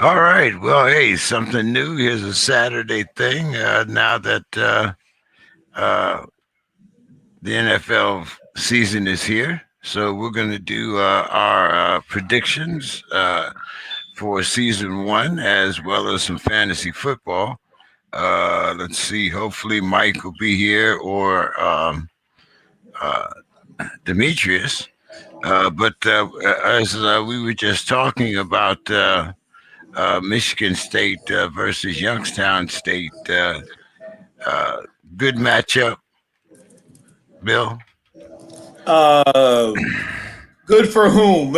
All right. Well, hey, something new. Here's a Saturday thing. Now that the NFL season is here, so we're going to do our predictions for season one, as well as some fantasy football. Let's see. Hopefully, Mike will be here, or uh, Demetrius. But as we were just talking about Michigan State versus Youngstown State, good matchup, Bill. Uh, Good for whom?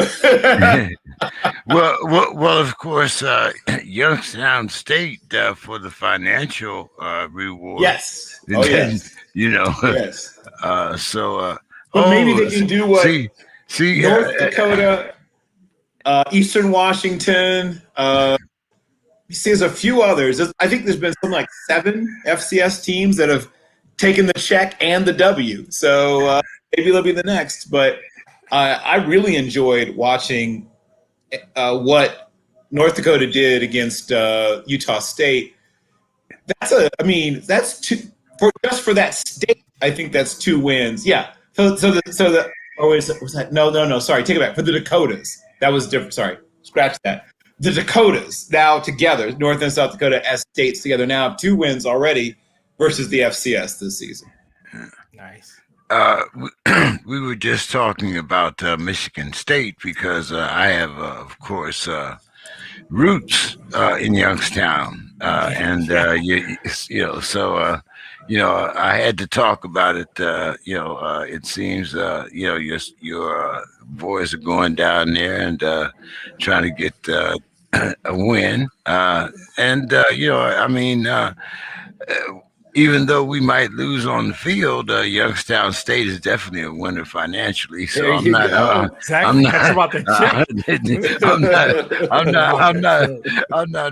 well, of course, Youngstown State for the financial reward. Yes. And Oh, then, yes. Yes. But maybe they can do what see, North Dakota, Eastern Washington. You see, there's a few others. I think there's been something like 7 FCS teams that have taken the check and the W. So maybe they'll be the next. But I really enjoyed watching what North Dakota did against Utah State. That's two for that state. I think that's 2 wins. Yeah. Was that? No. Sorry, take it back. For the Dakotas, that was different. Sorry, scratch that. The Dakotas now together, North and South Dakota as states together now have 2 wins already versus the FCS this season. Nice. We were just talking about Michigan State because I have, of course, roots in Youngstown, and I had to talk about it. It seems your boys are going down there and trying to get a win, even though we might lose on the field, Youngstown State is definitely a winner financially. So I'm not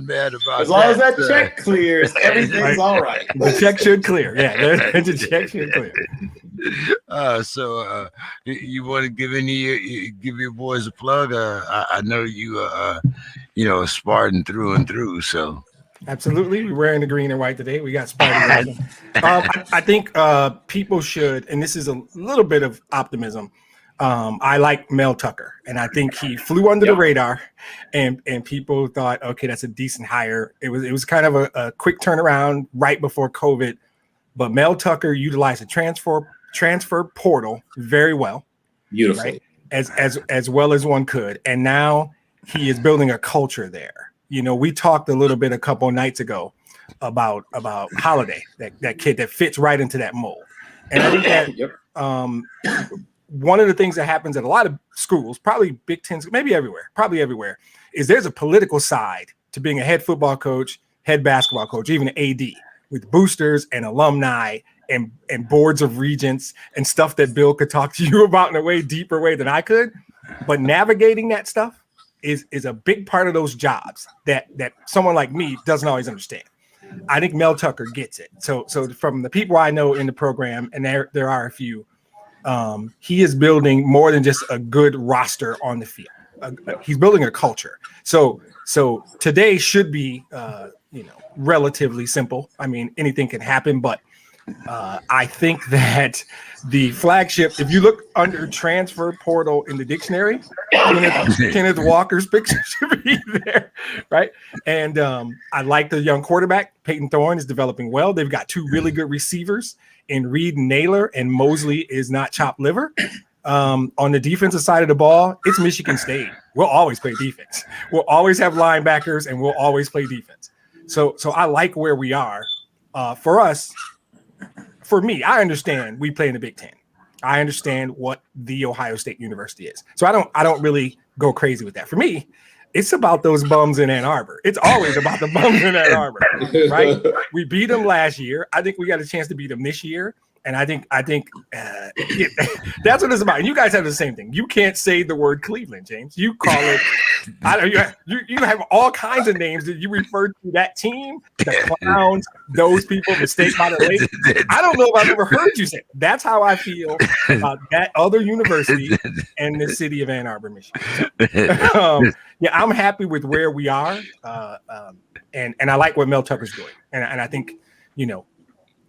mad about as long as that check clears, everything's all right. The check should clear. Yeah, the check should clear. You want to give your boys a plug? I know you a Spartan through and through. So. Absolutely. We're wearing the green and white today. We got Spartan. I think people should, and this is a little bit of optimism. I like Mel Tucker, and I think he flew under the radar, and people thought, okay, that's a decent hire. It was kind of a quick turnaround right before COVID, but Mel Tucker utilized the transfer portal very well. Beautifully. Right? As well as one could. And now he is building a culture there. We talked a little bit a couple of nights ago about Holiday, that kid that fits right into that mold. And I think that one of the things that happens at a lot of schools, probably Big Ten, maybe everywhere, is there's a political side to being a head football coach, head basketball coach, even an AD, with boosters and alumni and boards of regents and stuff that Bill could talk to you about in a way deeper way than I could. But navigating that stuff is a big part of those jobs that someone like me doesn't always understand. I think Mel Tucker gets it. So from the people I know in the program, and there are a few, he is building more than just a good roster on the field. He's building a culture. So today should be relatively simple. I mean, anything can happen, but I think that the flagship, if you look under transfer portal in the dictionary, Kenneth Walker's picture should be there, right? And I like the young quarterback. Peyton Thorne is developing well. They've got 2 really good receivers in Reed and Naylor, and Mosley is not chopped liver. On the defensive side of the ball, it's Michigan State. We'll always play defense. We'll always have linebackers, and we'll always play defense. So I like where we are. For us, for me, I understand we play in the Big Ten. I understand what the Ohio State University is. So I don't really go crazy with that. For me, it's about those bums in Ann Arbor. It's always about the bums in Ann Arbor, right? We beat them last year. I think we got a chance to beat them this year. And I think that's what it's about. And you guys have the same thing. You can't say the word Cleveland, James. You call it. I don't. You have all kinds of names that you refer to that team, the Clowns, those people, the State by the Lake. I don't know if I've ever heard you say it. That's how I feel about that other university and the city of Ann Arbor, Michigan. So, yeah, I'm happy with where we are, and I like what Mel Tucker's doing, and I think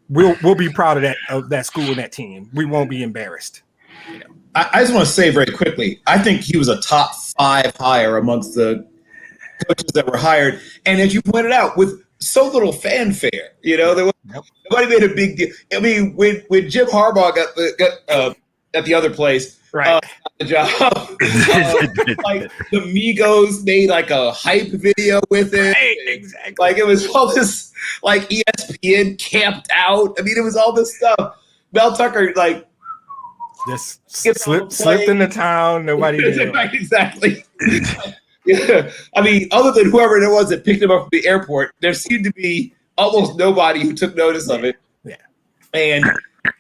we'll be proud of that school and that team. We won't be embarrassed. I just want to say very quickly, I think he was a top 5 hire amongst the coaches that were hired. And as you pointed out, with so little fanfare, there was, nobody made a big deal. I mean, when Jim Harbaugh got at the other place, right, the job, like the Migos made like a hype video with it. Right, exactly. Like it was all this, like ESPN camped out. I mean, it was all this stuff. Mel Tucker, like, just slipped into town. Nobody knew. Right, exactly. Yeah. I mean, other than whoever it was that picked him up from the airport, there seemed to be almost nobody who took notice of it. Yeah. And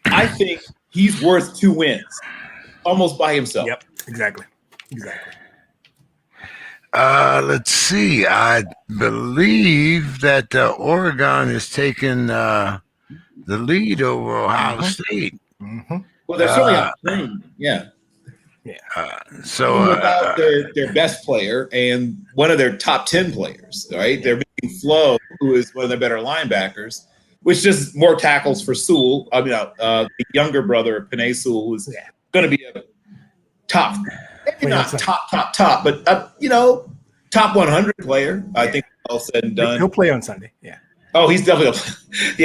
I think he's worth 2 wins, almost by himself. Yep. Exactly. Let's see. I believe that Oregon has taken the lead over Ohio State. Mm-hmm. Well, they're certainly on the yeah. So without their best player and one of their top 10 players, right? They're missing Flo, who is one of their better linebackers, which is more tackles for Sewell. I mean, the younger brother of Penei Sewell, who's going to be a top, maybe not top, but top 100 player. I think all said and done. He'll play on Sunday. Yeah. Oh, he's definitely.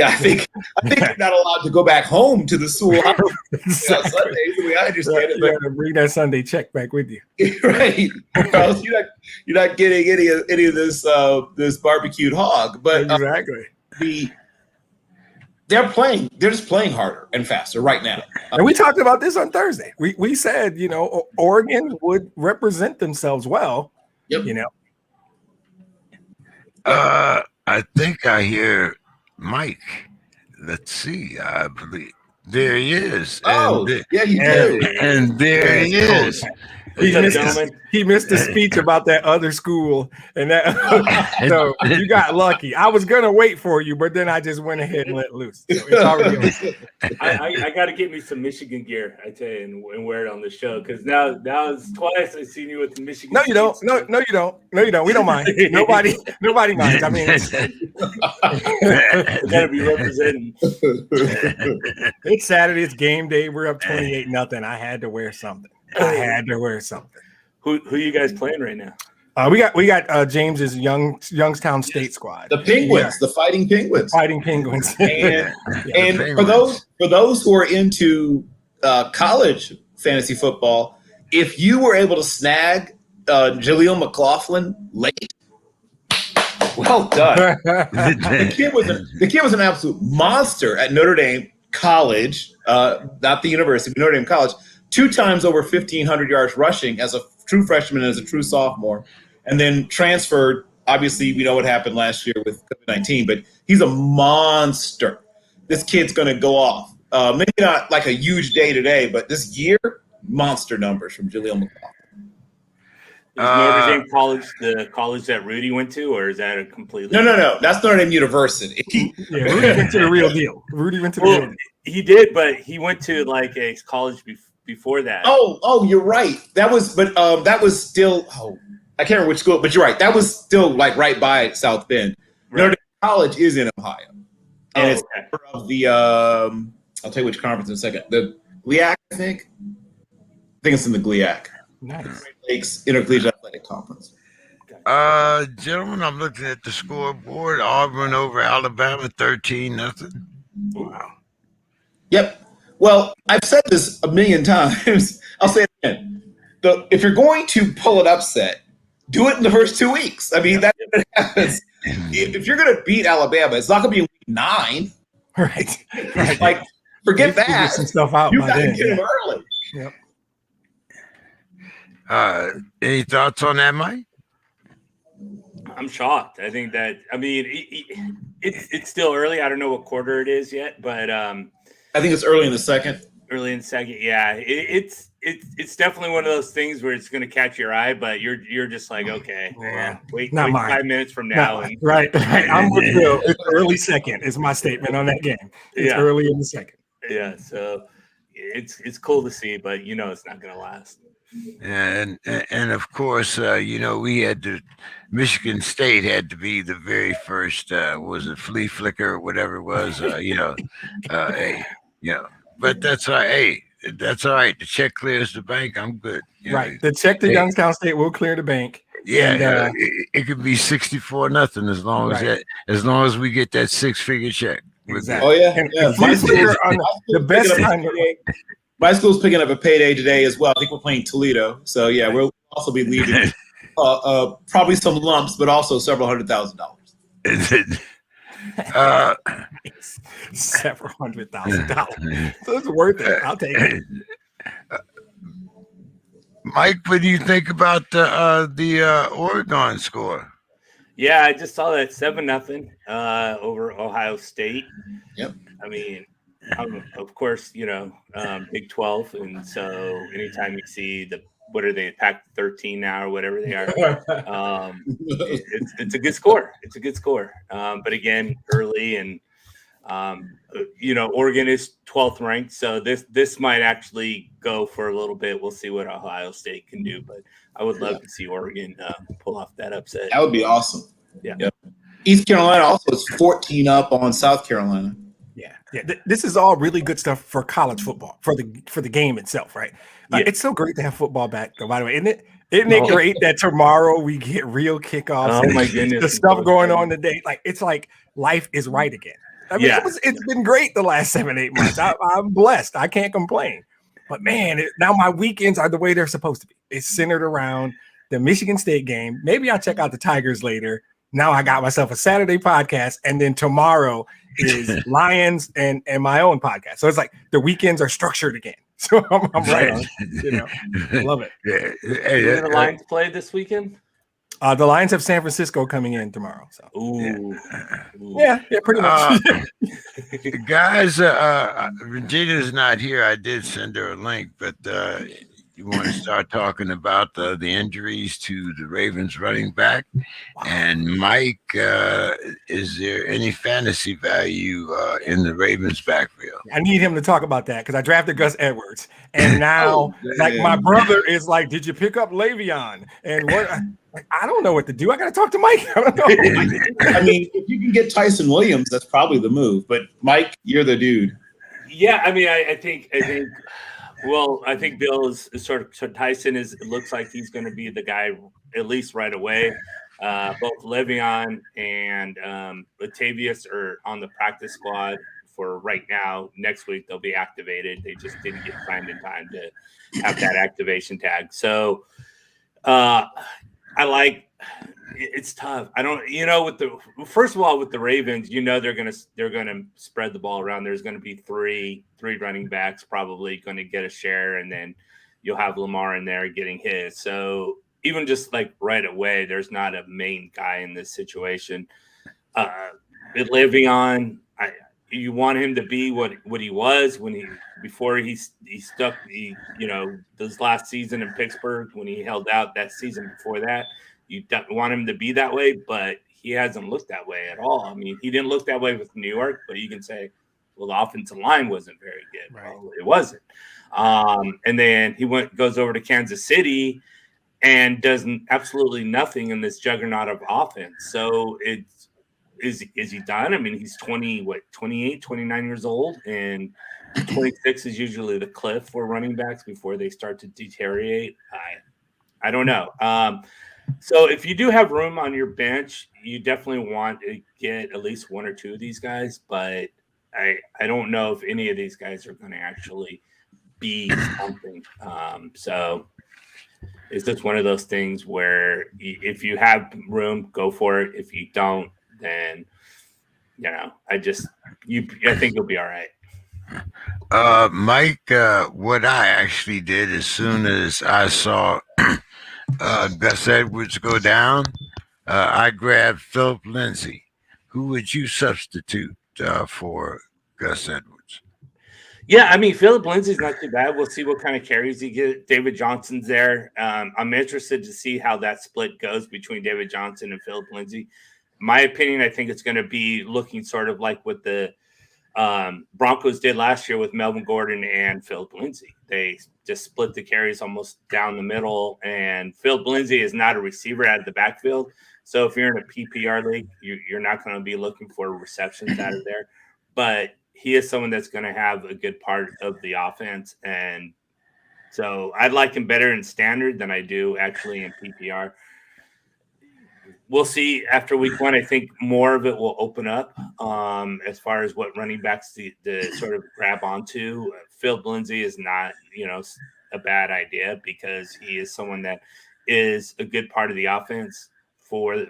I think you're not allowed to go back home to the Sewell house Exactly. Sundays. The way I understand it, you got to bring that Sunday check back with you, right? Because you're not getting any of this barbecued hog. But exactly. They're just playing harder and faster right now. And we talked about this on Thursday. We said Oregon would represent themselves well. Yep. I think I hear Mike. Let's see. I believe there he is. Oh, yeah, you do. And there he is. He missed the speech about that other school, and that so you got lucky. I was gonna wait for you, but then I just went ahead and let loose. So it's already I got to get me some Michigan gear, I tell you, and wear it on the show because now it's twice I've seen you with the Michigan. No, you don't. No, you don't. No, you don't. We don't mind. Nobody minds. I mean, gotta be representing. It's Saturday. It's game day. We're up 28-0. I had to wear something. Who you guys playing right now? We got James's Youngstown State squad. The Penguins, the Fighting Penguins. Fighting Penguins. And for those who are into college fantasy football, if you were able to snag Jaleel McLaughlin late, well done. The kid was an absolute monster at Notre Dame College, not the university, but Notre Dame College. 2 times over 1,500 yards rushing as a true freshman and as a true sophomore, and then transferred. Obviously, we know what happened last year with COVID-19, but he's a monster. This kid's going to go off. Maybe not like a huge day today, but this year, monster numbers from Jaleel McLaughlin. Is Notre Dame College the college that Rudy went to, or is that a completely No. That's Notre Dame University. Rudy went to the real deal. Real deal. He did, but he went to like a college before that. Oh, you're right. That was still. I can't remember which school, but you're right. That was still like right by South Bend. Right. Notre Dame College is in Ohio, and it's part of the. I'll tell you which conference in a second. The GLIAC, I think it's in the GLIAC. Nice. Great Lakes Intercollegiate Athletic Conference. Gentlemen, I'm looking at the scoreboard. Auburn over Alabama, 13-0. Wow. Yep. Well, I've said this a million times. I'll say it again. If you're going to pull an upset, do it in the first 2 weeks. I mean, that's what happens. If you're going to beat Alabama, it's not going to be in week 9. Right. Like, forget that. Get some stuff out. You got to get them early. Yep. Any thoughts on that, Mike? I'm shocked. I think that, I mean, it's still early. I don't know what quarter it is yet, but I think it's early in the second. Early in second, yeah. It's definitely one of those things where it's going to catch your eye, but you're just like, okay, Yeah, wait not mine. 5 minutes from now, No, right. I'm with Bill. It's early second is my statement on that game. It's early in the second. Yeah, so it's cool to see, but it's not going to last. And of course, we had to. Michigan State had to be the very first. Was it flea flicker or whatever it was? Hey, but that's all right. Hey, that's all right. The check clears the bank. I'm good. Right. The check to Youngstown State will clear the bank. Yeah, and, it could be 64-0 as long as we get that 6-figure check. Exactly. Oh yeah. The best time. My school's picking up a payday today as well. I think we're playing Toledo. So yeah, we'll also be leaving probably some lumps, but also several $100,000. Several $100,000. So it's worth it. I'll take it. Mike, what do you think about the Oregon score? Yeah, I just saw that 7-0 over Ohio State. Yep. I mean, of course, Big 12, and so anytime you see what are they, Pac 13 now or whatever they are, it's a good score. It's a good score. But again, early, and Oregon is 12th ranked, so this might actually go for a little bit. We'll see what Ohio State can do, but I would love to see Oregon pull off that upset. That would be awesome. Yeah. Yep. East Carolina also is 14 up on South Carolina. Yeah. This is all really good stuff for college football, for the game itself, right? It's so great to have football back, though, by the way. Isn't it great that tomorrow we get real kickoffs? Oh, my goodness. The stuff going on today. It's like life is right again. I mean, it's been great the last 7-8 months. I'm blessed. I can't complain. But, man, now my weekends are the way they're supposed to be. It's centered around the Michigan State game. Maybe I'll check out the Tigers later. Now I got myself a Saturday podcast, and then tomorrow is Lions and my own podcast. So it's like the weekends are structured again. So I'm right on. I love it. Did the Lions play this weekend? The Lions have San Francisco coming in tomorrow. So yeah, pretty much. Guys, Regina's not here. I did send her a link, but you want to start talking about the injuries to the Ravens running back. And Mike, is there any fantasy value in the Ravens backfield? I need him to talk about that because I drafted Gus Edwards. And now, my brother is like, did you pick up Le'Veon? And what? I don't know what to do. I got to talk to Mike. I don't know. I mean, if you can get Tyson Williams, that's probably the move. But Mike, you're the dude. Yeah, I mean, I think. Well, I think Bill is sort of Tyson is. It looks like he's going to be the guy at least right away. Both Le'Veon and Latavius are on the practice squad for right now. Next week they'll be activated. They just didn't get signed in time to have that activation tag. So I like. It's tough. I don't. First of all, with the Ravens, they're gonna spread the ball around. There's gonna be three running backs probably going to get a share, and then you'll have Lamar in there getting his. So even just like right away, there's not a main guy in this situation. With Le'Veon, you want him to be what he was before he stuck this last season in Pittsburgh when he held out that season before that. You don't want him to be that way, but he hasn't looked that way at all. I mean, he didn't look that way with New York, but you can say, well, the offensive line wasn't very good. Right. Well, it wasn't. And then he goes over to Kansas City and does absolutely nothing in this juggernaut of offense. So is he done? I mean, he's 28, 29 years old, and 26 is usually the cliff for running backs before they start to deteriorate. I don't know. So if you do have room on your bench, you definitely want to get at least one or two of these guys, but I don't know if any of these guys are going to actually be something. So it's just one of those things where if you have room, go for it. If you don't, then I think you'll be all right. Mike, what I actually did as soon as I saw Gus Edwards go down, I grabbed Philip Lindsay. Who would you substitute for Gus Edwards? Yeah, I mean, Philip Lindsay's not too bad. We'll see what kind of carries he gets. David Johnson's there. I'm interested to see how that split goes between David Johnson and Philip Lindsay. My opinion, I think it's going to be looking sort of like what the Broncos did last year with Melvin Gordon and Philip Lindsay. They just split the carries almost down the middle, and Philip Lindsay is not a receiver out of the backfield. So if you're in a PPR league, you're not going to be looking for receptions out of there. But he is someone that's going to have a good part of the offense. And so I'd like him better in standard than I do actually in PPR. We'll see after week 1. I think more of it will open up as far as what running backs to sort of grab onto. Philip Lindsay is not, a bad idea because he is someone that is a good part of the offense for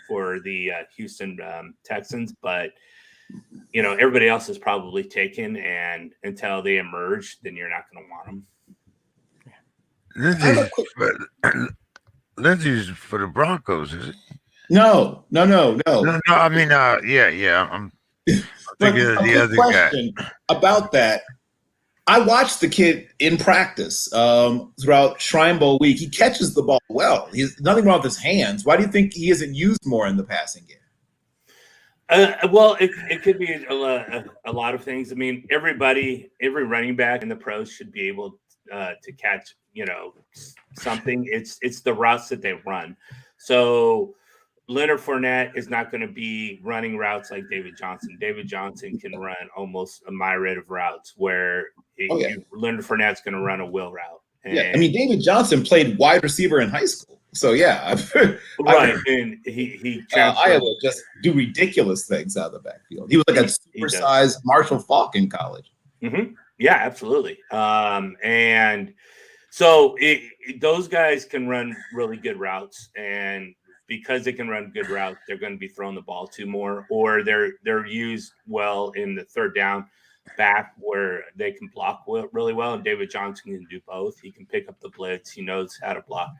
the Houston Texans. But, everybody else is probably taken, and until they emerge, then you're not going to want them. Lindsay's for the Broncos, is it? No. No. I mean, yeah. I'm thinking of the other guy. About that, I watched the kid in practice throughout Shrine Bowl week. He catches the ball well. He's nothing wrong with his hands. Why do you think he isn't used more in the passing game? Well, it could be a lot of things. I mean, every running back in the pros should be able to catch, something. It's the routes that they run. So Leonard Fournette is not going to be running routes like David Johnson. David Johnson can run almost a myriad of routes where Leonard Fournette's going to run a wheel route. And, I mean, David Johnson played wide receiver in high school. So, yeah. Right. And he Iowa just do ridiculous things out of the backfield. He was like a supersized Marshall Faulk in college. Mm-hmm. Yeah, absolutely. And so those guys can run really good routes, and because they can run good routes, they're going to be throwing the ball to more, or they're used well in the third down back where they can block really well. And David Johnson can do both. He can pick up the blitz. He knows how to block,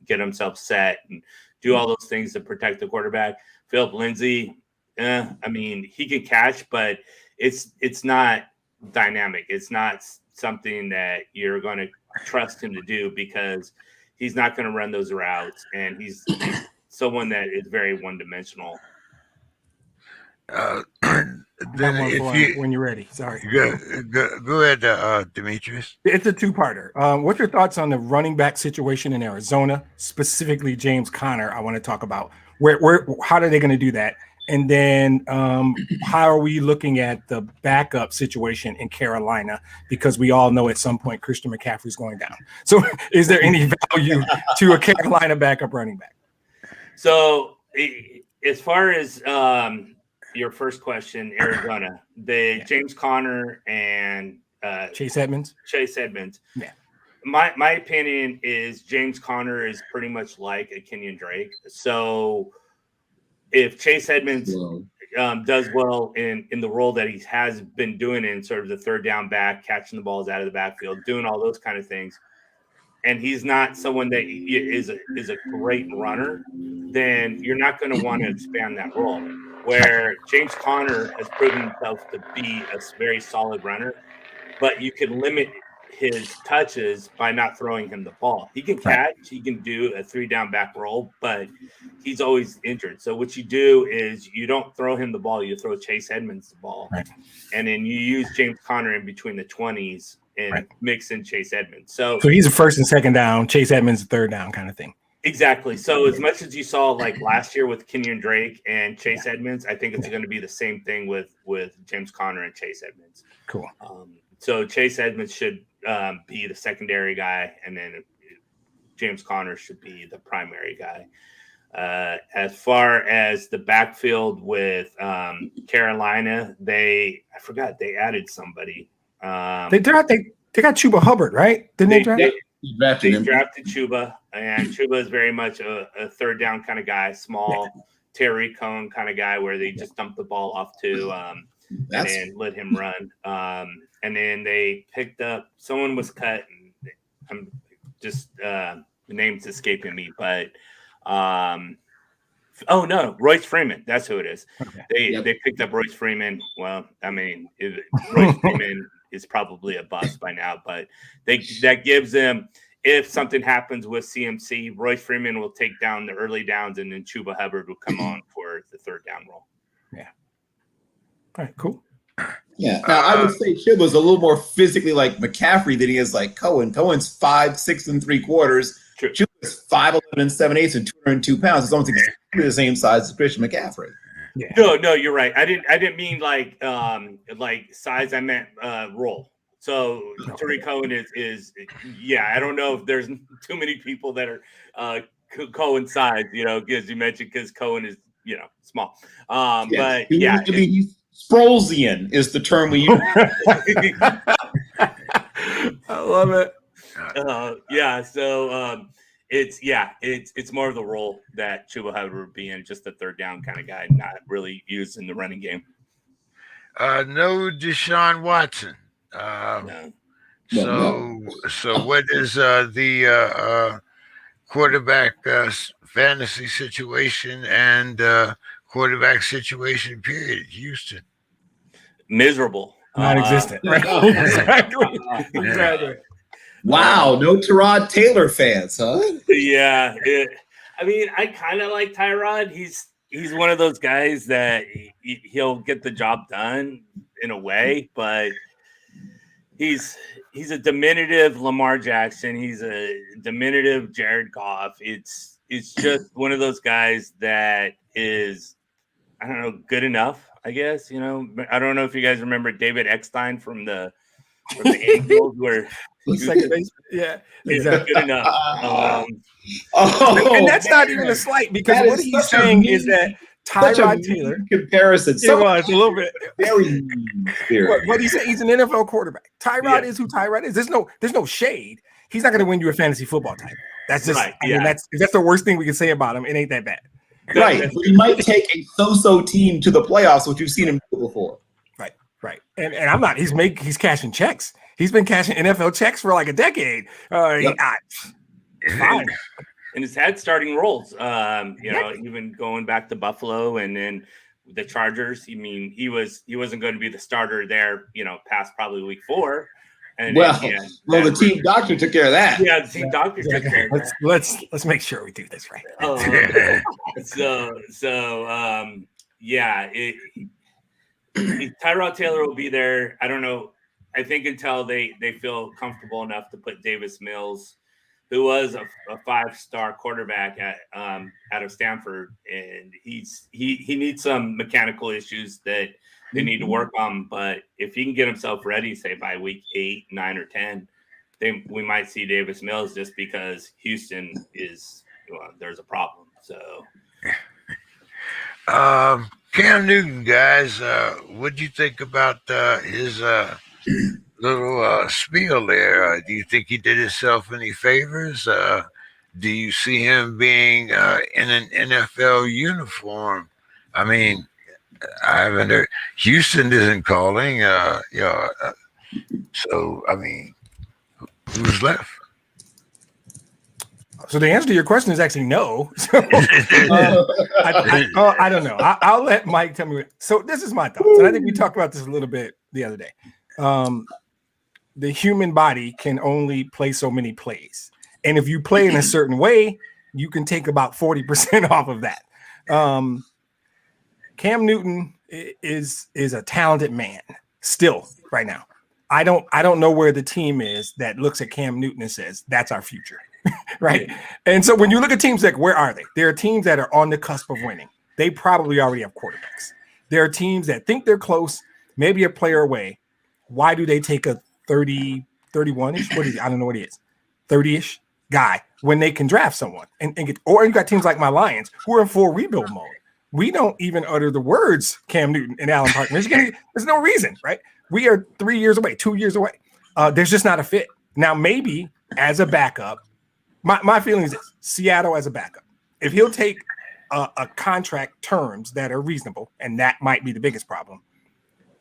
get himself set and do all those things to protect the quarterback. Philip Lindsay, I mean, he can catch, but it's not dynamic. It's not something that you're going to trust him to do because he's not going to run those routes, and he's someone that is very one-dimensional. When you're ready. Sorry. Go ahead, Demetrius. It's a two-parter. What's your thoughts on the running back situation in Arizona, specifically James Conner? I want to talk about how are they going to do that? And then how are we looking at the backup situation in Carolina? Because we all know at some point Christian McCaffrey is going down. So is there any value to a Carolina backup running back? So as far as your first question, Arizona, James Conner and Chase Edmonds. Yeah. My opinion is James Conner is pretty much like a Kenyon Drake. So if Chase Edmonds does well in the role that he has been doing in sort of the third down back, catching the balls out of the backfield, doing all those kind of things, and he's not someone that is a great runner, then you're not going to want to expand that role. Where James Conner has proven himself to be a very solid runner, but you can limit his touches by not throwing him the ball. He can catch, he can do a 3-down back roll, but he's always injured. So what you do is you don't throw him the ball, you throw Chase Edmonds the ball, and then you use James Conner in between the 20s and mix in Chase Edmonds. So he's a first and second down, Chase Edmonds a third down kind of thing. Exactly. So as much as you saw like last year with Kenyon Drake and Chase Edmonds, I think it's going to be the same thing with James Conner and Chase Edmonds. Cool. So Chase Edmonds should be the secondary guy, and then James Conner should be the primary guy. As far as the backfield with Carolina, I forgot they added somebody. They got Chuba Hubbard, right? Didn't they draft? They drafted Chuba, and Chuba is very much a third down kind of guy, small Terry Cohn kind of guy where they just dump the ball off to and let him run. And then they picked up someone was cut, and I'm just the name's escaping me, but Oh no, Royce Freeman. That's who it is. Okay. They picked up Royce Freeman. Well, I mean, Royce Freeman is probably a bust by now, but that gives them, if something happens with CMC, Royce Freeman will take down the early downs, and then Chuba Hubbard will come on for the third down role. Yeah. All right. Cool. Yeah. Now I would say Chuba's a little more physically like McCaffrey than he is like Cohen. Cohen's 5'6 3/4. True. Chuba's 5'11 7/8 and 202 pounds. It's almost exactly the same size as Christian McCaffrey. Yeah. No, you're right. I didn't mean like size. I meant role. So Tariq Cohen is I don't know if there's too many people that are Cohen size, as you mentioned, because Cohen is small. But he's Sproulsian is the term we use. I love it. So it's more of the role that Chuba Hubbard would be in, just a third down kind of guy, not really used in the running game. No Deshaun Watson. No. So what is the quarterback fantasy situation and quarterback situation period? Houston. Miserable. Non-existent. Right? Exactly. Wow, no Tyrod Taylor fans, huh? Yeah. I kind of like Tyrod. He's one of those guys that he'll get the job done in a way, but he's a diminutive Lamar Jackson. He's a diminutive Jared Goff. It's just one of those guys that is, I don't know, good enough, I guess. I don't know if you guys remember David Eckstein from the Angels, where second base. Yeah, exactly. Good enough. And that's not even a slight, because what he's saying is that Tyrod Taylor comparison. It was a little bit very weird. What he said, he's an NFL quarterback. Tyrod is who Tyrod is. There's no shade. He's not going to win you a fantasy football title. That's just right. I mean, that's the worst thing we can say about him. It ain't that bad. Right. But he might take a so-so team to the playoffs, which you've seen him do before. Right. And I'm not. He's cashing checks. He's been cashing NFL checks for like a decade. Fine. And he's had starting roles. Even going back to Buffalo and then the Chargers. I mean, he wasn't going to be the starter there, past probably week 4. And the team doctor took care of that. Yeah, the team doctor took care of that. Let's make sure we do this right. Tyrod Taylor will be there. I don't know. I think until they feel comfortable enough to put Davis Mills, who was a 5-star quarterback out of Stanford, and he needs some mechanical issues that they need to work on. But if he can get himself ready, say by week 8, 9, or 10, then we might see Davis Mills, just because Houston is there's a problem. So. Cam Newton, guys, what do you think about his little spiel there? Do you think he did himself any favors? Do you see him being in an NFL uniform? I mean, I haven't heard. Houston isn't calling. So, I mean, who's left? So the answer to your question is actually no. So, I don't know. I'll let Mike tell me. So this is my thoughts, and I think we talked about this a little bit the other day. The human body can only play so many plays, and if you play in a certain way, you can take about 40% off of that. Cam Newton is a talented man still right now. I don't know where the team is that looks at Cam Newton and says that's our future. Right. And so when you look at teams, like, where are they? There are teams that are on the cusp of winning. They probably already have quarterbacks. There are teams that think they're close, maybe a player away. Why do they take a 30, 31-ish? What is he? I don't know what he is. 30-ish guy when they can draft someone and get, or you got teams like my Lions who are in full rebuild mode. We don't even utter the words Cam Newton in Allen Park, Michigan. There's no reason, right? We are 3 years away, 2 years away. There's just not a fit. Now, maybe as a backup, my feeling is this: Seattle as a backup. If he'll take a contract terms that are reasonable, and that might be the biggest problem,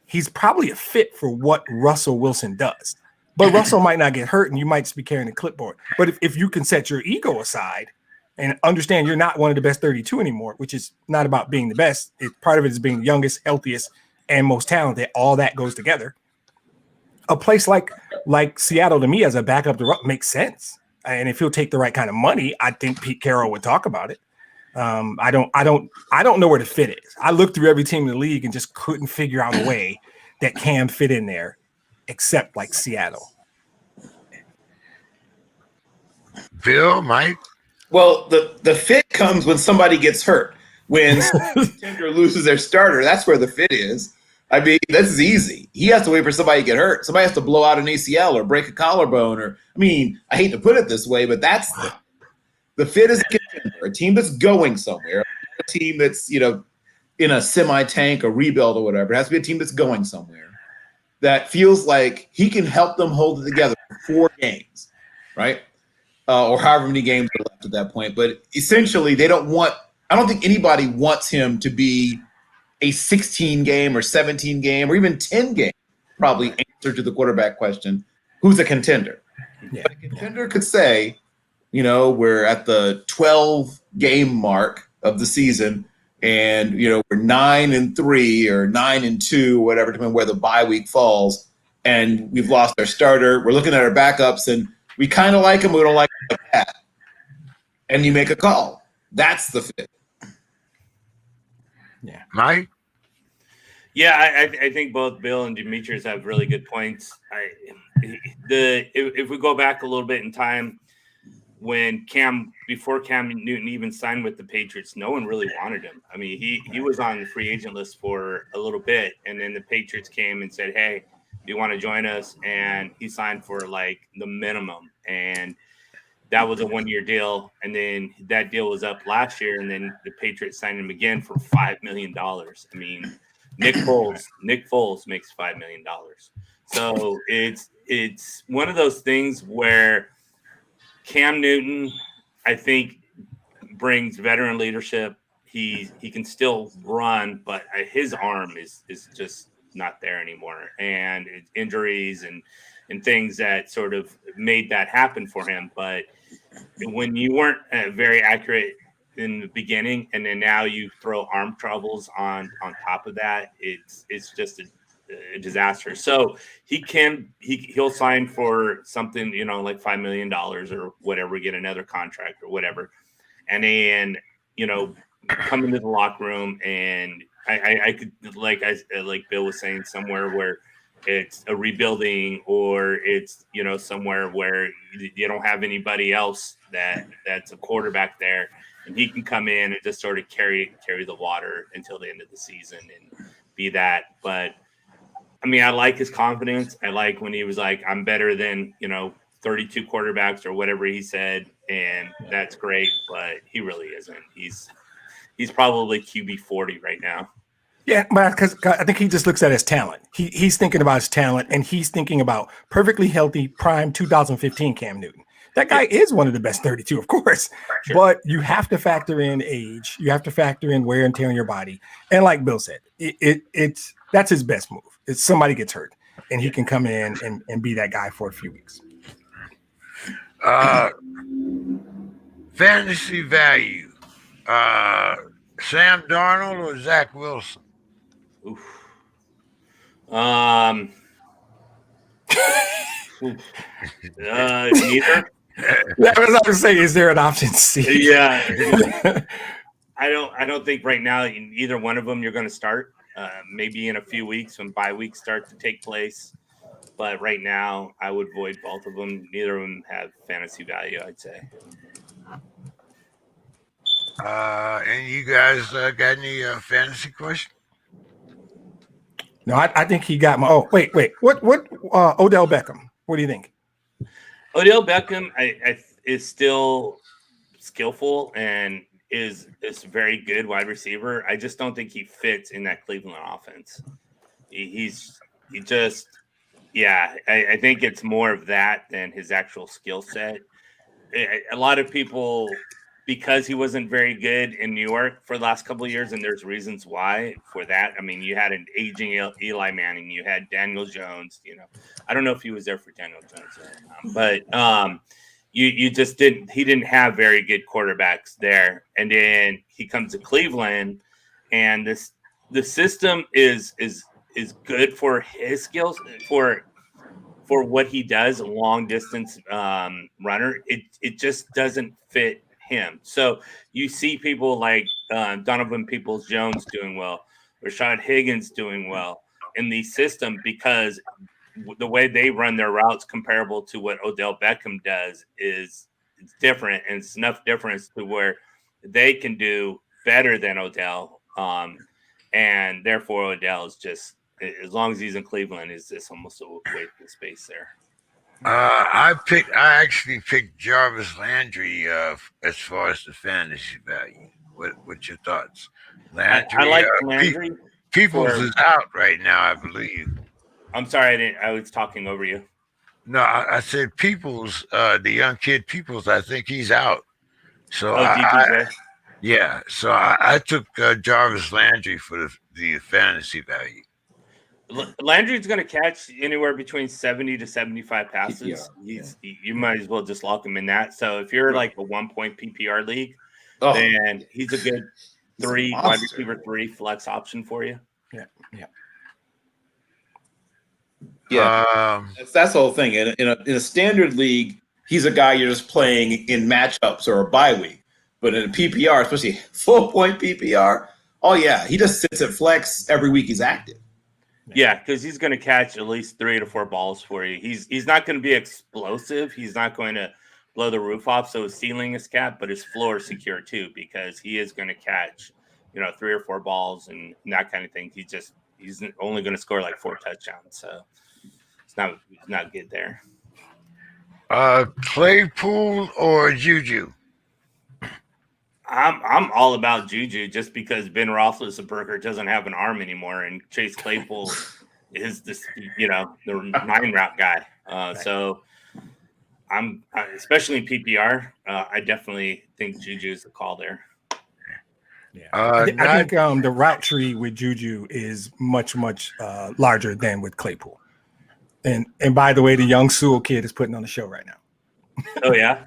he's probably a fit for what Russell Wilson does. But Russell might not get hurt, and you might just be carrying a clipboard. But if you can set your ego aside And understand you're not one of the best 32 anymore, which is not about being the best. Part of it is being the youngest, healthiest, and most talented. All that goes together. A place like Seattle to me as a backup to makes sense. And if he'll take the right kind of money, I think Pete Carroll would talk about it. I don't know where the fit is. I looked through every team in the league and just couldn't figure out a way that Cam fit in there, except like Seattle. Bill, Mike. Well, the fit comes when somebody gets hurt. When a contender loses their starter, that's where the fit is. I mean, this is easy. He has to wait for somebody to get hurt. Somebody has to blow out an ACL or break a collarbone. I hate to put it this way, but that's the fit is a contender, a team that's going somewhere, a team that's, in a semi-tank, a rebuild or whatever. It has to be a team that's going somewhere that feels like he can help them hold it together for 4 games, right? Or however many games are left at that point. But essentially, I don't think anybody wants him to be a 16-game or 17-game or even 10-game, probably answer to the quarterback question, who's a contender. Yeah. But a contender could say, we're at the 12-game mark of the season and, we're 9-3 or 9-2, whatever, depending on where the bye week falls, and we've lost our starter. We're looking at our backups and we kind of like him, we don't like him like that. And you make a call. That's the fit. Yeah. Mike? Yeah, I think both Bill and Demetrius have really good points. If we go back a little bit in time, before Cam Newton even signed with the Patriots, no one really wanted him. I mean, he was on the free agent list for a little bit, and then the Patriots came and said, "Hey, you want to join us?" And he signed for like the minimum, and that was a 1-year deal. And then that deal was up last year, and then the Patriots signed him again for $5 million. I mean, Nick Foles makes $5 million. So it's one of those things where Cam Newton, I think, brings veteran leadership. He can still run, but his arm is just not there anymore, and injuries and things that sort of made that happen for him. But when you weren't very accurate in the beginning, and then now you throw arm troubles on top of that, it's just a disaster. So he'll sign for something, like $5 million or whatever, get another contract or whatever, and then come into the locker room, and I could, like Bill was saying, somewhere where it's a rebuilding, or it's somewhere where you don't have anybody else that's a quarterback there, and he can come in and just sort of carry the water until the end of the season and be that. But I mean, I like his confidence. I like when he was like, "I'm better than 32 quarterbacks," or whatever he said, and that's great. But he really isn't. He's probably QB 40 right now. Yeah, but because I think he just looks at his talent. He's thinking about his talent, and he's thinking about perfectly healthy, prime 2015 Cam Newton. That guy is one of the best 32, of course. Sure. But you have to factor in age. You have to factor in wear and tear on your body. And like Bill said, that's his best move. It's somebody gets hurt, and he can come in and be that guy for a few weeks. Fantasy value. Sam Darnold or Zach Wilson? Oof. Neither. That was I was saying. Is there an option C? Yeah. I don't think right now in either one of them you're going to start. Maybe in a few weeks when bye weeks start to take place. But right now, I would void both of them. Neither of them have fantasy value, I'd say. And you guys got any fantasy question? No, I think he got my. Oh, wait. What? Odell Beckham. What do you think? Odell Beckham is still skillful and is a very good wide receiver. I just don't think he fits in that Cleveland offense. I think it's more of that than his actual skill set. A lot of people, because he wasn't very good in New York for the last couple of years, and there's reasons why for that. I mean, you had an aging Eli Manning, you had Daniel Jones. I don't know if he was there for Daniel Jones, but you just didn't. He didn't have very good quarterbacks there, and then he comes to Cleveland, and the system is good for his skills for what he does, a long distance runner. It just doesn't fit him. So you see people like Donovan Peoples-Jones doing well, Rashad Higgins doing well in the system because the way they run their routes comparable to what Odell Beckham does is it's different, and it's enough difference to where they can do better than Odell, and therefore Odell is just, as long as he's in Cleveland, is just almost a waste of space there. I actually picked Jarvis Landry as far as the fantasy value. What's your thoughts? Landry, I like Landry. Peoples is out right now, I believe. I'm sorry, I was talking over you. No, I said Peoples, the young kid Peoples. I think he's out. So yeah. So I took Jarvis Landry for the fantasy value. Landry's going to catch anywhere between 70 to 75 passes. You might as well just lock him in that. So if you're like a 1-point PPR league, then he's a good wide receiver 3 flex option for you. Yeah, that's the whole thing. In a standard league, he's a guy you're just playing in matchups or a bye week. But in a PPR, especially full-point PPR, he just sits at flex every week he's active. Yeah, because he's going to catch at least 3 to 4 balls for you. He's not going to be explosive. He's not going to blow the roof off, so his ceiling is capped, but his floor is secure too because he is going to catch 3 or 4 balls and that kind of thing. He's only going to score like 4 touchdowns, so it's not good there. Claypool or JuJu? I'm all about JuJu just because Ben Roethlisberger doesn't have an arm anymore, and Chase Claypool is this, the 9 route guy. So I'm especially in PPR. I definitely think JuJu is the call there. Yeah, I think the route tree with JuJu is much larger than with Claypool. And by the way, the young Sewell kid is putting on the show right now. Oh yeah.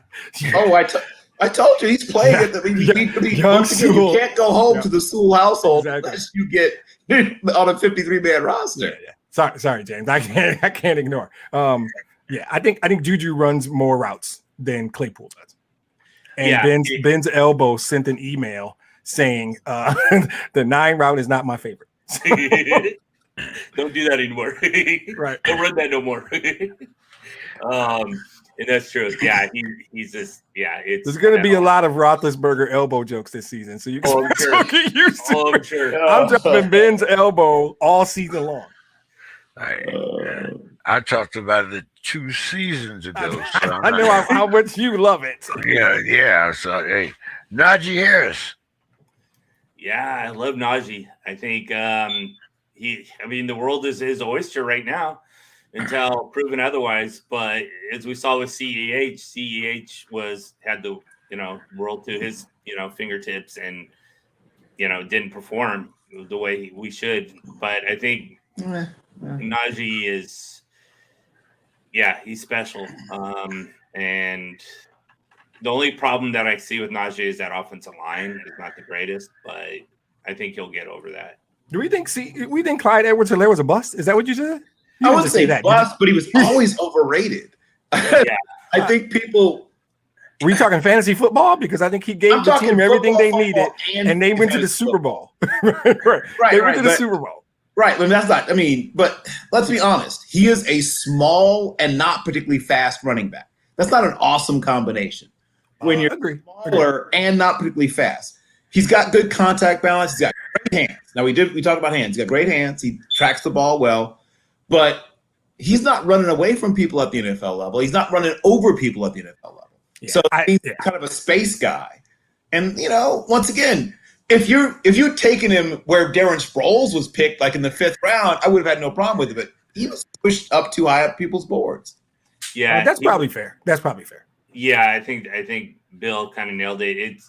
I told you he's playing it. You can't go home to the Sewell household unless you get on a 53-man roster. Yeah. Sorry, James. I can't ignore. I think JuJu runs more routes than Claypool does. And Ben's elbow sent an email saying the 9 route is not my favorite. Don't do that anymore. Right. Don't run that no more. And that's true. Yeah, he's just There's going to be a lot of Roethlisberger elbow jokes this season, so you can get used to it. Sure. I'm dropping Ben's elbow all season long. I talked about it 2 seasons ago. So I know how much you love it. Yeah. So hey, Najee Harris. Yeah, I love Najee. I think the world is his oyster right now until proven otherwise. But as we saw with CEH had the world to his fingertips and didn't perform the way we should. But I think Najee is he's special. And the only problem that I see with Najee is that offensive line is not the greatest, but I think he'll get over that. Do we think Clyde Edwards-Helaire was a bust? Is that what you said? I wouldn't say bust, but he was always overrated. I think people. Were you talking fantasy football? Because I think he gave the team everything they needed, and they went to the Super Bowl. Right. They went to the Super Bowl. Right. But that's not. But let's be honest. He is a small and not particularly fast running back. That's not an awesome combination. When you're smaller and not particularly fast. He's got good contact balance. He's got great hands. Now we talked about hands. He's got great hands. He tracks the ball well, but he's not running away from people at the NFL level. He's not running over people at the NFL level. Yeah, so he's kind of a space guy. And once again, if you'd taken him where Darren Sproles was picked, like in the 5th round, I would have had no problem with it. But he was pushed up too high up people's boards. Yeah, that's probably fair. Yeah, I think Bill kind of nailed it.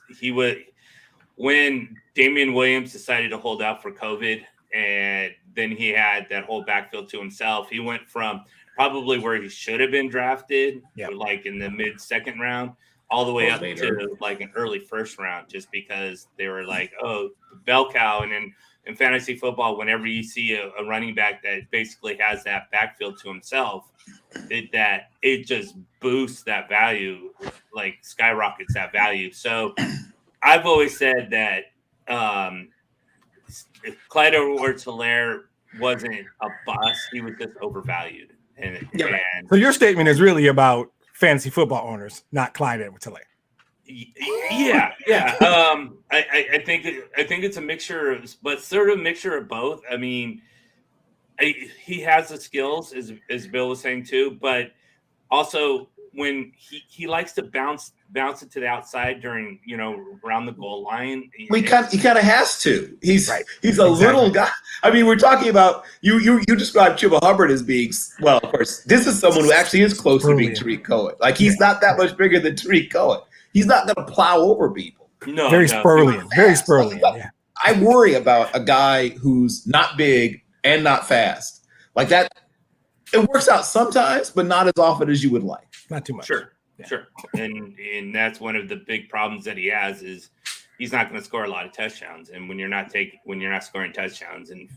When Damian Williams decided to hold out for COVID, and then he had that whole backfield to himself. He went from probably where he should have been drafted, Yep. like in the mid-second round, all the way up later. to like an early first round, just because they were like, oh, bell cow. And then in fantasy football, whenever you see a running back that basically has that backfield to himself, it just boosts that value, like skyrockets that value. So I've always said that Clyde Edwards-Helaire wasn't a bust; he was just overvalued. And so your statement is really about fantasy football owners, not Clyde Edwards-Helaire. Yeah. I think it's a mixture, but sort of a mixture of both. I mean, he has the skills, as Bill was saying too, but also when he likes to bounce it to the outside during, around the goal line. He kind of has to. He's Right. he's a little guy. I mean, we're talking about you described Chuba Hubbard as being, well, of course, this is someone who actually is close to being Tariq Cohen. Like, he's not that much bigger than Tariq Cohen. He's not going to plow over people. No, very Spurlian. Very Spurlian. Yeah. I worry about a guy who's not big and not fast. Like that, it works out sometimes, but not as often as you would like. Not too much. Sure. And that's one of the big problems that he has is he's not going to score a lot of touchdowns. And when you're not scoring touchdowns, and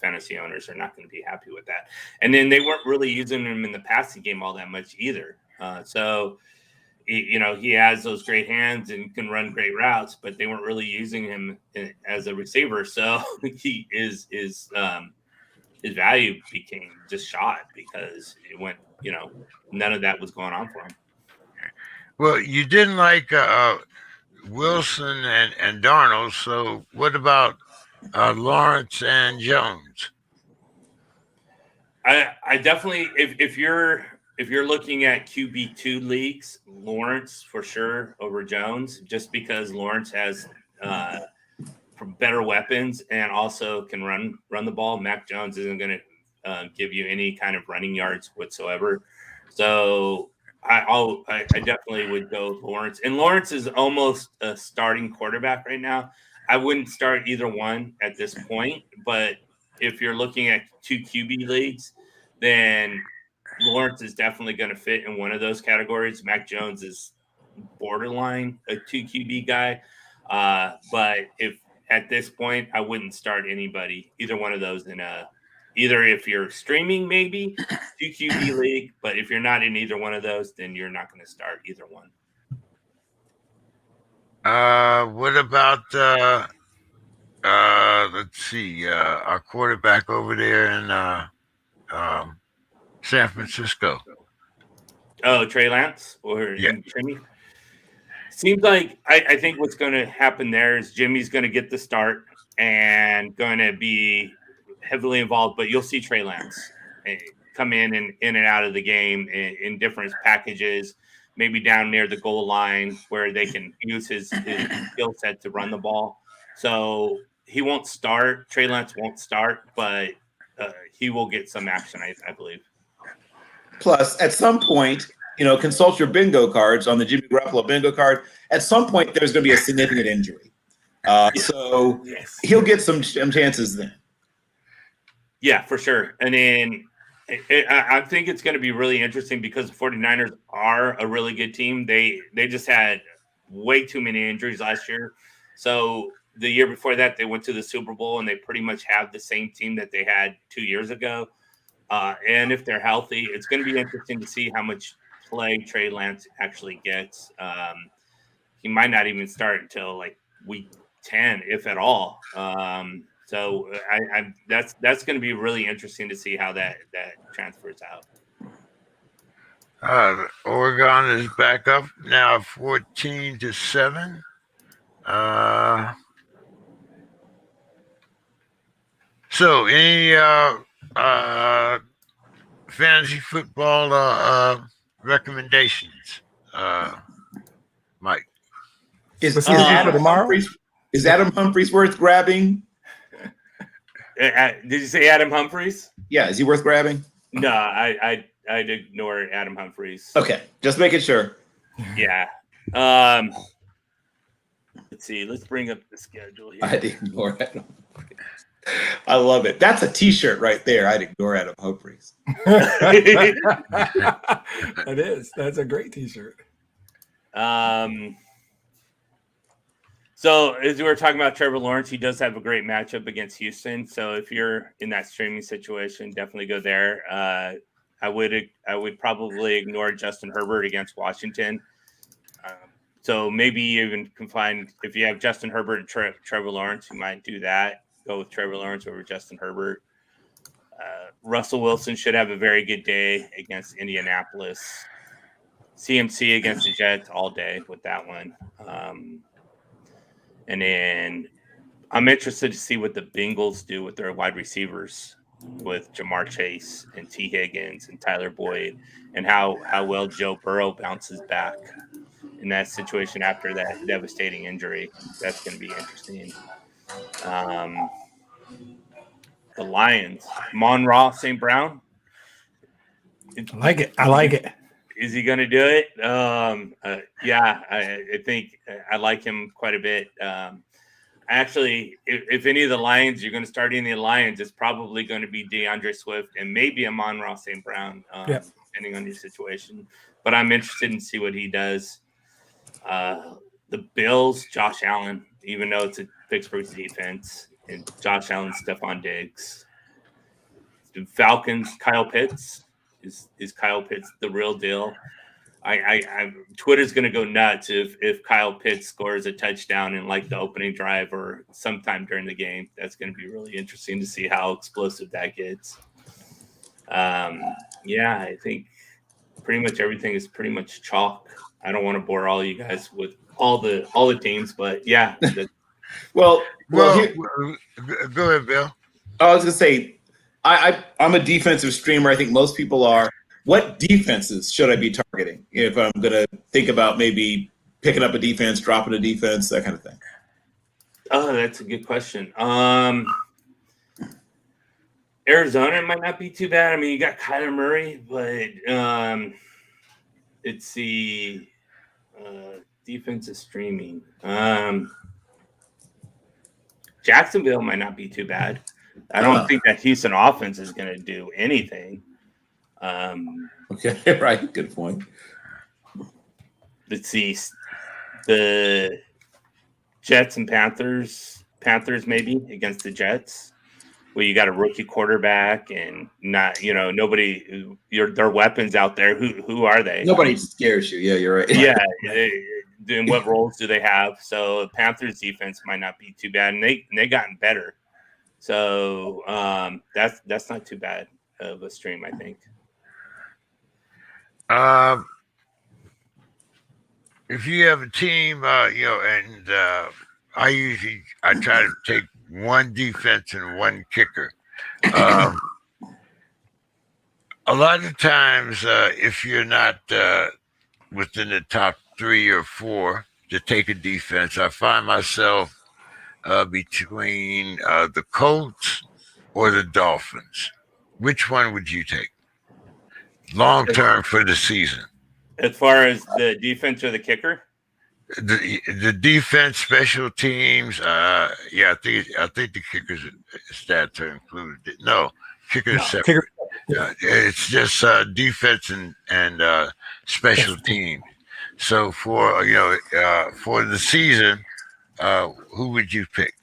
fantasy owners are not going to be happy with that. And then they weren't really using him in the passing game all that much either. So he has those great hands and can run great routes, but they weren't really using him as a receiver. So his value became just shot because it went, none of that was going on for him. Well, you didn't like Wilson and Darnold, so what about Lawrence and Jones? I definitely, if you're looking at QB2 leagues, Lawrence for sure over Jones, just because Lawrence has better weapons and also can run the ball. Mac Jones isn't going to give you any kind of running yards whatsoever. So I definitely would go with Lawrence. And Lawrence is almost a starting quarterback right now. I wouldn't start either one at this point, but if you're looking at 2 QB leagues, then Lawrence is definitely going to fit in one of those categories. Mac Jones is borderline a 2 QB guy. But if at this point, I wouldn't start anybody, either one of those either if you're streaming, maybe 2 QB league, but if you're not in either one of those, then you're not going to start either one. What about let's see, our quarterback over there in San Francisco? Oh, Trey Lance or Jimmy? Seems like I think what's going to happen there is Jimmy's going to get the start and going to be heavily involved, but you'll see Trey Lance come in and out of the game in different packages, maybe down near the goal line where they can use his skill set to run the ball. So he won't start. Trey Lance won't start, but he will get some action, I believe. Plus, at some point, consult your bingo cards on the Jimmy Garoppolo bingo card. At some point, there's going to be a significant injury. So he'll get some chances then. Yeah, for sure. And then I think it's going to be really interesting because the 49ers are a really good team. They just had way too many injuries last year. So the year before that, they went to the Super Bowl, and they pretty much have the same team that they had 2 years ago. And if they're healthy, it's going to be interesting to see how much play Trey Lance actually gets. He might not even start until like week 10, if at all. So that's going to be really interesting to see how that transfers out. Oregon is back up now, 14-7. So any fantasy football recommendations, Mike? Is Adam Humphries worth grabbing? Did you say Adam Humphries? Yeah, is he worth grabbing? No, I'd ignore Adam Humphries. Okay, just making sure. Yeah. Let's see. Let's bring up the schedule here. I'd ignore Adam. I love it. That's a T-shirt right there. I'd ignore Adam Humphries. That is. That's a great T-shirt. So as we were talking about Trevor Lawrence, he does have a great matchup against Houston. So if you're in that streaming situation, definitely go there. I would probably ignore Justin Herbert against Washington. So maybe you even can find, if you have Justin Herbert and Trevor Lawrence, you might do that. Go with Trevor Lawrence over Justin Herbert. Russell Wilson should have a very good day against Indianapolis. CMC against the Jets all day with that one. And then I'm interested to see what the Bengals do with their wide receivers, with Jamar Chase and T. Higgins and Tyler Boyd, and how well Joe Burrow bounces back in that situation after that devastating injury. That's going to be interesting. The Lions, Mon-Ra St. Brown. I like it. Is he going to do it? Yeah, I think I like him quite a bit. Actually, if any of the Lions, you're going to start any of the Lions, it's probably going to be DeAndre Swift and maybe a Mon-Ra St. Brown, depending on your situation. But I'm interested in see what he does. The Bills, Josh Allen, even though it's a Pittsburgh's defense, and Josh Allen, Stephon Diggs. The Falcons, Kyle Pitts. Is Kyle Pitts the real deal? Twitter's going to go nuts if Kyle Pitts scores a touchdown in like the opening drive or sometime during the game. That's going to be really interesting to see how explosive that gets. Yeah, I think pretty much everything is pretty much chalk. I don't want to bore all you guys with all the teams, but yeah. Well, go ahead, Bill. I was going to say, I'm a defensive streamer. I think most people are. What defenses should I be targeting if I'm going to think about maybe picking up a defense, dropping a defense, that kind of thing? Oh, that's a good question. Arizona might not be too bad. I mean, you got Kyler Murray, but it's the defensive streaming. Jacksonville might not be too bad. I don't think that Houston offense is going to do anything. Okay, right. Good point. Let's see. The Jets and Panthers maybe against the Jets, where you got a rookie quarterback and not, nobody, their weapons out there. Who are they? Nobody scares you. Yeah, you're right. Yeah. Then what roles do they have? So the Panthers defense might not be too bad, and they gotten better. So that's not too bad of a stream, I think. If you have a team, and I try to take one defense and one kicker. A lot of times, if you're not within the top 3 or 4 to take a defense, I find myself between the Colts or the Dolphins. Which one would you take long term for the season? As far as the defense or the kicker? The defense, special teams. I think the kickers stats are included. No, kickers separate. It's just defense and special teams. So for the season, who would you pick?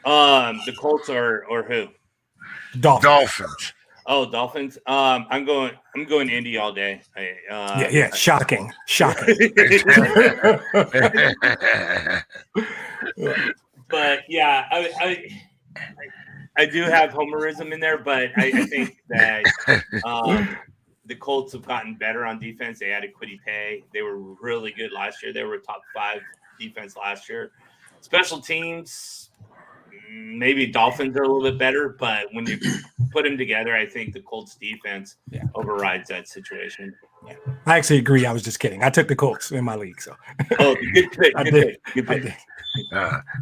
The Colts or who? Dolphins. Oh, Dolphins. I'm going Indy all day. Shocking. But yeah, I do have homerism in there, but I think that the Colts have gotten better on defense. They added Kwity Paye. They were really good last year. They were top 5 defense last year. Special teams, maybe Dolphins are a little bit better, but when you put them together, I think the Colts defense overrides that situation. Yeah. I actually agree. I was just kidding. I took the Colts in my league. So. Oh, good pick.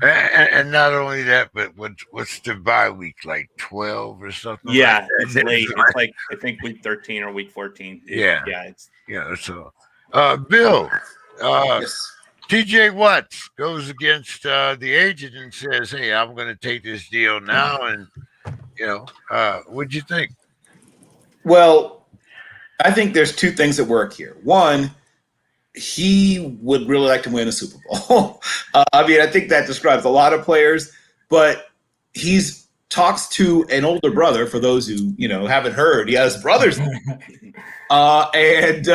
And not only that, but what's the bye week, like 12 or something? Yeah, it's late. It's like I think week 13 or week 14. So, Bill, Yes. TJ Watts goes against the agent and says, "Hey, I'm going to take this deal now," and what'd you think? Well, I think there's two things that work here. One, he would really like to win a Super Bowl. I mean, I think that describes a lot of players, but he's talks to an older brother. For those who haven't heard, he has brothers, and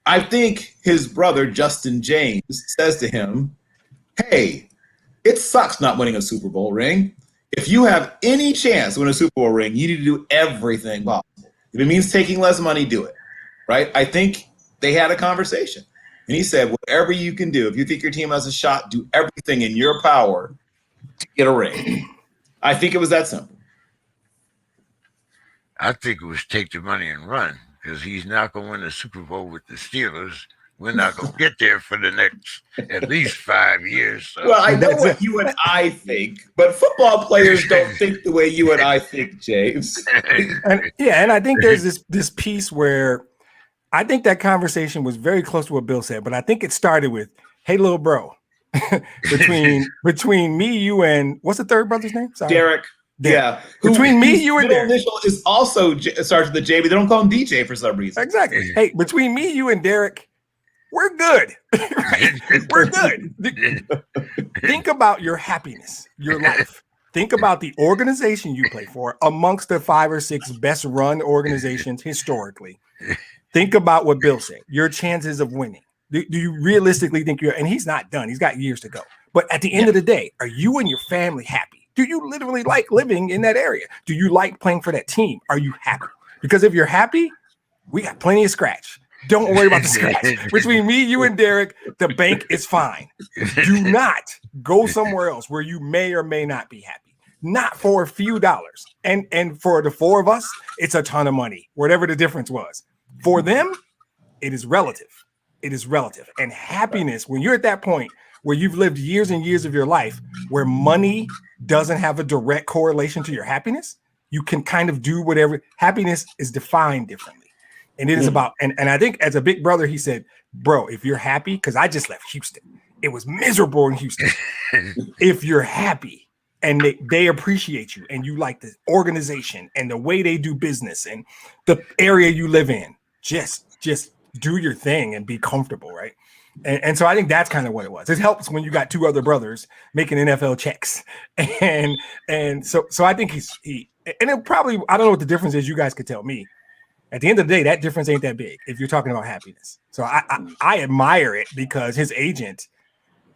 I think his brother Justin James says to him, "Hey, it sucks not winning a Super Bowl ring. If you have any chance to win a Super Bowl ring, you need to do everything possible. If it means taking less money, do it." Right? I think they had a conversation. And he said, whatever you can do, if you think your team has a shot, do everything in your power to get a ring. I think it was that simple. I think it was take the money and run, because he's not going to win the Super Bowl with the Steelers. We're not going to get there for the next at least 5 years. So. Well, I know what you and I think, but football players don't think the way you and I think, James. And I think there's this piece where I think that conversation was very close to what Bill said, but I think it started with, "Hey, little bro," between me, you, and what's the third brother's name? Sorry. Derek. Yeah. Between me, you, and Derek. Initial is also starts with the J, but they don't call him DJ for some reason. Exactly. Hey, between me, you, and Derek, we're good. Right? We're good. Think about your happiness, your life. Think about the organization you play for, amongst the 5 or 6 best run organizations historically. Think about what Bill said, your chances of winning. Do you realistically think and he's not done. He's got years to go. But at the end of the day, are you and your family happy? Do you literally like living in that area? Do you like playing for that team? Are you happy? Because if you're happy, we got plenty of scratch. Don't worry about the scratch. Between me, you, and Derek, the bank is fine. Do not go somewhere else where you may or may not be happy. Not for a few dollars. And for the 4 of us, it's a ton of money, whatever the difference was. For them, it is relative. It is relative. And happiness, when you're at that point where you've lived years and years of your life where money doesn't have a direct correlation to your happiness, you can kind of do whatever. Happiness is defined differently. And it is about, and I think as a big brother, he said, "Bro, if you're happy," because I just left Houston. It was miserable in Houston. If you're happy and they appreciate you and you like the organization and the way they do business and the area you live in, just do your thing and be comfortable, right? And so I think that's kind of what it was. It helps when you got 2 other brothers making NFL checks, and so I think he and it probably, I don't know what the difference is. You guys could tell me. At the end of the day, that difference ain't that big if you're talking about happiness. So I admire it because his agent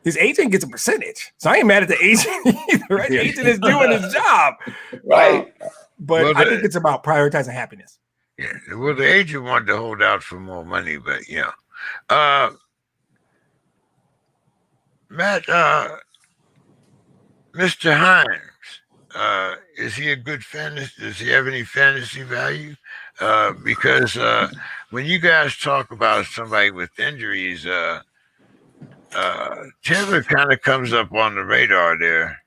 gets a percentage. So I ain't mad at the agent either. Right? The agent is doing his job, right? But I think it's about prioritizing happiness. Yeah, well, the agent wanted to hold out for more money, but Matt, Mr. Heinz, is he a good fantasy? Does he have any fantasy value? Because when you guys talk about somebody with injuries, Taylor kind of comes up on the radar there.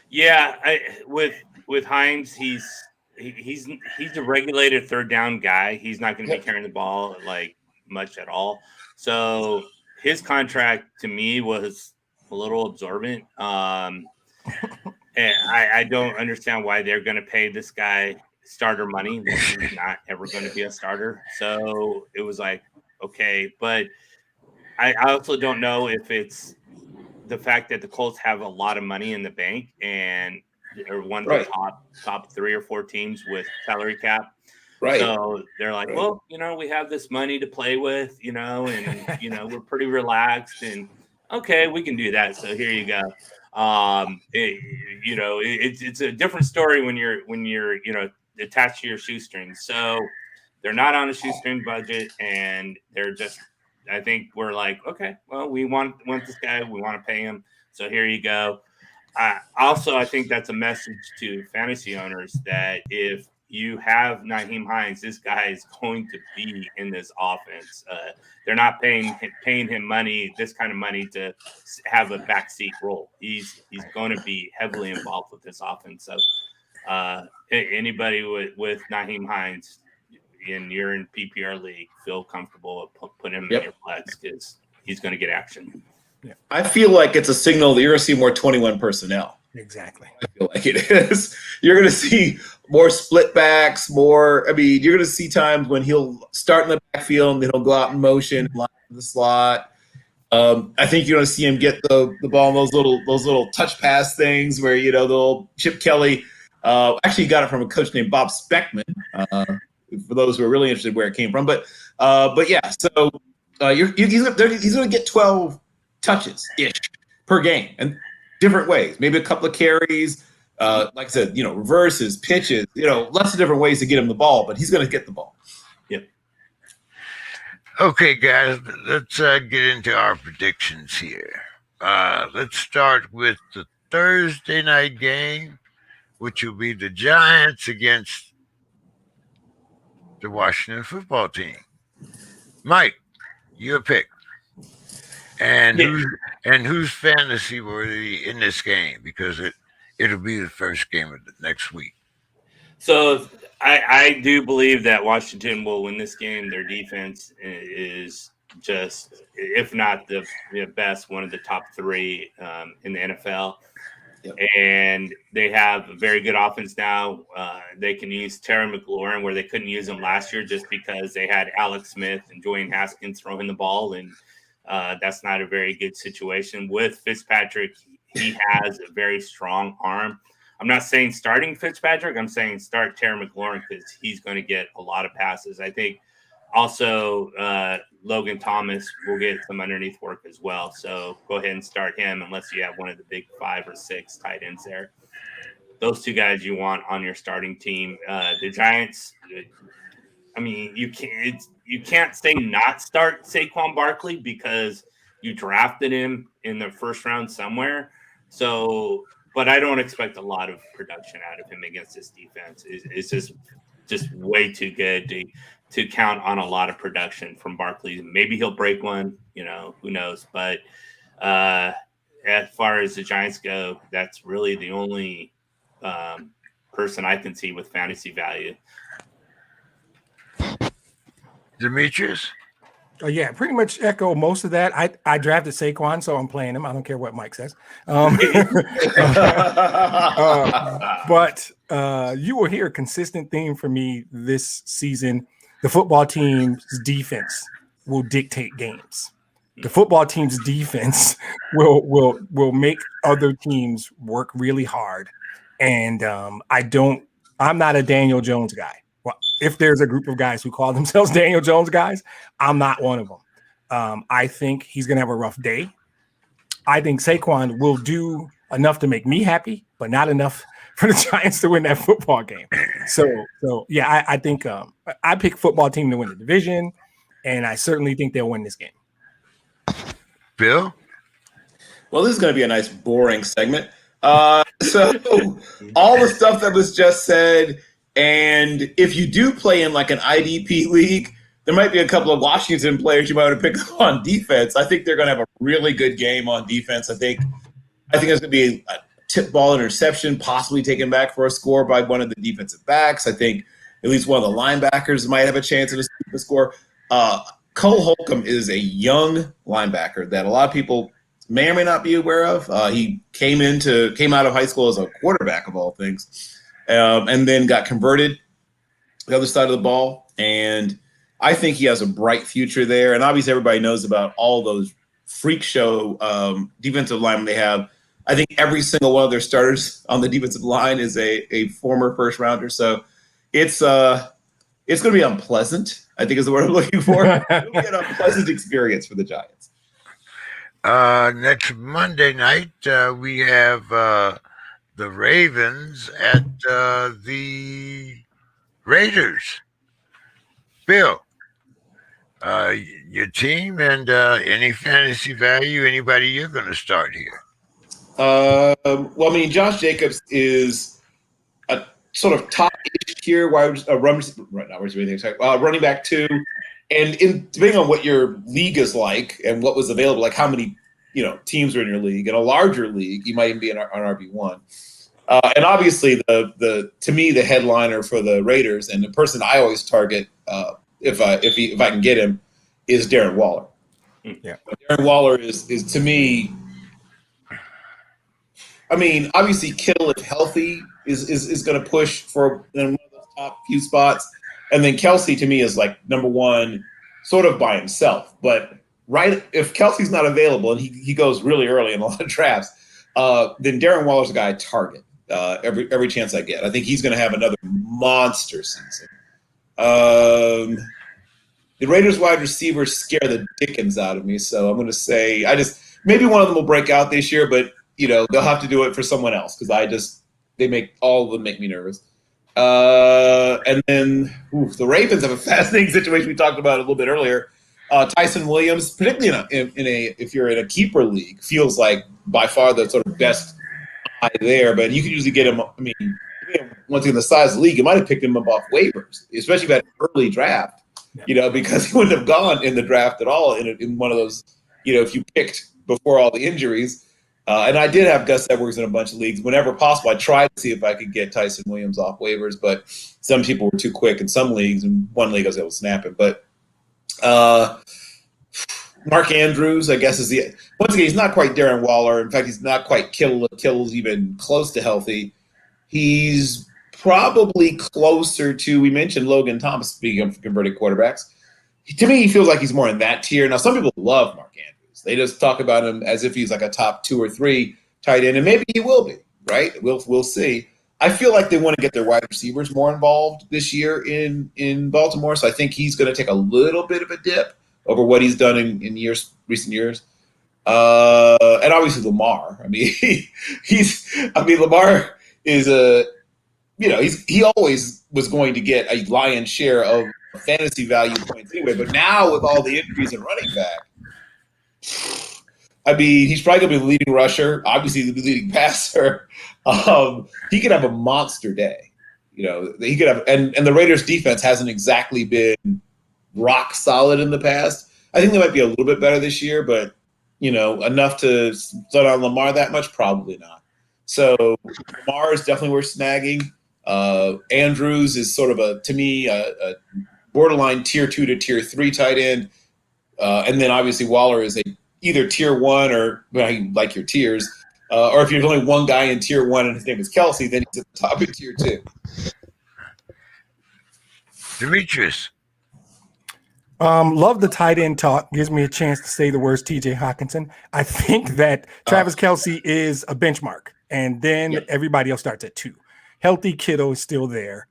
Yeah, with Heinz, he's a regulated third down guy. He's not going to be carrying the ball like much at all. So his contract to me was a little absorbent. And I don't understand why they're going to pay this guy starter money when he's not ever going to be a starter. So it was like, okay, but I also don't know if it's the fact that the Colts have a lot of money in the bank and they're one of the top 3 or 4 teams with salary cap. Right. So they're like, well, we have this money to play with, and, we're pretty relaxed and okay, we can do that. So here you go. It's a different story when you're attached to your shoestrings. So they're not on a shoestring budget and they're just, I think we're like, okay, well, we want this guy. We want to pay him. So here you go. I think that's a message to fantasy owners that if you have Nyheim Hines, this guy is going to be in this offense. They're not paying him money, this kind of money, to have a backseat role. He's going to be heavily involved with this offense. So anybody with Nyheim Hines, and you're in PPR league, feel comfortable put him Yep. in your flex because he's going to get action. I feel like it's a signal that you're going to see more 21 personnel. Exactly. I feel like it is. You're going to see more split backs, more. I mean, you're going to see times when he'll start in the backfield and then he'll go out in motion, line in the slot. I think you're going to see him get the ball in those little touch pass things where, the little Chip Kelly actually got it from a coach named Bob Speckman, for those who are really interested where it came from. But yeah, so he's going to get 12 touches-ish per game and different ways, maybe a couple of carries, like I said, reverses, pitches, lots of different ways to get him the ball, but he's going to get the ball. Yep. Okay, guys, let's get into our predictions here. Let's start with the Thursday night game, which will be the Giants against the Washington football team. Mike, your pick. And who's fantasy worthy in this game? Because it'll be the first game of the next week. So I do believe that Washington will win this game. Their defense is just, if not the best, one of the top three in the NFL. Yep. And they have a very good offense now. They can use Terry McLaurin where they couldn't use him last year just because they had Alex Smith and Dwayne Haskins throwing the ball, and that's not a very good situation. With Fitzpatrick, he has a very strong arm. I'm not saying starting Fitzpatrick. I'm saying start Terry McLaurin because he's going to get a lot of passes. I think also Logan Thomas will get some underneath work as well. So go ahead and start him unless you have one of the big 5 or 6 tight ends there. Those two guys you want on your starting team. The Giants, I mean, you can't say not start Saquon Barkley because you drafted him in the first round somewhere. So, but I don't expect a lot of production out of him against this defense. It's just way too good to count on a lot of production from Barkley. Maybe he'll break one, who knows. But as far as the Giants go, that's really the only person I can see with fantasy value. Demetrius? Yeah, pretty much echo most of that. I drafted Saquon, so I'm playing him. I don't care what Mike says. But you will hear a consistent theme for me this season. The football team's defense will dictate games. The football team's defense will make other teams work really hard. And I'm not a Daniel Jones guy. Well, if there's a group of guys who call themselves Daniel Jones guys, I'm not one of them. I think he's going to have a rough day. I think Saquon will do enough to make me happy, but not enough for the Giants to win that football game. So yeah, I think I pick football team to win the division, and I certainly think they'll win this game. Bill? Well, this is going to be a nice, boring segment. So all the stuff that was just said, and if you do play in like an IDP league, there might be a couple of Washington players you might want to pick up on defense. I think they're going to have a really good game on defense. I think there's going to be a tip ball interception, possibly taken back for a score by one of the defensive backs. I think at least one of the linebackers might have a chance of a score. Cole Holcomb is a young linebacker that a lot of people may or may not be aware of. He came out of high school as a quarterback of all things, and then got converted the other side of the ball. And I think he has a bright future there. And obviously everybody knows about all those freak show defensive linemen they have. I think every single one of their starters on the defensive line is a former first rounder. So it's going to be unpleasant, I think is the word I'm looking for. It'll be an unpleasant experience for the Giants. Next Monday night, we have the Ravens at the Raiders. Bill, your team and any fantasy value, anybody you're going to start here? Well, I mean, Josh Jacobs is a sort of top-ish tier running back 2. And depending on what your league is like and what was available, like how many teams are in your league. In a larger league, you might even be on RB1. And obviously, to me, the headliner for the Raiders and the person I always target if I can get him, is Darren Waller. Yeah. Darren Waller is to me. I mean, obviously, Kittle, if healthy, is going to push for one of those top few spots, and then Kelsey to me is like number one, sort of by himself. But if Kelsey's not available and he goes really early in a lot of drafts, then Darren Waller's a guy I target every chance I get. I think he's going to have another monster season. The Raiders wide receivers scare the dickens out of me, so I'm going to say maybe one of them will break out this year, but they'll have to do it for someone else because they make all of them make me nervous. And then the Ravens have a fascinating situation we talked about a little bit earlier. Tyson Williams, particularly if you're in a keeper league, feels like by far the sort of best guy there. But you can usually get him. I mean, once in the size of the league, you might have picked him up off waivers, especially if you had an early draft. Because he wouldn't have gone in the draft at all in one of those. If you picked before all the injuries. And I did have Gus Edwards in a bunch of leagues. Whenever possible, I tried to see if I could get Tyson Williams off waivers, but some people were too quick in some leagues. In one league, I was able to snap him. But Mark Andrews, I guess, once again, he's not quite Darren Waller. In fact, he's not quite Kittle's even close to healthy. He's probably closer to, we mentioned Logan Thomas, speaking of converted quarterbacks. To me, he feels like he's more in that tier. Now, some people love Mark Andrews. They just talk about him as if he's like a top 2 or 3 tight end, and maybe he will be, right? We'll see. I feel like they want to get their wide receivers more involved this year in Baltimore, so I think he's going to take a little bit of a dip over what he's done in recent years. And obviously Lamar. I mean, Lamar is he always was going to get a lion's share of fantasy value points anyway, but now with all the injuries and running back, I mean, he's probably going to be the leading rusher, obviously the leading passer. He could have a monster day. He could have, and the Raiders defense hasn't exactly been rock solid in the past. I think they might be a little bit better this year, but enough to start on Lamar that much, probably not. So Lamar is definitely worth snagging. Andrews is sort of to me a borderline tier 2 to tier 3 tight end. And then obviously Waller is either tier 1 or like your tiers, or if you're only one guy in tier 1 and his name is Kelsey, then he's at the top of tier 2. Demetrius. Love the tight end talk. Gives me a chance to say the words TJ Hawkinson. I think that Travis Kelce is a benchmark, and then everybody else starts at 2. Healthy Kittle is still there.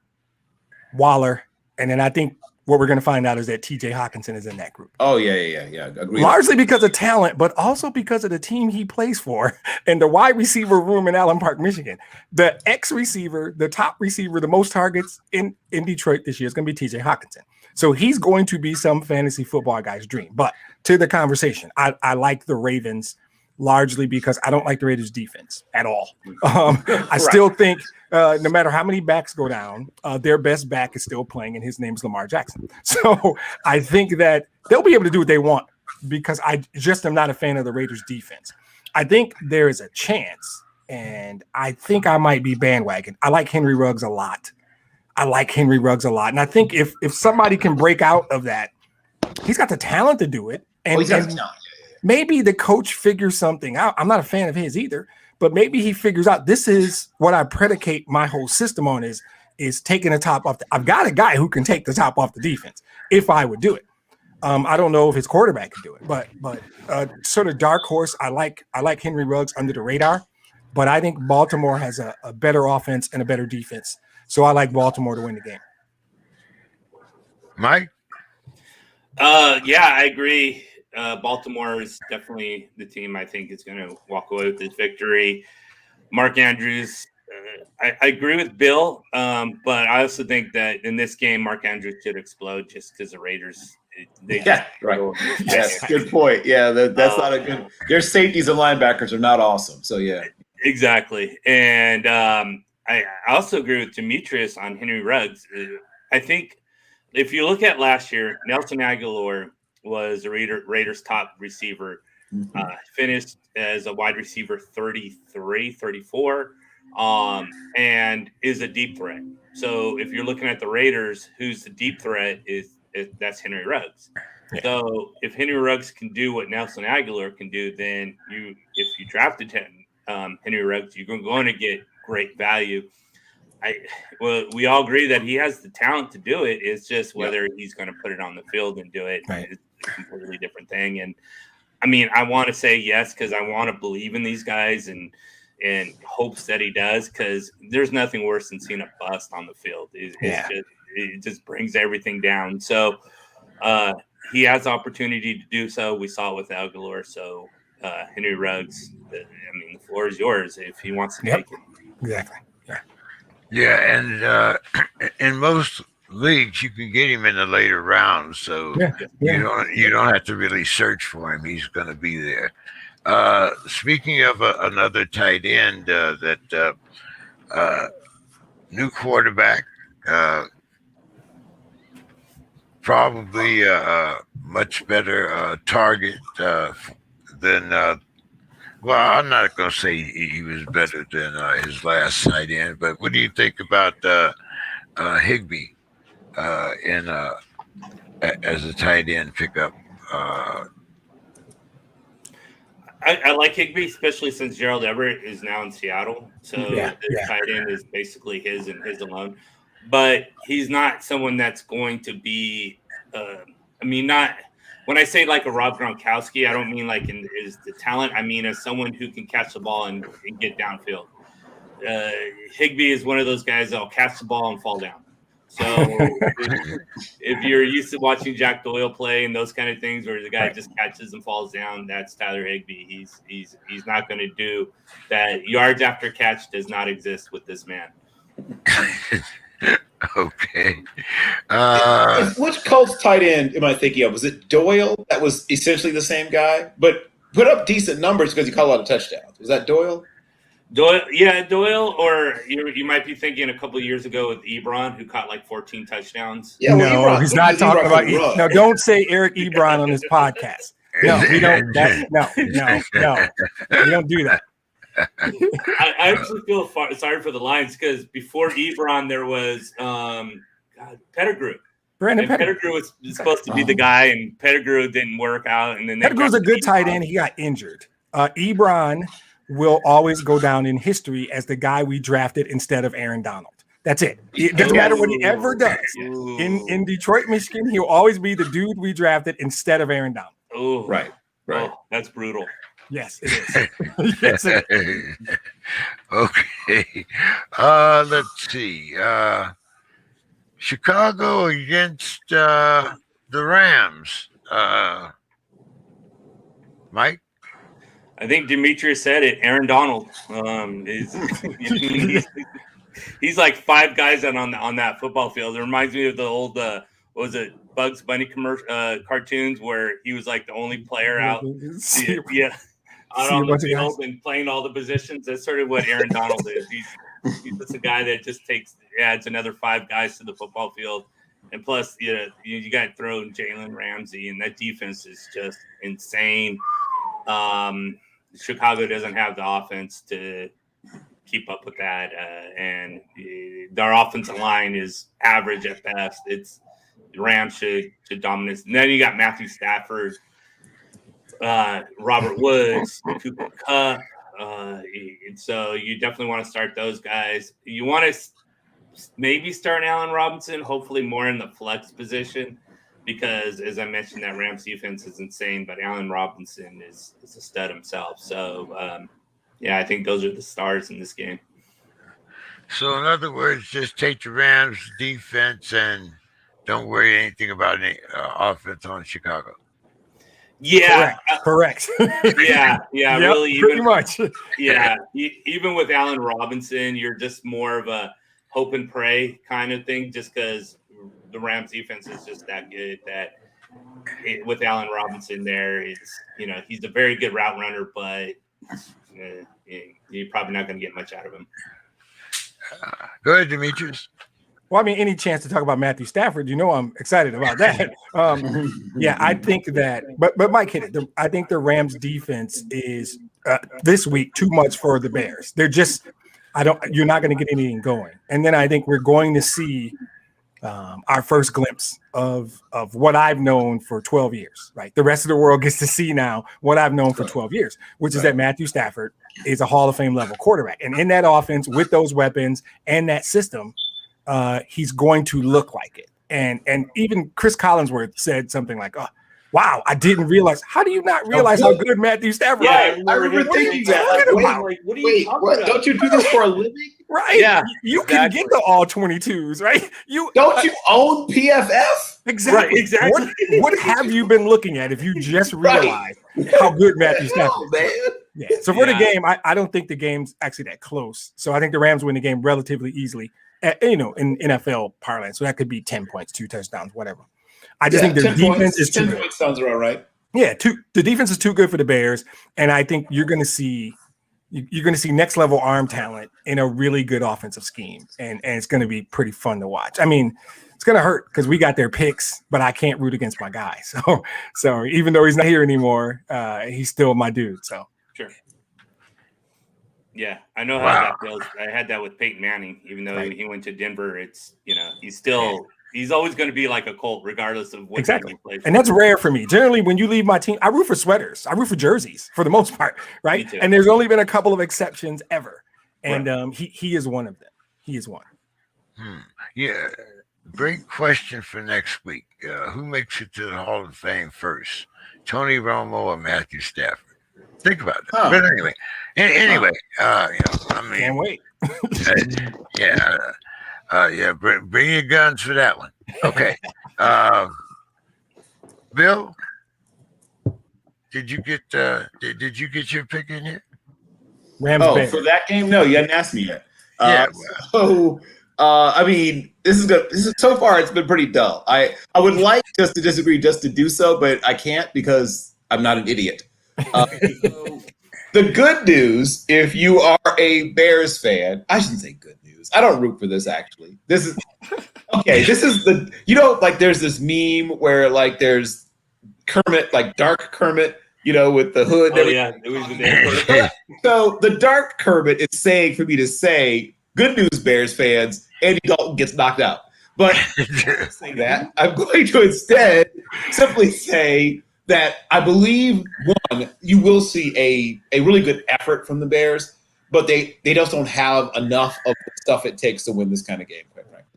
Waller, and then I think what we're going to find out is that TJ Hawkinson is in that group. Oh, yeah. Agreed. Largely because of talent, but also because of the team he plays for and the wide receiver room in Allen Park, Michigan. The ex-receiver, the top receiver, the most targets in Detroit this year is going to be TJ Hawkinson. So he's going to be some fantasy football guy's dream. But to the conversation, I like the Ravens largely because I don't like the Raiders' defense at all. I still think no matter how many backs go down, their best back is still playing, and his name is Lamar Jackson. So I think that they'll be able to do what they want because I just am not a fan of the Raiders' defense. I think there is a chance, and I think I might be bandwagon. I like Henry Ruggs a lot. And I think if somebody can break out of that, he's got the talent to do it. And, maybe the coach figures something out. I'm not a fan of his either, but maybe he figures out this is what I predicate my whole system on is taking the top off. I've got a guy who can take the top off the defense if I would do it. I don't know if his quarterback can do it, but sort of dark horse. I like Henry Ruggs under the radar, but I think Baltimore has a better offense and a better defense. So I like Baltimore to win the game. Mike? Yeah, I agree. Baltimore is definitely the team I think is going to walk away with this victory. Mark Andrews, I agree with Bill, but I also think that in this game, Mark Andrews should explode just because the Raiders. Right. Yes, good point. Yeah, that's not a good. Their safeties and linebackers are not awesome. So yeah, exactly. And I also agree with Demetrius on Henry Ruggs. I think if you look at last year, Nelson Aguilar was the Raiders' top receiver, finished as a wide receiver 33, 34. and is a deep threat. So if you're looking at the Raiders, who's the deep threat that's Henry Ruggs. Yeah. So if Henry Ruggs can do what Nelson Aguilar can do, then if you drafted Henry Ruggs, you're going to get great value. We all agree that he has the talent to do it. It's just whether he's going to put it on the field and do it. Right. It's a completely different thing. And I mean, I want to say yes because I want to believe in these guys and hopes that he does, because there's nothing worse than seeing a bust on the field. It just brings everything down. So he has the opportunity to do so. We saw it with Aguilar. So Henry Ruggs, the floor is yours if he wants to take it. Exactly. Yeah, and in most leagues you can get him in the later rounds, so you don't have to really search for him. He's going to be there. Speaking of another tight end, that new quarterback, probably a much better target than. Well, I'm not going to say he was better than his last tight end, but what do you think about Higbee as a tight end pickup? I like Higbee, especially since Gerald Everett is now in Seattle. So the tight end is basically his and his alone. But he's not someone that's going to be when I say like a Rob Gronkowski, I don't mean like is the talent. I mean as someone who can catch the ball and get downfield. Higbee is one of those guys that'll catch the ball and fall down. So if you're used to watching Jack Doyle play and those kind of things where the guy just catches and falls down, that's Tyler Higbee. He's not going to do that. Yards after catch does not exist with this man. Okay. Which Colts tight end am I thinking of? Was it Doyle? That was essentially the same guy, but put up decent numbers because he caught a lot of touchdowns. Was that Doyle? Doyle, or you might be thinking a couple of years ago with Ebron, who caught like 14 touchdowns. Yeah, no, he's not talking about. No, don't say Eric Ebron on this podcast. No, we don't. No, we don't do that. I actually feel sorry for the Lions because before Ebron there was Pettigrew. Brandon Pettigrew was supposed to be the guy, and Pettigrew didn't work out. And then Pettigrew's a good tight end. He got injured. Ebron will always go down in history as the guy we drafted instead of Aaron Donald. That's it. It doesn't matter what he ever does. In Detroit, Michigan, he'll always be the dude we drafted instead of Aaron Donald. Oh, right. Oh, that's brutal. Yes, it is. Yes, it is. Okay. Let's see. Chicago against the Rams. Mike? I think Demetrius said it. Aaron Donald. He's like five guys on that football field. It reminds me of the old Bugs Bunny cartoons where he was like the only player out. On the field and playing all the positions. That's sort of what Aaron Donald is. He's just a guy that just adds another five guys to the football field. And plus, you got to throw in Jalen Ramsey, and that defense is just insane. Chicago doesn't have the offense to keep up with that, and their offensive line is average at best. The Rams should dominate. And then you got Matthew Stafford, Robert Woods, Cooper Kupp. So you definitely want to start those guys. You want to maybe start Allen Robinson, hopefully more in the flex position, because as I mentioned, that Rams defense is insane, but Allen Robinson is a stud himself. So, I think those are the stars in this game. So, in other words, just take the Rams defense and don't worry anything about any offense on Chicago. Yeah, correct. Yeah, yep, really, pretty much. Yeah, even with Allen Robinson, you're just more of a hope and pray kind of thing, just because the Rams defense is just that good that with Allen Robinson there, he's a very good route runner, but you're probably not going to get much out of him. Go ahead, Demetrius. Well, I mean, any chance to talk about Matthew Stafford, I'm excited about that. I think that, but Mike hit it. I think the Rams defense is this week too much for the Bears. They're just, You're not going to get anything going. And then I think we're going to see our first glimpse of what I've known for 12 years, right? The rest of the world gets to see now what I've known for 12 years, which is that Matthew Stafford is a Hall of Fame level quarterback. And in that offense, with those weapons and that system, he's going to look like it. And even Chris Collinsworth said something like, "Oh, wow, I didn't realize." How do you not realize how good Matthew Stafford is? I remember thinking that. What are you talking about? Don't you do this for a living? Right. Yeah, you can get the all 22s, right? Don't you own PFF? Exactly. Right, exactly. What have you been looking at if you just realize how good Matthew Stafford is? Man. Yeah. So for the game, I don't think the game's actually that close. So I think the Rams win the game relatively easily, in NFL parlance. So that could be 10 points, 2 touchdowns, whatever. I just think their defense is too good. 10 points sounds about right. Yeah, the defense is too good for the Bears, and I think you're going to see next level arm talent in a really good offensive scheme, and it's going to be pretty fun to watch. I mean, it's going to hurt because we got their picks, but I can't root against my guy. So even though he's not here anymore, he's still my dude. So sure. Yeah, I know how that feels. I had that with Peyton Manning, even though he went to Denver. It's he's always going to be like a Colt, regardless of what team he plays. And that's rare for me. Generally, when you leave my team, I root for sweaters. I root for jerseys for the most part, right? And there's only been a couple of exceptions ever, and he is one of them. He is one. Yeah, great question for next week. Who makes it to the Hall of Fame first, Tony Romo or Matthew Stafford? Think about it. But anyway, I mean, can't wait. Bring your guns for that one. Okay. Bill, did you get your pick in here? Rams for that game? No, you hadn't asked me yet. Well. I mean, this is good. So far it's been pretty dull. I would like just to disagree just to do so, but I can't because I'm not an idiot. The good news, if you are a Bears fan, I shouldn't say good news. I don't root for this, actually. This is there's this meme where like there's Kermit, like dark Kermit, with the hood. Oh, yeah. It was the So the dark Kermit is saying for me to say, good news, Bears fans, Andy Dalton gets knocked out. But say that. I'm going to instead simply say that I believe, one, you will see a really good effort from the Bears, but they just don't have enough of the stuff it takes to win this kind of game, quite frankly.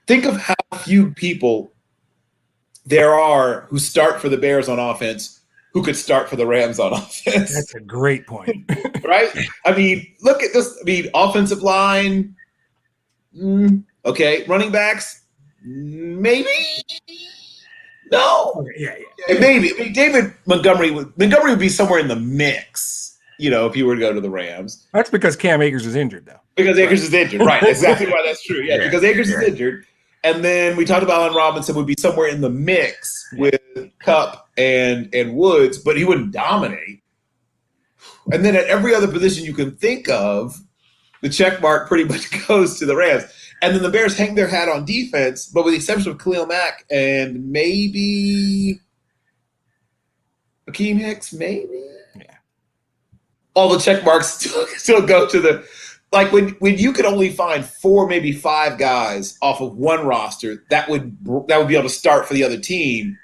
Think of how few people there are who start for the Bears on offense who could start for the Rams on offense. That's a great point. Right? I mean, look at this. I mean, offensive line, okay. Running backs, maybe. No. Yeah. Maybe. I mean, David Montgomery would be somewhere in the mix, if you were to go to the Rams. That's because Cam Akers is injured, though. Because Akers is injured. Right. Exactly why that's true. Yeah, because Akers is injured. And then we talked about Allen Robinson would be somewhere in the mix with Kupp and Woods, but he wouldn't dominate. And then at every other position you can think of, the check mark pretty much goes to the Rams. And then the Bears hang their hat on defense, but with the exception of Khalil Mack and maybe Akeem Hicks, maybe. Yeah. All the check marks still go to the – like when you could only find 4, maybe 5 guys off of one roster that would be able to start for the other team,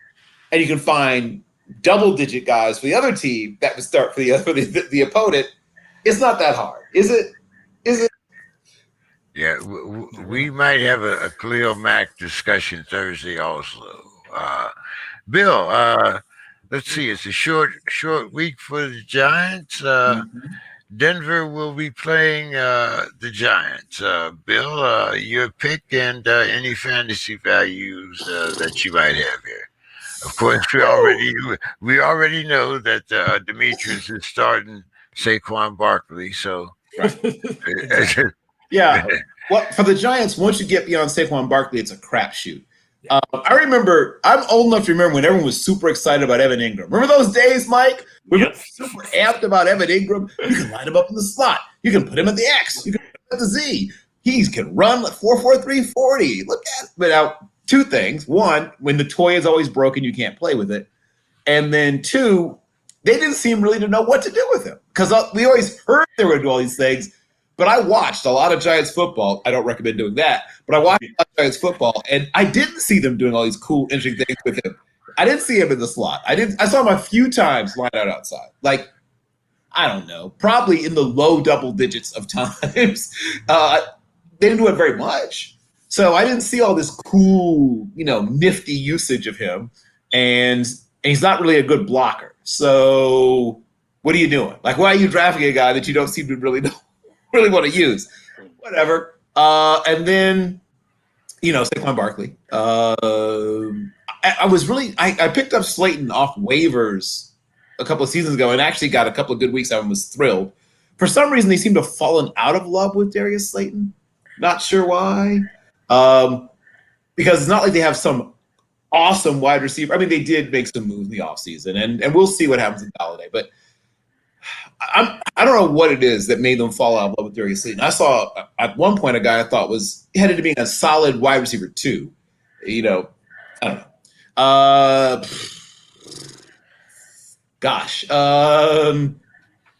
and you can find double-digit guys for the other team that would start for the opponent, it's not that hard, is it? Is it? Yeah, we might have a Khalil Mack discussion Thursday also. Bill, let's see. It's a short week for the Giants. Denver will be playing the Giants. Bill, your pick and any fantasy values that you might have here. Of course, we already know that Demetrius is starting Saquon Barkley. So, yeah. Well, for the Giants, once you get beyond Saquon Barkley, it's a crapshoot. I remember, I'm old enough to remember when everyone was super excited about Evan Ingram. Remember those days, Mike? We were super amped about Evan Ingram. You can line him up in the slot. You can put him at the X. You can put him at the Z. He can run like 4.43 40. Look at it. But now, 2 things. 1, when the toy is always broken, you can't play with it. And then 2, they didn't seem really to know what to do with him. Because we always heard they were going to do all these things. But I watched a lot of Giants football. I don't recommend doing that, but I watched a lot of Giants football, and I didn't see them doing all these cool, interesting things with him. I didn't see him in the slot. I saw him a few times line out outside. Like, I don't know, probably in the low double digits of times. They didn't do it very much. So I didn't see all this cool, nifty usage of him. And he's not really a good blocker. So what are you doing? Like, why are you drafting a guy that you don't seem to really want to use? Whatever. And then, Saquon Barkley. I picked up Slayton off waivers a couple of seasons ago and actually got a couple of good weeks out and was thrilled. For some reason, they seem to have fallen out of love with Darius Slayton. Not sure why. Because it's not like they have some awesome wide receiver. I mean, they did make some moves in the offseason, and we'll see what happens in Galladay. But I don't know what it is that made them fall out of love with Darius Slayton. I saw at one point a guy I thought was headed to being a solid wide receiver too. I don't know.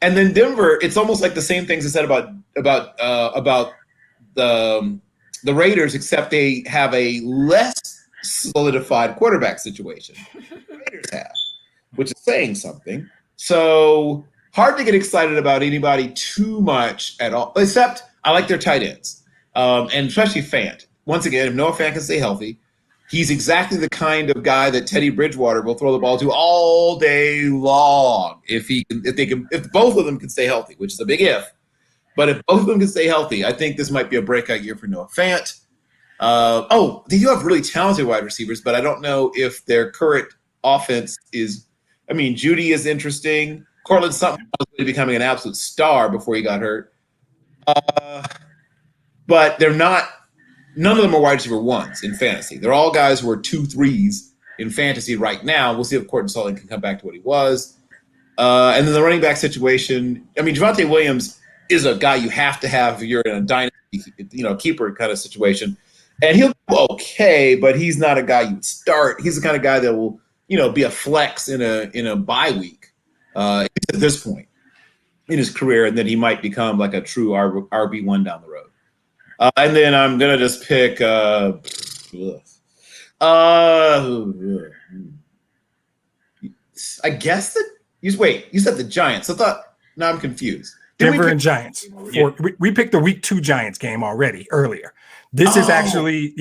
And then Denver, it's almost like the same things I said about the Raiders, except they have a less solidified quarterback situation. The Raiders have, which is saying something. So hard to get excited about anybody too much at all, except I like their tight ends, and especially Fant. Once again, if Noah Fant can stay healthy, he's exactly the kind of guy that Teddy Bridgewater will throw the ball to all day long if both of them can stay healthy, which is a big if. But if both of them can stay healthy, I think this might be a breakout year for Noah Fant. They do have really talented wide receivers, but I don't know if their current offense is – I mean, Judy is interesting. Cortland Sutton was really becoming an absolute star before he got hurt. But they're not – none of them are wide receiver ones in fantasy. They're all guys who are 2-3s in fantasy right now. We'll see if Courtland Sutton can come back to what he was. And then the running back situation – I mean, Javonte Williams – is a guy you have to have if you're in a dynasty, keeper kind of situation. And he'll do okay, but he's not a guy you would start. He's the kind of guy that will, be a flex in a bye week at this point in his career, and then he might become like a true RB1 down the road. And then I'm gonna just pick. I guess that you said the Giants. I thought. Now I'm confused. Denver and Giants. We picked the week 2 Giants game already earlier. This is actually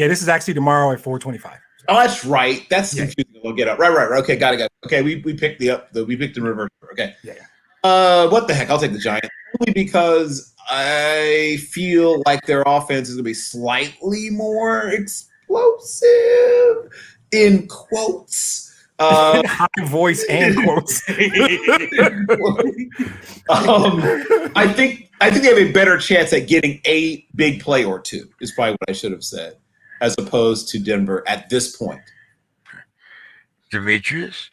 tomorrow at 4:25. Oh, that's right. That's confusing. We'll get up. Right. Okay, got it. Okay, we picked we picked in reverse. Okay. Yeah. What the heck? I'll take the Giants only because I feel like their offense is going to be slightly more explosive in quotes. High voice and quotes. I think they have a better chance at getting a big play or two, is probably what I should have said, as opposed to Denver at this point. Demetrius?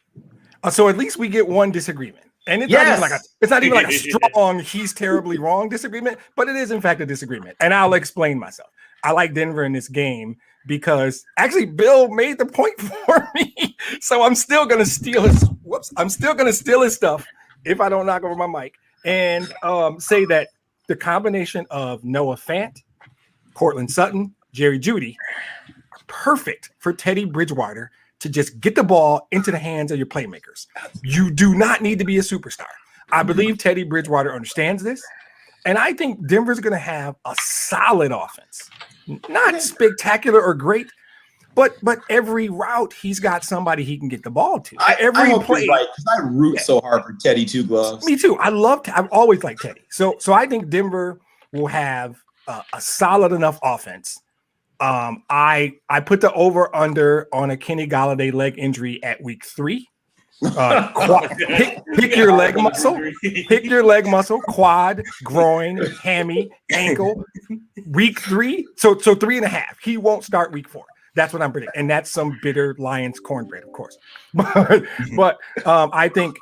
So at least we get one disagreement. And it's not even like a strong, he's terribly wrong disagreement, but it is in fact a disagreement. And I'll explain myself. I like Denver in this game because actually Bill made the point for me. So I'm still gonna steal his stuff if I don't knock over my mic and say that the combination of Noah Fant, Courtland Sutton, Jerry Jeudy are perfect for Teddy Bridgewater to just get the ball into the hands of your playmakers. You do not need to be a superstar. I believe Teddy Bridgewater understands this. And I think Denver's going to have a solid offense. Not spectacular or great, but every route he's got somebody he can get the ball to. Every hope play, you're right, because I root so hard for Teddy Two Gloves. Me too. I've always liked Teddy. So I think Denver will have a solid enough offense. I put the over under on a Kenny Galladay leg injury at week 3. Pick your leg muscle. Pick your leg muscle. Quad, groin, hammy, ankle. Week 3. So 3.5. He won't start week 4. That's what I'm predicting, and that's some bitter Lions cornbread, of course. But I think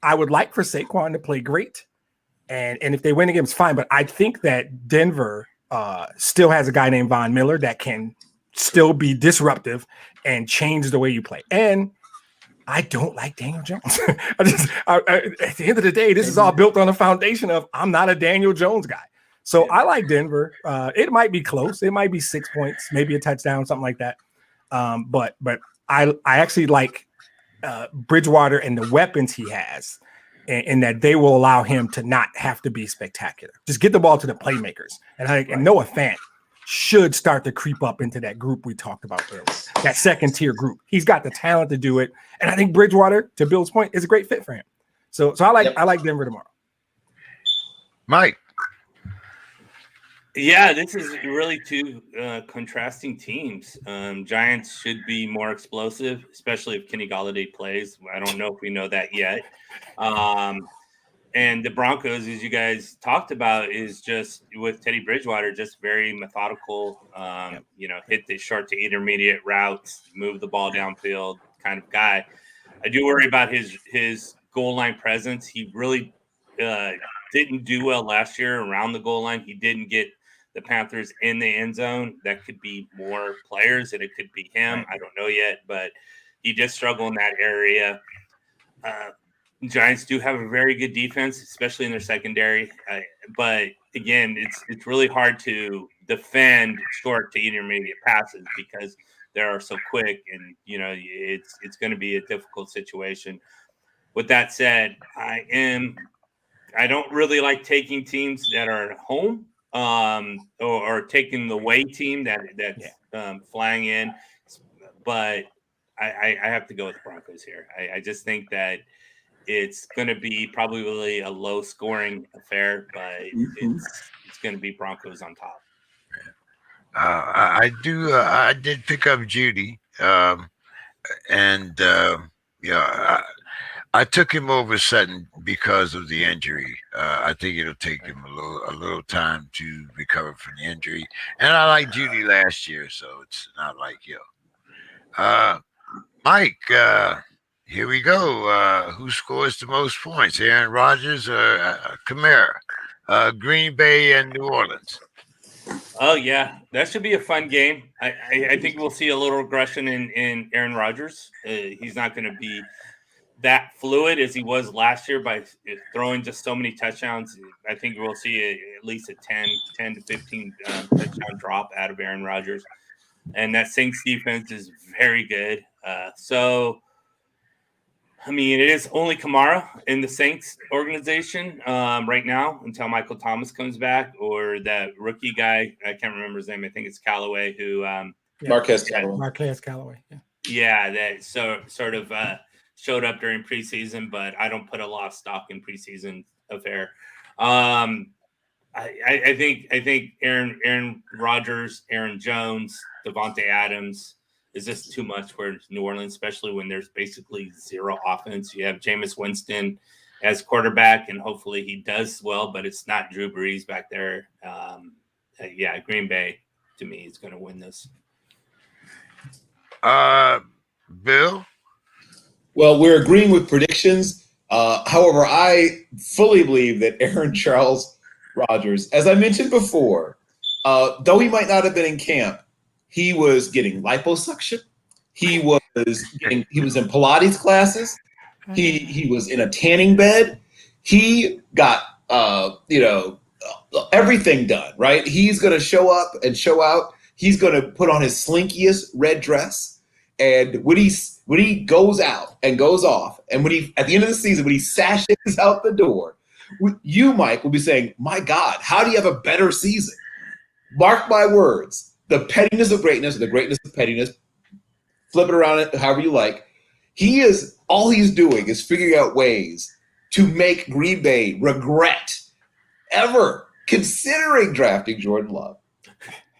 I would like for Saquon to play great, and if they win the game, it's fine. But I think that Denver still has a guy named Von Miller that can still be disruptive and change the way you play. And I don't like Daniel Jones. At the end of the day, this is all built on a foundation of I'm not a Daniel Jones guy. So I like Denver. It might be close. It might be 6 points, maybe a touchdown, something like that. But I actually like Bridgewater and the weapons he has, and that they will allow him to not have to be spectacular. Just get the ball to the playmakers. And Noah Fant should start to creep up into that group we talked about earlier, that second tier group. He's got the talent to do it. And I think Bridgewater, to Bill's point, is a great fit for him. So I like Denver tomorrow. Mike. Yeah, this is really two contrasting teams. Giants should be more explosive, especially if Kenny Golladay plays. I don't know if we know that yet. And the Broncos, as you guys talked about, is just with Teddy Bridgewater, just very methodical, hit the short to intermediate routes, move the ball downfield kind of guy. I do worry about his goal line presence. He really didn't do well last year around the goal line. He didn't get the Panthers in the end zone. That could be more players, and it could be him. I don't know yet, but he just struggled in that area. Giants do have a very good defense, especially in their secondary. But again, it's really hard to defend short to intermediate passes because they are so quick, and it's going to be a difficult situation. With that said, I don't really like taking teams that are at home, or taking the away team that's flying in. But I have to go with the Broncos here. I just think that it's going to be probably a low-scoring affair, but it's going to be Broncos on top. I did pick up Judy, I took him over Sutton because of the injury. I think it'll take him a little time to recover from the injury, and I like Judy last year, so it's not like Mike. Here we go. Who scores the most points, Aaron Rodgers or Kamara? Green Bay and New Orleans. Oh, yeah. That should be a fun game. I think we'll see a little regression in Aaron Rodgers. He's not going to be that fluid as he was last year by throwing just so many touchdowns. I think we'll see at least a 10 to 15 touchdown drop out of Aaron Rodgers. And that Saints defense is very good. It is only Kamara in the Saints organization right now until Michael Thomas comes back, or that rookie guy. I can't remember his name. I think it's Callaway who Marquez Callaway. Marquez Callaway. Yeah, that sort of showed up during preseason, but I don't put a lot of stock in preseason affair. I think Aaron Rodgers, Aaron Jones, Devontae Adams is just too much for New Orleans, especially when there's basically zero offense. You have Jameis Winston as quarterback, and hopefully he does well, but it's not Drew Brees back there. Green Bay, to me, is going to win this. Bill? Well, we're agreeing with predictions. However, I fully believe that Aaron Charles Rodgers, as I mentioned before, though he might not have been in camp, he was getting liposuction. He was in Pilates classes. He was in a tanning bed. He got everything done, right? He's going to show up and show out. He's going to put on his slinkiest red dress. And when he goes out and goes off, and at the end of the season, when he sashes out the door, you, Mike, will be saying, "My God, how do you have a better season?" Mark my words. The pettiness of greatness, the greatness of pettiness, flip it around however you like. All he's doing is figuring out ways to make Green Bay regret ever considering drafting Jordan Love.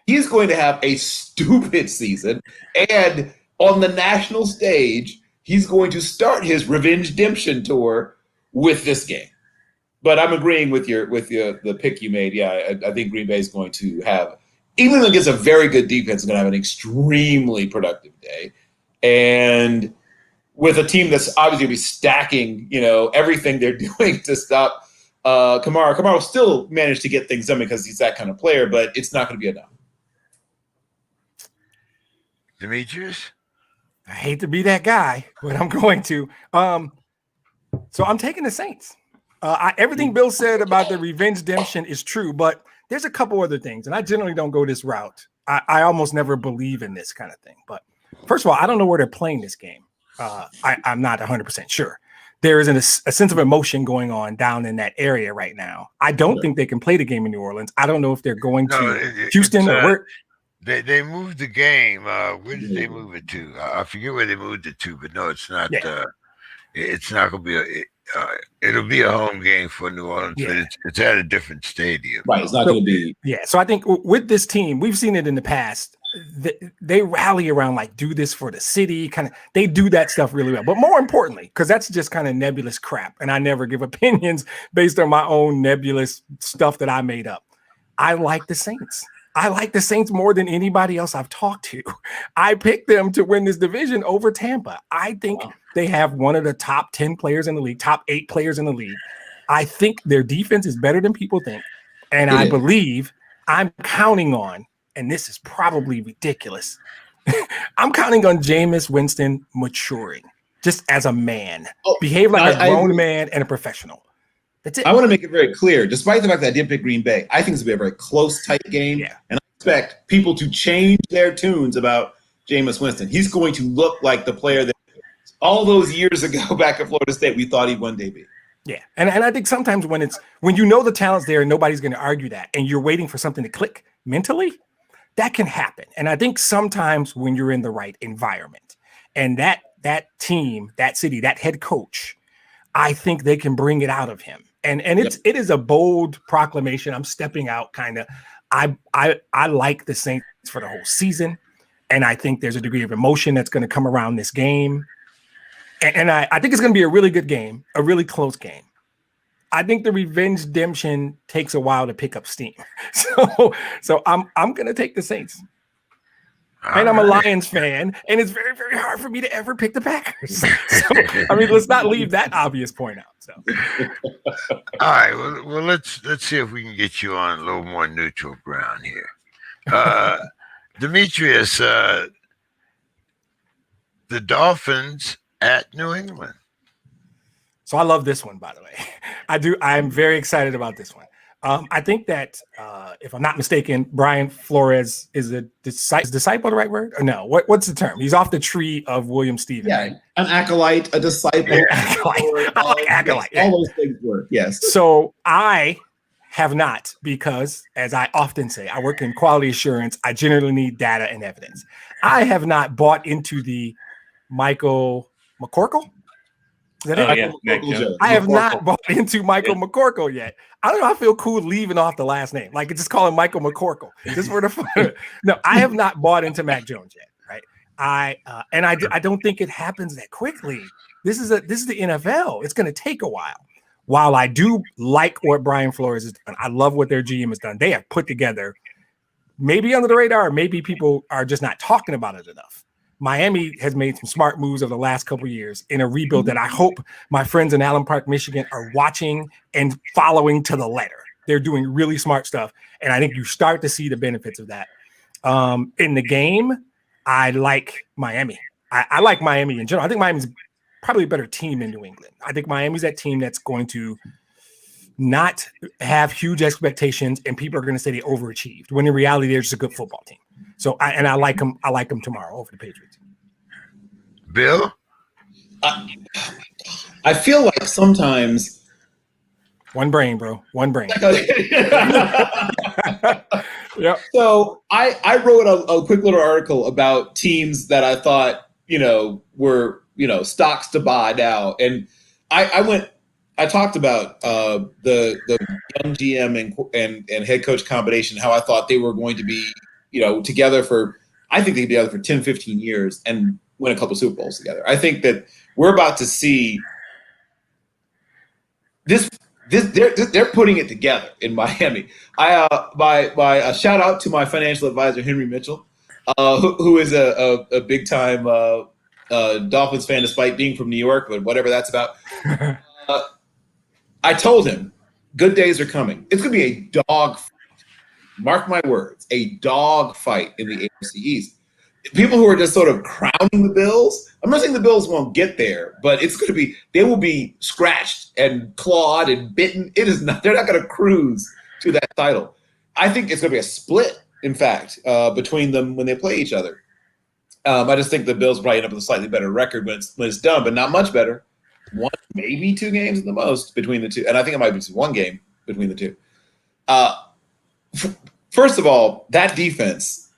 He's going to have a stupid season, and on the national stage, he's going to start his revenge-demption tour with this game. But I'm agreeing with the pick you made. Yeah, I think Green Bay is going to have, even though against a very good defense, going to have an extremely productive day. And with a team that's obviously going to be stacking, everything they're doing to stop Kamara. Kamara will still manage to get things done because he's that kind of player, but it's not going to be enough. Demetrius? I hate to be that guy, but I'm going to. So I'm taking the Saints. Everything Bill said about the revenge redemption is true, but there's a couple other things, and I generally don't go this route. I almost never believe in this kind of thing. But first of all, I don't know where they're playing this game. I'm not 100% sure. There is a sense of emotion going on down in that area right now. I don't think they can play the game in New Orleans. I don't know if they're going to Houston or where. They moved the game. Where did they move it to? I forget where they moved it to, but no, it's not. Yeah. It's not going to be it'll be a home game for New Orleans, but it's at a different stadium. Right. It's not going to be. Yeah. So I think with this team, we've seen it in the past. They rally around like do this for the city, kind of. They do that stuff really well. But more importantly, because that's just kind of nebulous crap, and I never give opinions based on my own nebulous stuff that I made up. I like the Saints. I like the Saints more than anybody else I've talked to. I picked them to win this division over Tampa. I think they have one of the top 10 players in the league, top 8 players in the league. I think their defense is better than people think. And I believe I'm counting on, and this is probably ridiculous, I'm counting on Jameis Winston maturing just as a man. Behave like a grown man and a professional. That's it. I want to make it very clear, despite the fact that I did pick Green Bay, I think it's going to be a very close, tight game. Yeah. And I expect people to change their tunes about Jameis Winston. He's going to look like the player that all those years ago back at Florida State we thought he'd one day be. Yeah. And I think sometimes when you know the talent's there and nobody's going to argue that, and you're waiting for something to click mentally, that can happen. And I think sometimes when you're in the right environment and that team, that city, that head coach, I think they can bring it out of him. And it is a bold proclamation. I'm stepping out kind of. I like the Saints for the whole season. And I think there's a degree of emotion that's going to come around this game. And I think it's going to be a really good game, a really close game. I think the revenge redemption takes a while to pick up steam. So I'm going to take the Saints. And I'm a Lions fan, and it's very, very hard for me to ever pick the Packers. So, I mean, let's not leave that obvious point out. So, all right. Well, let's see if we can get you on a little more neutral ground here. Demetrius, the Dolphins at New England. So I love this one, by the way. I do. I'm very excited about this one. I think that, if I'm not mistaken, Brian Flores is a disciple, the right word? Or no? What's the term? He's off the tree of William Stevens. Yeah, right? An acolyte, a disciple. Acolyte. I like acolyte. Yes, all those things work, yes. So I have not, because as I often say, I work in quality assurance. I generally need data and evidence. I have not bought into the Michael McCorkle. Is that it? I have not bought into Michael McCorkle yet. I don't know. I feel cool leaving off the last name. Like, just call him Michael McCorkle. Just for the fun. No, I have not bought into Mac Jones yet. Right. I don't think it happens that quickly. This is the NFL. It's going to take a while. While I do like what Brian Flores has done, I love what their GM has done. They have put together, maybe under the radar, maybe people are just not talking about it enough. Miami has made some smart moves over the last couple of years in a rebuild that I hope my friends in Allen Park, Michigan are watching and following to the letter. They're doing really smart stuff. And I think you start to see the benefits of that. In the game, I like Miami. I like Miami in general. I think Miami's probably a better team than New England. I think Miami's that team that's going to not have huge expectations and people are going to say they overachieved, when in reality, they're just a good football team. So I like them. I like them tomorrow over the Patriots. Bill, I feel like sometimes one brain, bro. One brain. Yeah. So I wrote a quick little article about teams that I thought were stocks to buy now, and I talked about the young GM and head coach combination, how I thought they were going to be together for, I think they'd be together for 10, 15 years and win a couple Super Bowls together. I think that we're about to see this. They're putting it together in Miami. My shout out to my financial advisor Henry Mitchell, who is a big time Dolphins fan, despite being from New York, but whatever that's about. I told him, good days are coming. It's going to be a dog fight. Mark my words, a dog fight in the AFC East. People who are just sort of crowning the Bills, I'm not saying the Bills won't get there, but it's going to be, they will be scratched and clawed and bitten. It is not, they're not going to cruise to that title. I think it's going to be a split, in fact, between them when they play each other. I just think the Bills probably end up with a slightly better record when it's done, but not much better. One, maybe 2 games at the most between the two. And I think it might be just 1 game between the two. First of all, that defense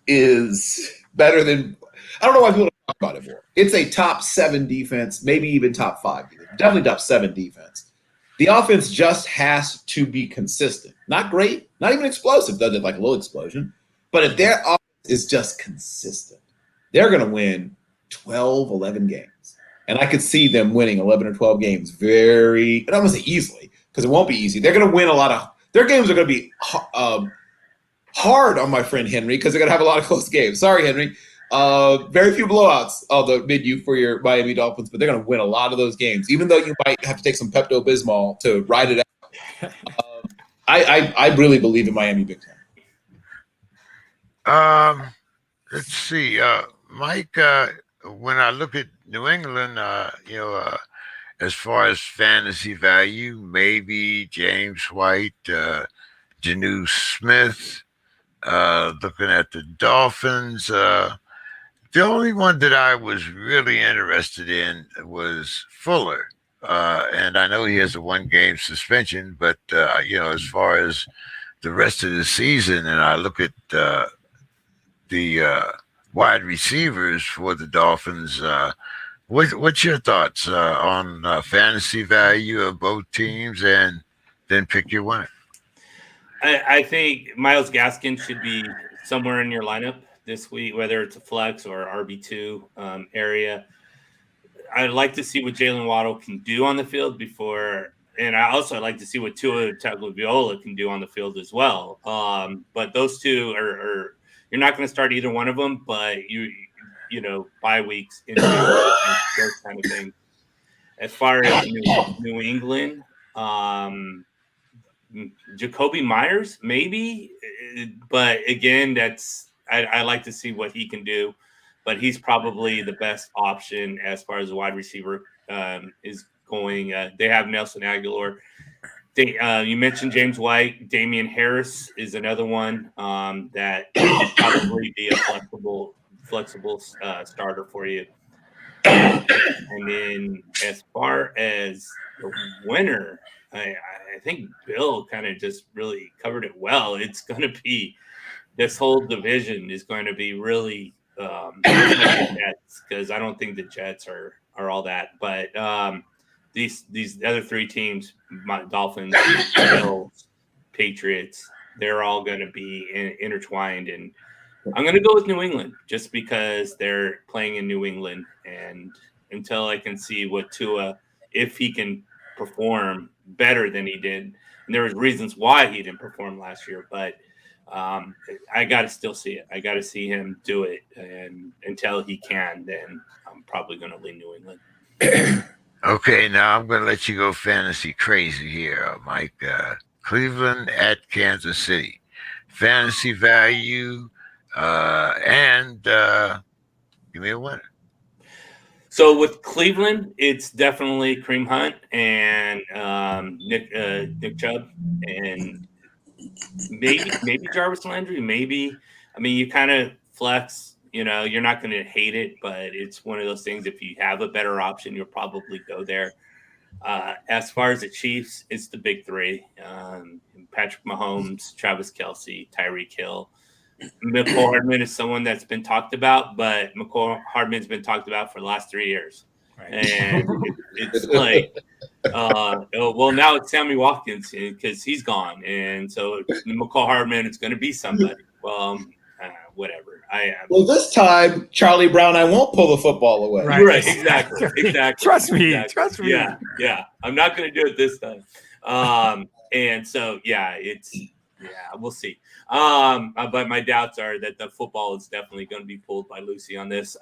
is better than – I don't know why people don't talk about it more. It's a top 7 defense, maybe even top 5. Definitely top 7 defense. The offense just has to be consistent. Not great, not even explosive, does it like a little explosion. But if their offense is just consistent, they're going to win 12, 11 games. And I could see them winning 11 or 12 games very – and I won't say easily because it won't be easy. They're going to win a lot of – their games are going to be hard on my friend Henry because they're going to have a lot of close games. Sorry, Henry. Very few blowouts on the menu for your Miami Dolphins, but they're going to win a lot of those games, even though you might have to take some Pepto-Bismol to ride it out. I really believe in Miami big time. Let's see, Mike. When I look at New England, as far as fantasy value, maybe James White, Janu Smith. Looking at the Dolphins, the only one that I was really interested in was Fuller. And I know he has a 1-game suspension, but, as far as the rest of the season, and I look at the wide receivers for the Dolphins, what's your thoughts on fantasy value of both teams, and then pick your winner? I think Myles Gaskin should be somewhere in your lineup this week, whether it's a flex or RB2 area. I'd like to see what Jalen Waddle can do on the field before, and I also like to see what Tua Tagovailoa can do on the field as well. But those two are you're not going to start either one of them, but bye weeks, those kind of things. As far as New England, Jacoby Myers, maybe, but again, I like to see what he can do. But he's probably the best option as far as a wide receiver is going. They have Nelson Aguilar. You mentioned James White. Damian Harris is another one that could probably be a flexible starter for you. And then as far as the winner, I think Bill kind of just really covered it well. It's going to be this whole division is going to be really because I don't think the Jets are all that. But these other 3 teams, Dolphins, Bills, Patriots, they're all going to be intertwined. And I'm going to go with New England just because they're playing in New England. And until I can see what Tua, if he can perform better than he did. And there was reasons why he didn't perform last year, but I got to still see it. I got to see him do it. And until he can, then I'm probably going to lean New England. Okay, now I'm going to let you go fantasy crazy here, Mike. Cleveland at Kansas City. Fantasy value, and give me a winner. So with Cleveland, it's definitely Kareem Hunt and Nick Chubb, and maybe Jarvis Landry. Maybe, I mean, you kind of flex. You're not going to hate it, but it's one of those things. If you have a better option, you'll probably go there. As far as the Chiefs, it's the big 3: Patrick Mahomes, Travis Kelce, Tyreek Hill. McCall Hardman is someone that's been talked about, but McCall Hardman's been talked about for the last 3 years. Right. And it's like, well, now it's Sammy Watkins because he's gone. And so McCall Hardman is going to be somebody. Well, whatever. Well, this time, Charlie Brown, I won't pull the football away. Right, exactly. Trust me. Yeah. I'm not going to do it this time. And so, we'll see. But my doubts are that the football is definitely going to be pulled by Lucy on this.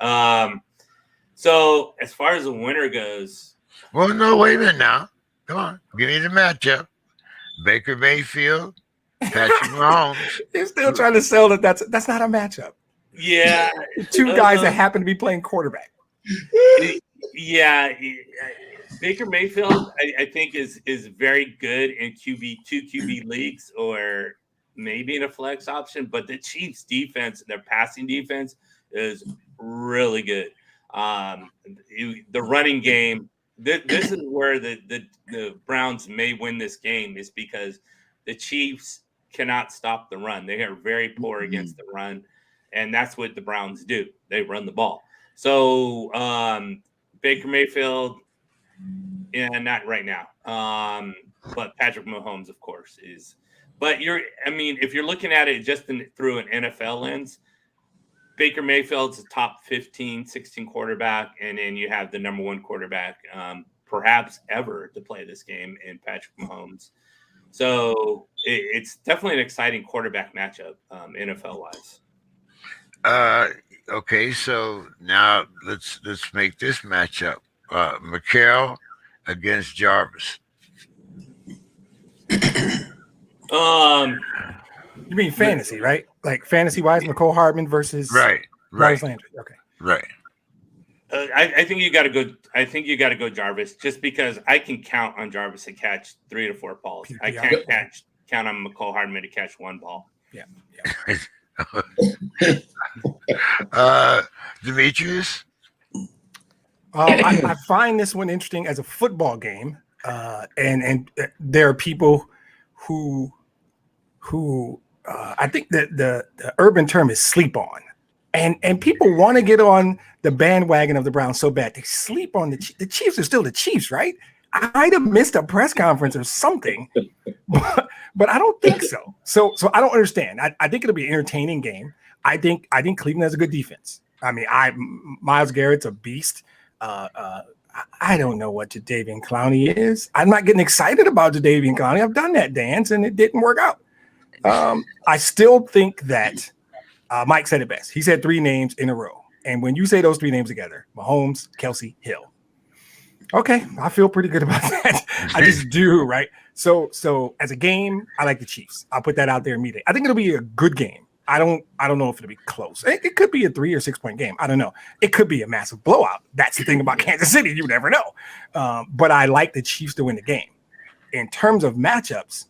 So as far as the winner goes. Well, no, wait a minute now. Come on. Give me the matchup. Baker Mayfield, Patrick Mahomes. You're still trying to sell that's not a matchup. Yeah. 2 guys that happen to be playing quarterback. Yeah. Baker Mayfield, I think, is very good in two QB leagues, or maybe in a flex option, but the Chiefs defense, their passing defense is really good. The running game, this is where the Browns may win this game, is because the Chiefs cannot stop the run. They are very poor against the run, and that's what the Browns do. They run the ball. So Baker Mayfield, not right now. But Patrick Mahomes, of course, is. But if you're looking at it just through an NFL lens, Baker Mayfield's a top 15, 16 quarterback, and then you have the number one quarterback, perhaps ever, to play this game in Patrick Mahomes. So it's definitely an exciting quarterback matchup, NFL-wise. Okay, so now let's make this matchup. McCarroll against Jarvis. You mean fantasy, right? Like fantasy-wise, McCole Hardman versus right. Landry. Okay, right. I think you got to go. I think you got to go Jarvis, just because I can count on Jarvis to catch 3 to 4 balls. I can't count on McCole Hardman to catch 1 ball. Yeah. Demetrius. I find this one interesting as a football game, and there are people who I think that the urban term is sleep on, and people want to get on the bandwagon of the Browns so bad. They sleep on the Chiefs are still the Chiefs, right? I might have missed a press conference or something, but I don't think so. So I don't understand. I think it'll be an entertaining game. I think Cleveland has a good defense. I mean, Myles Garrett's a beast. I don't know what Jadeveon Clowney is. I'm not getting excited about Jadeveon Clowney. I've done that dance and it didn't work out. I still think that Mike said it best. He said 3 names in a row. And when you say those 3 names together, Mahomes, Kelsey, Hill. Okay, I feel pretty good about that. I just do, right? So as a game, I like the Chiefs. I'll put that out there immediately. I think it'll be a good game. I don't know if it'll be close. It could be a 3 or 6 point game. I don't know. It could be a massive blowout. That's the thing about Kansas City. You never know. But I like the Chiefs to win the game. In terms of matchups,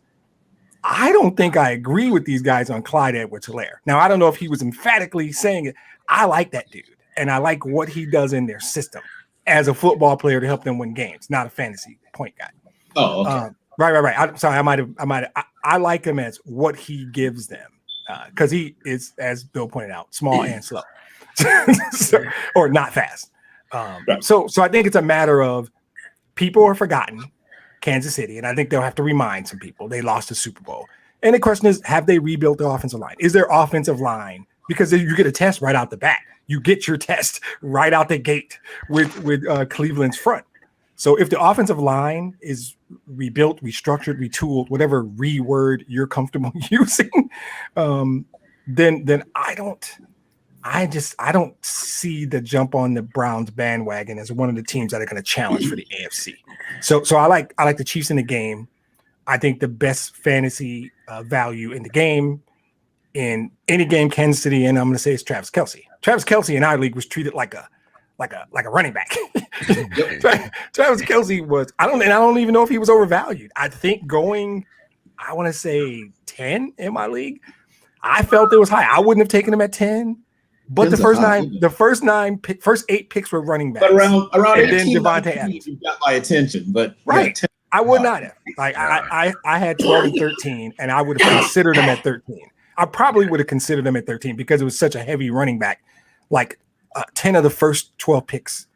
I don't think I agree with these guys on Clyde Edwards-Helaire. Now, I don't know if he was emphatically saying it. I like that dude, and I like what he does in their system as a football player to help them win games, not a fantasy point guy. Oh, okay. Right. I'm sorry. I like him as what he gives them. Because he is, as Bill pointed out, small and slow, or not fast. So I think it's a matter of people are forgotten Kansas City, and I think they'll have to remind some people they lost the Super Bowl. And the question is, have they rebuilt the offensive line? Is their offensive line, because you get a test right out the bat. You get your test right out the gate with Cleveland's front. So if the offensive line is rebuilt, restructured, retooled, whatever reword you're comfortable using, then I don't see the jump on the Browns bandwagon as one of the teams that are going to challenge for the AFC. So I like the Chiefs in the game. I think the best fantasy value in the game, in any game, Kansas City, and I'm going to say it's Travis Kelce. Travis Kelce in our league was treated like a running back. Travis Kelce was, I don't even know if he was overvalued. I think going, I want to say 10 in my league. I felt it was high. I wouldn't have taken him at 10, but the first 8 picks were running backs. But around 18, then Devontae Adams. You got my attention, but right. I would not have. Like I had 12 and 13, and I would have considered him at 13. I probably would have considered him at 13 because it was such a heavy running back. Like 10 of the first 12 picks.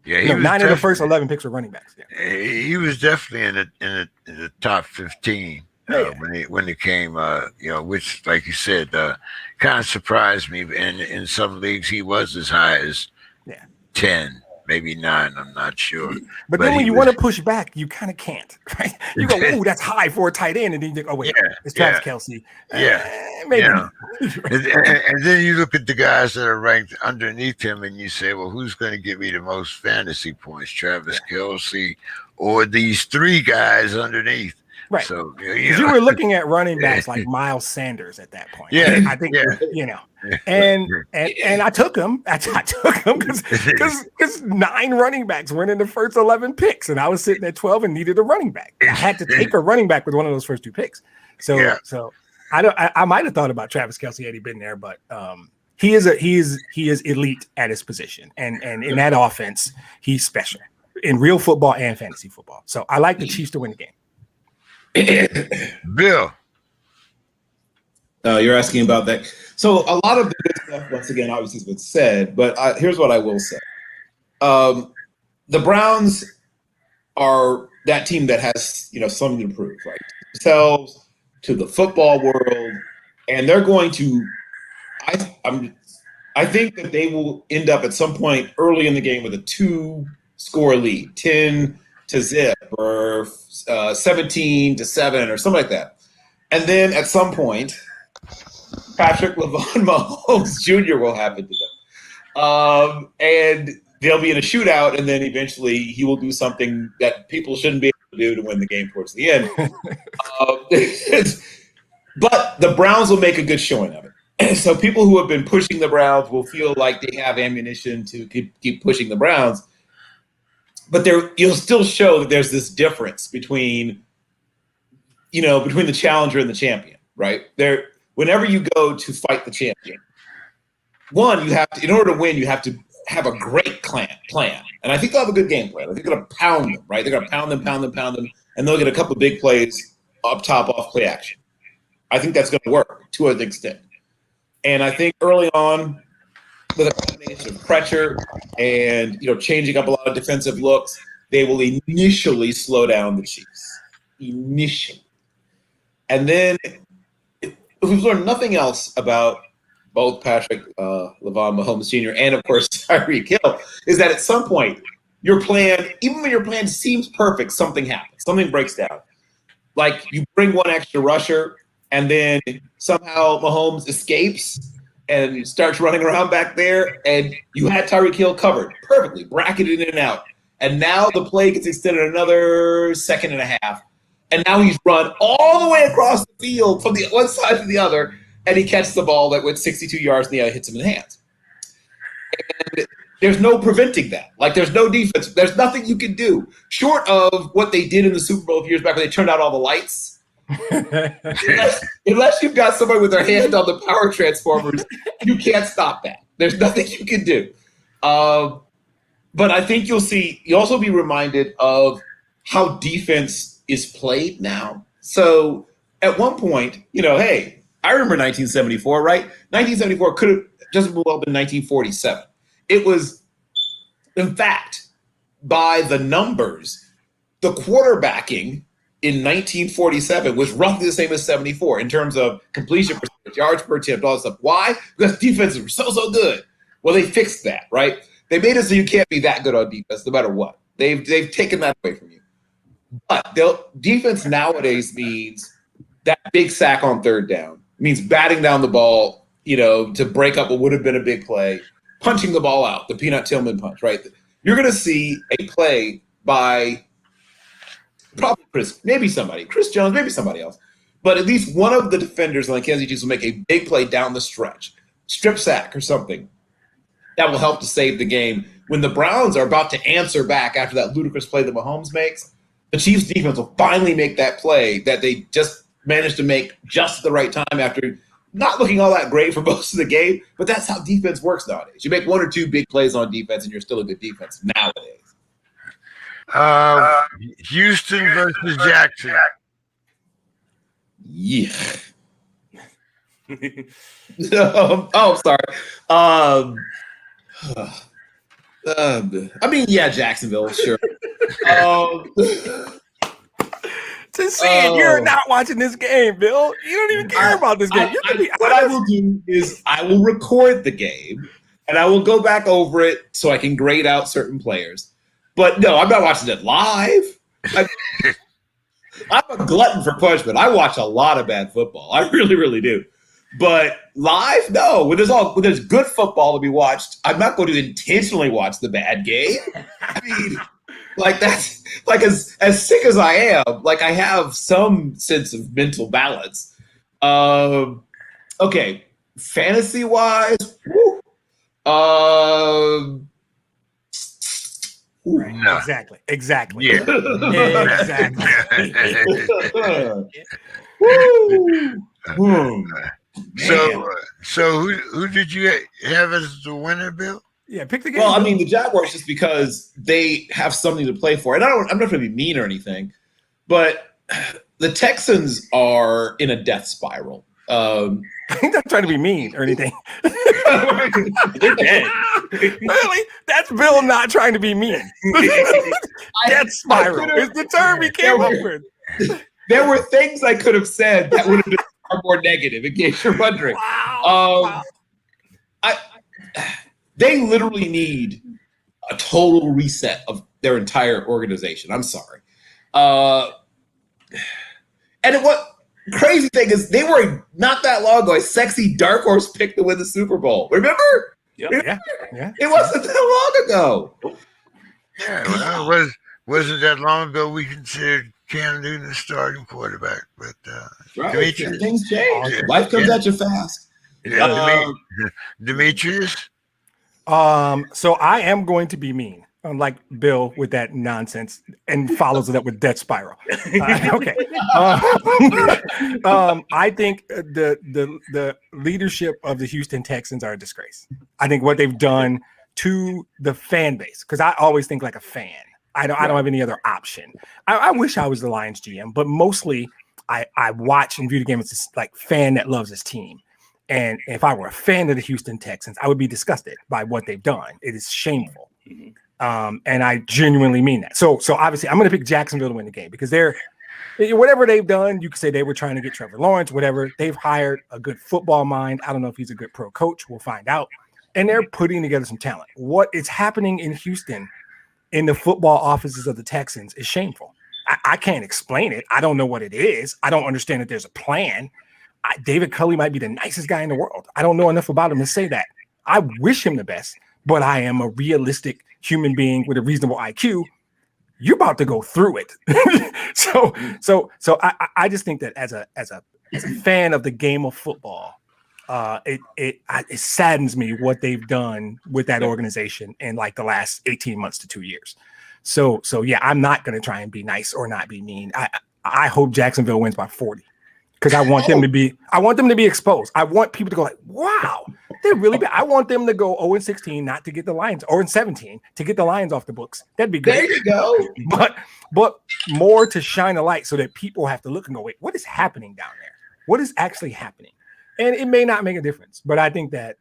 Yeah, 9 of the first 11 picks were running backs. Yeah. He was definitely in the top 15 when he came. Which, like you said, kind of surprised me. And in some leagues, he was as high as 10, maybe 9. I'm not sure. But then when you want to push back, you kind of can't. Right? You go, "Oh, that's high for a tight end," and then you think, "Oh wait, it's Travis Kelce." Maybe. Yeah. and then you look at the guys that are ranked underneath him, and you say, "Well, who's going to give me the most fantasy points, Travis Kelce or these 3 guys underneath?" Right. So you were looking at running backs like Miles Sanders at that point. Yeah. I think and I took him. I took him because 9 running backs went in the first 11 picks, and I was sitting at 12 and needed a running back. I had to take a running back with one of those first 2 picks. So I might have thought about Travis Kelce had he been there, but he is elite at his position, and in that offense, he's special in real football and fantasy football. So I like the Chiefs to win the game. Bill. You're asking about that. So a lot of the good stuff, once again, obviously has been said, but here's what I will say. The Browns are that team that has, something to prove, right? Themselves, to the football world, and they're going to I think that they will end up at some point early in the game with a 2-score lead, 10-0 or 17-7 or something like that. And then at some point, Patrick Mahomes Jr. will happen to them. And they'll be in a shootout, and then eventually he will do something that people shouldn't be able to do to win the game towards the end. But the Browns will make a good showing of it. And so people who have been pushing the Browns will feel like they have ammunition to keep pushing the Browns. But you'll still show that there's this difference between the challenger and the champion, right? Whenever you go to fight the champion, one, you have to, in order to win, you have to have a great plan. And I think they'll have a good game plan. I think they're going to pound them, right? They're going to pound them, and they'll get a couple of big plays up top off play action. I think that's going to work to an extent. And I think early on, with a combination of pressure and changing up a lot of defensive looks, they will initially slow down the Chiefs. Initially. And then, if we've learned nothing else about both Patrick Mahomes Jr. and, of course, Tyreek Hill, is that at some point, your plan, even when your plan seems perfect, something happens. Something breaks down. Like you bring one extra rusher, and then somehow Mahomes escapes and starts running around back there, and you had Tyreek Hill covered perfectly, bracketed in and out. And now the play gets extended another second and a half. And now he's run all the way across the field from the one side to the other, and he catches the ball that went 62 yards in the air, hits him in the hands. And there's no preventing that. Like, there's no defense. There's nothing you can do short of what they did in the Super Bowl a few years back when they turned out all the lights. unless you've got somebody with their hand on the power transformers, you can't stop that. There's nothing you can do. But I think you'll also be reminded of how defense is played now. So at one point, hey, I remember 1974, right? 1974 could have just as well been 1947. It was, in fact, by the numbers, the quarterbacking in 1947 was roughly the same as 74 in terms of completion percentage, yards per attempt, all that stuff. Why? Because defenses were so good. Well, they fixed that, right? They made it so you can't be that good on defense no matter what. They've taken that away from you. But defense nowadays means that big sack on third down. It means batting down the ball, to break up what would have been a big play, punching the ball out, the Peanut Tillman punch, right? You're going to see a play by probably Chris Jones, maybe somebody else. But at least one of the defenders on the Kansas City Chiefs will make a big play down the stretch, strip sack or something that will help to save the game. When the Browns are about to answer back after that ludicrous play that Mahomes makes, the Chiefs defense will finally make that play that they just managed to make just at the right time after not looking all that great for most of the game. But that's how defense works nowadays. You make one or two big plays on defense and you're still a good defense nowadays. Houston versus Jackson. Yeah. Sorry. Jacksonville, sure. To see you're not watching this game, Bill. You don't even care about this game. What I will do is I will record the game, and I will go back over it so I can grade out certain players. But no, I'm not watching it live. I'm a glutton for punishment. I watch a lot of bad football. I really, really do. But live, no. When there's good football to be watched, I'm not going to intentionally watch the bad game. I mean, that's as sick as I am. Like, I have some sense of mental balance. Okay, fantasy wise, no. Exactly. Yeah. Exactly. So who did you have as the winner, Bill? Yeah, pick the game. Well, I mean, the Jaguars just because they have something to play for. And I'm not trying to be mean or anything, but the Texans are in a death spiral. I'm not trying to be mean or anything. They're dead. Really? That's Bill not trying to be mean. Death spiral is the term he came up with. There were things I could have said that would have been far more negative, in case you're wondering. Wow. They literally need a total reset of their entire organization. I'm sorry. And what crazy thing is, they were not that long ago a sexy dark horse pick to win the Super Bowl. Remember? Yeah. It wasn't that long ago. Yeah, well, wasn't that long ago we considered Cam Newton the starting quarterback, but Demetrius, things change. Life comes at you fast. Demetrius. So I am going to be mean, unlike Bill with that nonsense, and follows it up with death spiral. Okay. I think the leadership of the Houston Texans are a disgrace. I think what they've done to the fan base, because I always think like a fan. I don't have any other option. I wish I was the Lions GM, but mostly I watch and view the game as this like fan that loves his team. And if I were a fan of the Houston Texans, I would be disgusted by what they've done. It is shameful. And I genuinely mean that. So obviously I'm going to pick Jacksonville to win the game because they're whatever they've done. You could say they were trying to get Trevor Lawrence, whatever. They've hired a good football mind. I don't know if he's a good pro coach. We'll find out. And they're putting together some talent. What is happening in Houston in the football offices of the Texans is shameful. I can't explain it. I don't know what it is. I don't understand that there's a plan. David Culley might be the nicest guy in the world. I don't know enough about him to say that. I wish him the best, but I am a realistic human being with a reasonable IQ. You're about to go through it. So I just think that as a fan of the game of football, it saddens me what they've done with that organization in like the last 18 months to 2 years. So yeah, I'm not going to try and be nice or not be mean. I hope Jacksonville wins by 40 because I want them to be exposed. I want people to go like, wow, they're really bad. I want them to go 0-16, not to get the Lions, or 17 to get the Lions off the books. That'd be great. There you go. But more to shine a light so that people have to look and go, wait, what is happening down there? What is actually happening? And it may not make a difference, but I think that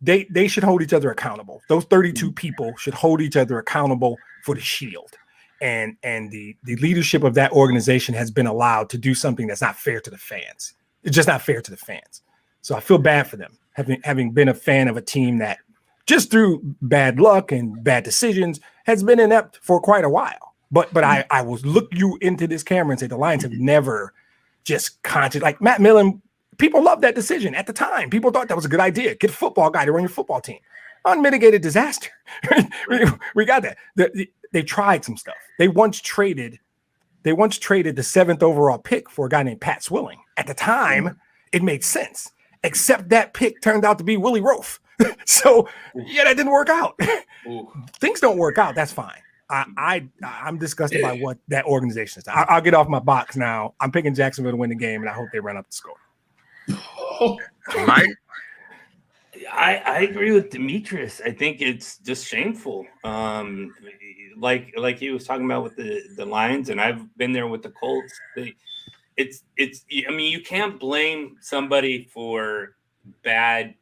they should hold each other accountable. Those 32 people should hold each other accountable for the shield. And the leadership of that organization has been allowed to do something that's not fair to the fans. It's just not fair to the fans. So I feel bad for them, having been a fan of a team that just through bad luck and bad decisions has been inept for quite a while. But I will look you into this camera and say the Lions have never just conscious, like Matt Millen. People loved that decision at the time. People thought that was a good idea. Get a football guy to run your football team. Unmitigated disaster. we got that. They tried some stuff. They once traded the 7th overall pick for a guy named Pat Swilling. At the time, it made sense. Except that pick turned out to be Willie Roaf. So yeah, that didn't work out. Things don't work out. That's fine. I'm disgusted by what that organization is. I'll get off my box now. I'm picking Jacksonville to win the game, and I hope they run up the score. Mike? I agree with Demetrius. I think it's just shameful. Like he was talking about with the Lions, and I've been there with the Colts. It's I mean, you can't blame somebody for bad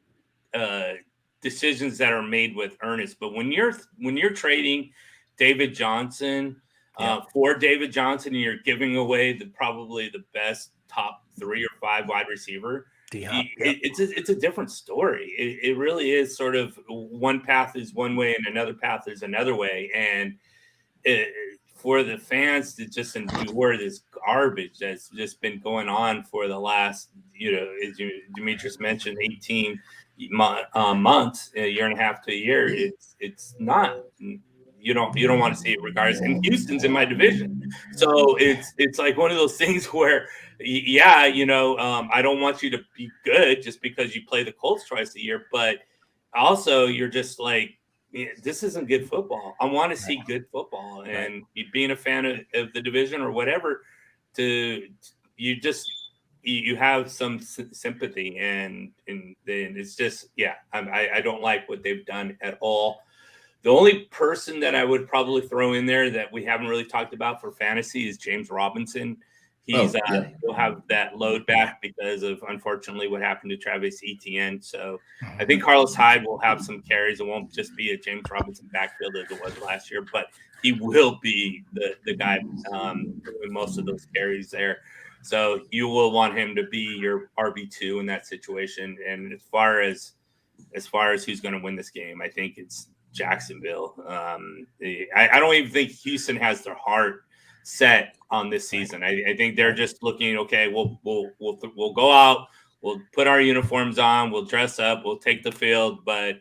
decisions that are made with earnest. But when you're trading David Johnson for David Johnson, and you're giving away probably the best top 3 or 5 wide receiver, it's a different story. It really is sort of one path is one way and another path is another way. And for the fans to just endure this garbage that's just been going on for the last, as Demetrius mentioned, 18 months, a year and a half to a year, it's not. You don't want to see it regardless. And Houston's in my division. So it's like one of those things where, I don't want you to be good just because you play the Colts twice a year. But also you're just like, this isn't good football. I want to see good football. And being a fan of the division or whatever, you just you have some sympathy, and then it's just, yeah, I don't like what they've done at all. The only person that I would probably throw in there that we haven't really talked about for fantasy is James Robinson. He'll have that load back because of, unfortunately, what happened to Travis Etienne. So I think Carlos Hyde will have some carries. It won't just be a James Robinson backfield as it was last year, but he will be the guy doing most of those carries there. So you will want him to be your RB2 in that situation. And as far as who's going to win this game, I think it's Jacksonville. I don't even think Houston has their heart set on this season. I think they're just looking, okay, we'll go out, we'll put our uniforms on, we'll dress up, we'll take the field, but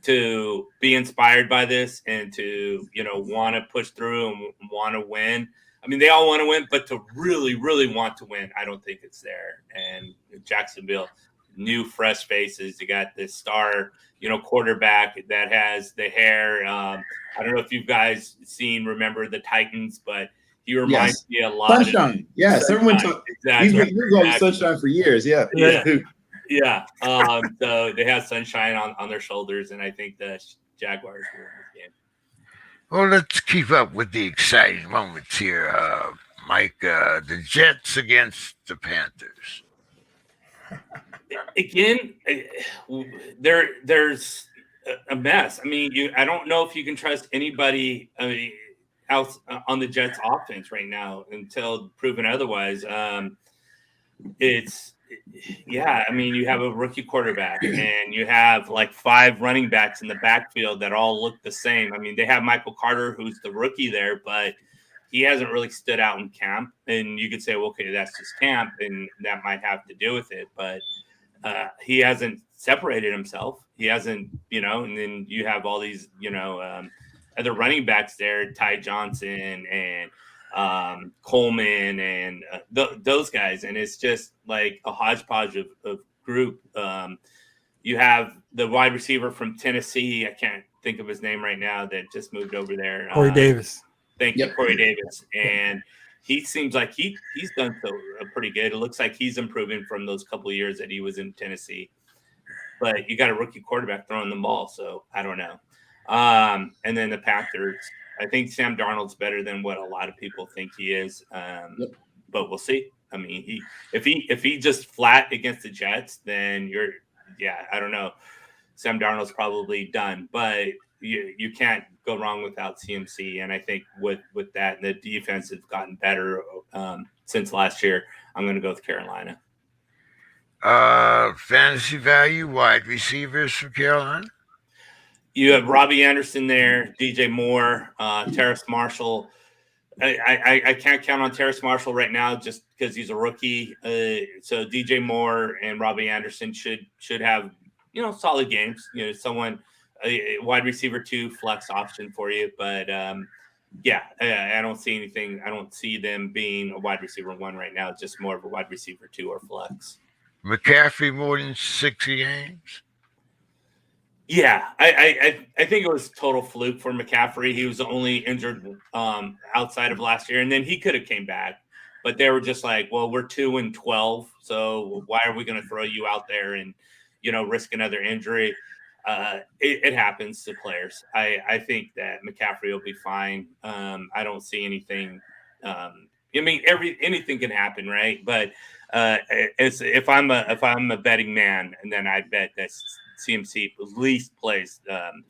to be inspired by this and to, want to push through and want to win. I mean, they all want to win, but to really, really want to win, I don't think it's there. And Jacksonville, new, fresh faces. You got this star, quarterback that has the hair. I don't know if you guys remember the Titans, but he reminds me a lot Sunshine. of yes, everyone exactly. He's been going Sunshine for years. Yeah. So they have Sunshine on their shoulders, and I think the Jaguars will win this game. Well, let's keep up with the exciting moments here, Mike. The Jets against the Panthers. Again, there's a mess. I mean, I don't know if you can trust anybody else on the Jets offense right now until proven otherwise. I mean, you have a rookie quarterback and you have like 5 running backs in the backfield that all look the same. I mean, they have Michael Carter, who's the rookie there, but he hasn't really stood out in camp. And you could say, well, okay, that's just camp, and that might have to do with it. But he hasn't separated himself. He hasn't, and then you have all these, other running backs there, Ty Johnson and Coleman and those guys. And it's just like a hodgepodge of group. You have the wide receiver from Tennessee. I can't think of his name right now that just moved over there. Corey Davis. Thank you, Corey Davis. And he seems like he's done so pretty good. It looks like he's improving from those couple of years that he was in Tennessee. But you got a rookie quarterback throwing the ball, so I don't know. And then the Panthers, I think Sam Darnold's better than what a lot of people think he is. But we'll see. I mean, if he just flat against the Jets, then I don't know. Sam Darnold's probably done, but you can't go wrong without CMC. And I think with that, the defense has gotten better since last year. I'm going to go with Carolina. Fantasy value, wide receivers for Carolina. You have Robbie Anderson there, DJ Moore, Terrace Marshall. I can't count on Terrace Marshall right now just because he's a rookie. So DJ Moore and Robbie Anderson should have solid games. Someone a wide receiver 2 flex option for you, but I don't see anything. I don't see them being a wide receiver 1 right now. Just more of a wide receiver 2 or flex. McCaffrey more than 60 games. Yeah, I think it was total fluke for McCaffrey. He was only injured outside of last year, and then he could have came back. But they were just like, well, we're 2-12, so why are we going to throw you out there and risk another injury? It happens to players. I think that McCaffrey will be fine. I don't see anything. Anything can happen, right? But if I'm a betting man, and then I bet that CMC at least plays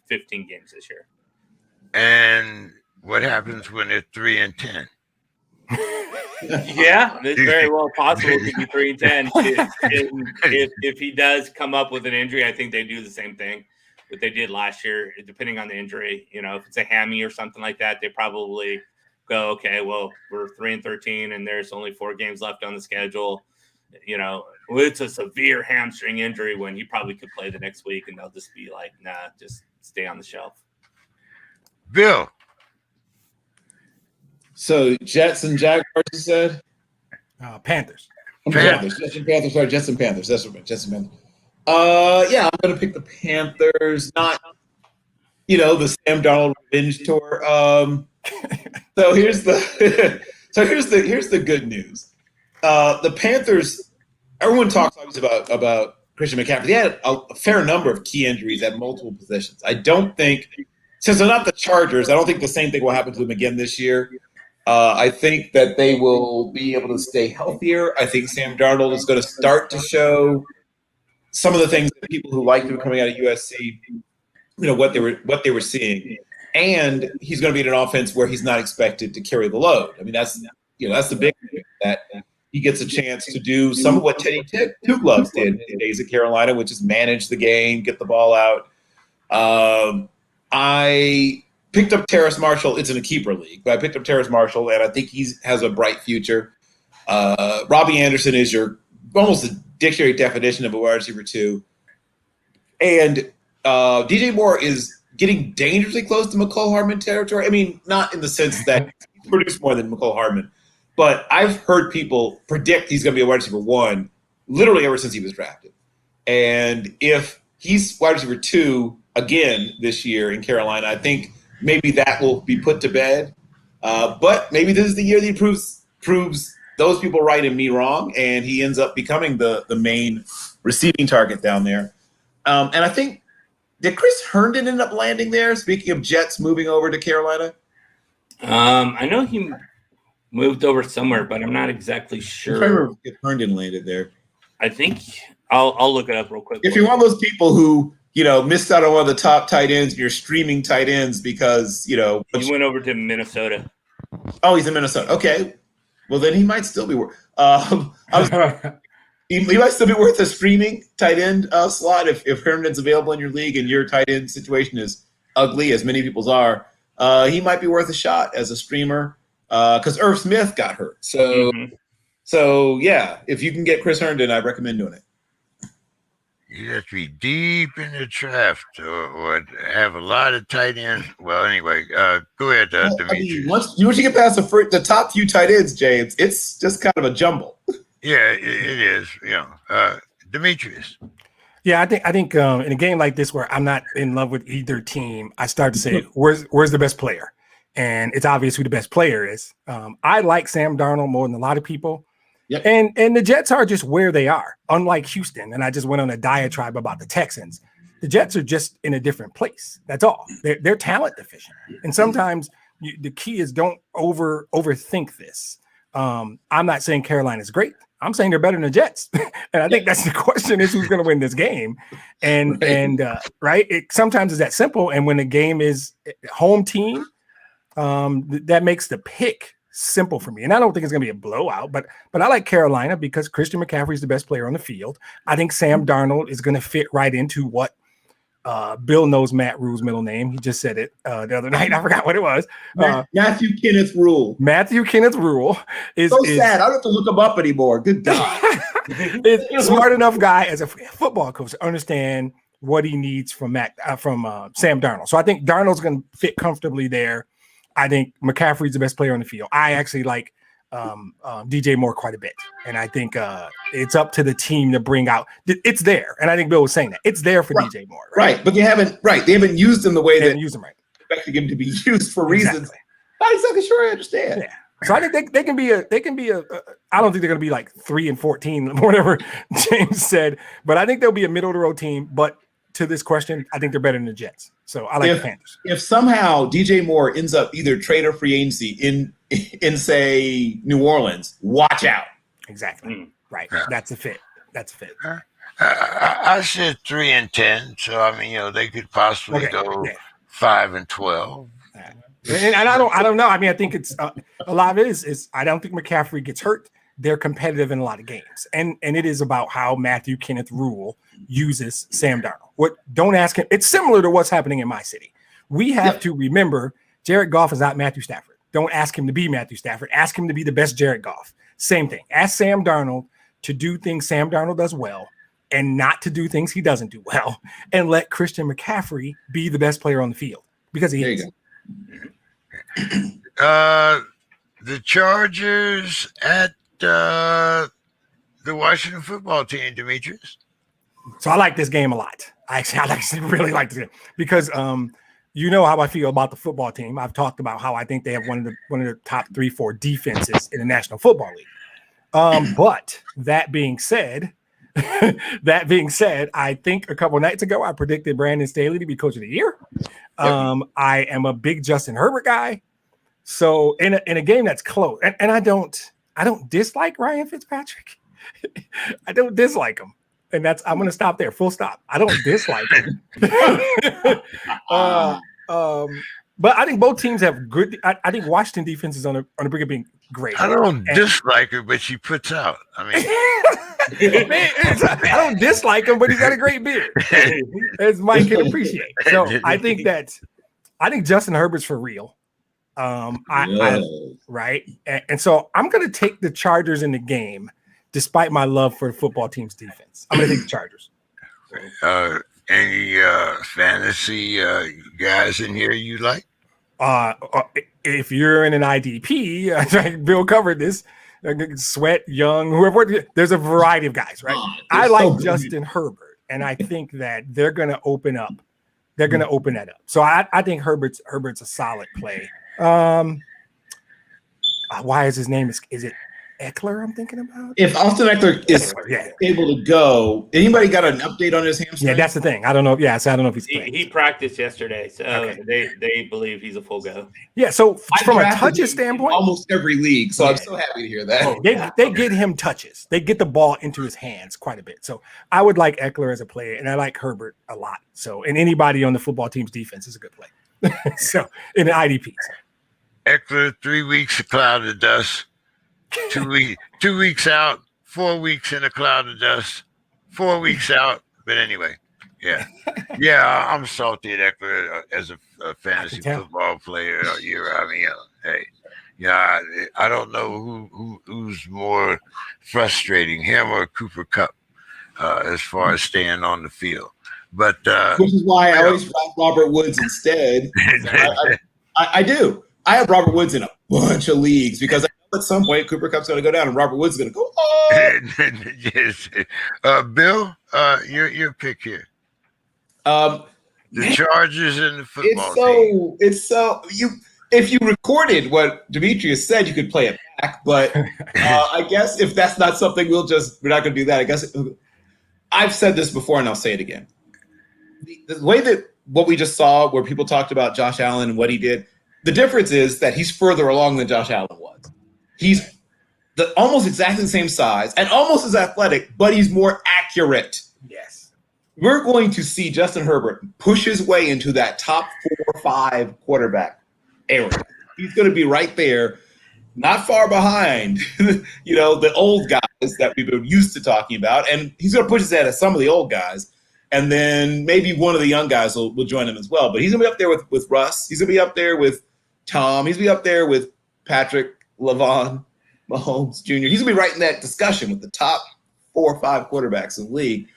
15 games this year. And what happens when they're 3-10? Yeah, it's very well possible to be 3-10. If he does come up with an injury, I think they do the same thing that they did last year, depending on the injury. If it's a hammy or something like that, they probably go, okay, well, we're 3-13 and there's only 4 games left on the schedule. It's a severe hamstring injury when he probably could play the next week, and they'll just be like, nah, just stay on the shelf. Bill. So Jets and Jaguars, you said? Panthers. Panthers. Jets and Panthers. Sorry, Jets and Panthers. That's right. Jets and Panthers. I'm going to pick the Panthers. Not, the Sam Darnold revenge tour. So here's the good news. The Panthers everyone talks obviously about Christian McCaffrey. They had a fair number of key injuries at multiple positions. I don't think, since they're not the Chargers, I don't think the same thing will happen to them again this year. I think that they will be able to stay healthier. I think Sam Darnold is going to start to show some of the things that people who liked him coming out of USC, what they were seeing, and he's going to be in an offense where he's not expected to carry the load. I mean, that's the big thing, that he gets a chance to do some of what Teddy Two Gloves did in his days at Carolina, which is manage the game, get the ball out. I picked up Terrace Marshall. It's in a keeper league, but I picked up Terrace Marshall, and I think he has a bright future. Robbie Anderson is your almost a dictionary definition of a wide receiver 2. And DJ Moore is getting dangerously close to McCole Hardman territory. I mean, not in the sense that he produced more than McCole Hardman, but I've heard people predict he's going to be a wide receiver 1 literally ever since he was drafted. And if he's wide receiver 2 again this year in Carolina, I think maybe that will be put to bed. But maybe this is the year that he proves those people right and me wrong, and he ends up becoming the main receiving target down there. And I think, did Chris Herndon end up landing there? Speaking of Jets moving over to Carolina? I know he moved over somewhere, but I'm not exactly sure. I remember if Herndon landed there. I think I'll look it up real quick. If you're one of those people who, missed out on one of the top tight ends, and you're streaming tight ends because, he went over to Minnesota. Oh, he's in Minnesota. Okay. Well, then he might still be worth. He might still be worth a streaming tight end slot if Herndon's available in your league and your tight end situation is ugly, as many people's are. He might be worth a shot as a streamer because Irv Smith got hurt. So yeah, if you can get Chris Herndon, I recommend doing it. You have to be deep in the draft or have a lot of tight ends. Well, anyway, go ahead, Demetrius. Once you get past the top few tight ends, James, it's just kind of a jumble. Yeah, it is. Demetrius. Yeah, I think in a game like this where I'm not in love with either team, I start to say, where's the best player? And it's obvious who the best player is. I like Sam Darnold more than a lot of people. Yep. And the Jets are just where they are, unlike Houston. And I just went on a diatribe about the Texans. The Jets are just in a different place. That's all. They're talent deficient. And sometimes the key is don't overthink this. I'm not saying Carolina's great. I'm saying they're better than the Jets. And I think that's the question is who's going to win this game. And right. It sometimes is that simple. And when the game is home team, that makes the pick simple for me. And I don't think it's going to be a blowout, but I like Carolina because Christian McCaffrey is the best player on the field. I think Sam Darnold is going to fit right into what Bill knows Matt Rule's middle name. He just said it the other night. I forgot what it was. Matthew Kenneth Rule. Matthew Kenneth Rule is sad. I don't have to look him up anymore. Good God. Is smart enough guy as a football coach to understand what he needs from Sam Darnold. So I think Darnold's going to fit comfortably there. I think McCaffrey's the best player on the field. I actually like DJ Moore quite a bit. And I think it's up to the team to bring out – it's there. And I think Bill was saying that. It's there for DJ Moore. Right. But they haven't used him the way that used him right. Expecting him to be used for reasons. Not exactly sure I understand. Yeah. So I think they can be a I don't think they're going to be like 3-14, whatever James said. But I think they'll be a middle-of-the-road team. But to this question, I think they're better than the Jets. So I like the Panthers. If somehow DJ Moore ends up either trade or free agency in say New Orleans, watch out. Exactly. Right. That's a fit. I said 3-10. So I mean, they could possibly go 5-12. And I don't know. I mean, I think it's a lot of it is I don't think McCaffrey gets hurt. They're competitive in a lot of games, and it is about how Matthew Kenneth Rule uses Sam Darnold. Don't ask him. It's similar to what's happening in my city. We have to remember Jared Goff is not Matthew Stafford. Don't ask him to be Matthew Stafford. Ask him to be the best Jared Goff. Same thing. Ask Sam Darnold to do things Sam Darnold does well and not to do things he doesn't do well, and let Christian McCaffrey be the best player on the field because he is. The Chargers at the Washington football team, Demetrius. So I like this game a lot. I really like this game because you know how I feel about the football team. I've talked about how I think they have one of the top 3-4 defenses in the National Football League. But that being said, I think a couple nights ago I predicted Brandon Staley to be coach of the year. I am a big Justin Herbert guy. So in a game that's close, and I don't dislike Ryan Fitzpatrick. I don't dislike him. And I'm going to stop there. Full stop. I don't dislike him. But I think both teams have good. I think Washington defense is on the brink of being great. I don't dislike her, but she puts out. I mean, I don't dislike him, but he's got a great beard, as Mike can appreciate. So I think Justin Herbert's for real. Right, and so I'm going to take the Chargers in the game, despite my love for the football team's defense. I'm going to take the Chargers. Any fantasy guys in here you like? If you're in an IDP, Bill covered this. Sweat, Young, whoever. There's a variety of guys, right? I like Justin Herbert, and I think that they're going to open up. They're going to open that up. So I think Herbert's a solid play. Why is his name? Is it Eckler I'm thinking about? If Austin Eckler is able to go, anybody got an update on his hamstring? Yeah, that's the thing. I don't know. Yeah, so I don't know if he's playing. He practiced yesterday, so they believe he's a full go. Yeah, so from a touches standpoint, almost every league. So I'm so happy to hear that. They get him touches. They get the ball into his hands quite a bit. So I would like Eckler as a player, and I like Herbert a lot. So and anybody on the football team's defense is a good play. So in the IDPs, Eckler 3 weeks a cloud of dust. 2 weeks out, 4 weeks in a cloud of dust, 4 weeks out. But anyway, yeah, I'm salty at Eckler as a fantasy football player. I mean, hey, I don't know who's more frustrating, him or Cooper Kupp, as far as staying on the field. But which is why I always draft Robert Woods instead. I do. I have Robert Woods in a bunch of leagues because I know at some point Cooper Kupp's going to go down and Robert Woods is going to go. Oh! Yes. Bill, your pick here. The Chargers and the football team. If you recorded what Demetrius said, you could play it back. But I guess if that's not something, we're not going to do that. I guess I've said this before and I'll say it again. The way that what we just saw, where people talked about Josh Allen and what he did, the difference is that he's further along than Josh Allen was. He's almost exactly the same size and almost as athletic, but he's more accurate. Yes. We're going to see Justin Herbert push his way into that top 4 or 5 quarterback area. He's going to be right there, not far behind, the old guys that we've been used to talking about. And he's going to push his head at some of the old guys. And then maybe one of the young guys will join him as well. But he's going to be up there with Russ. He's going to be up there with Tom. He's going to be up there with Patrick, LeVon, Mahomes Jr. He's going to be right in that discussion with the top 4 or 5 quarterbacks in the league.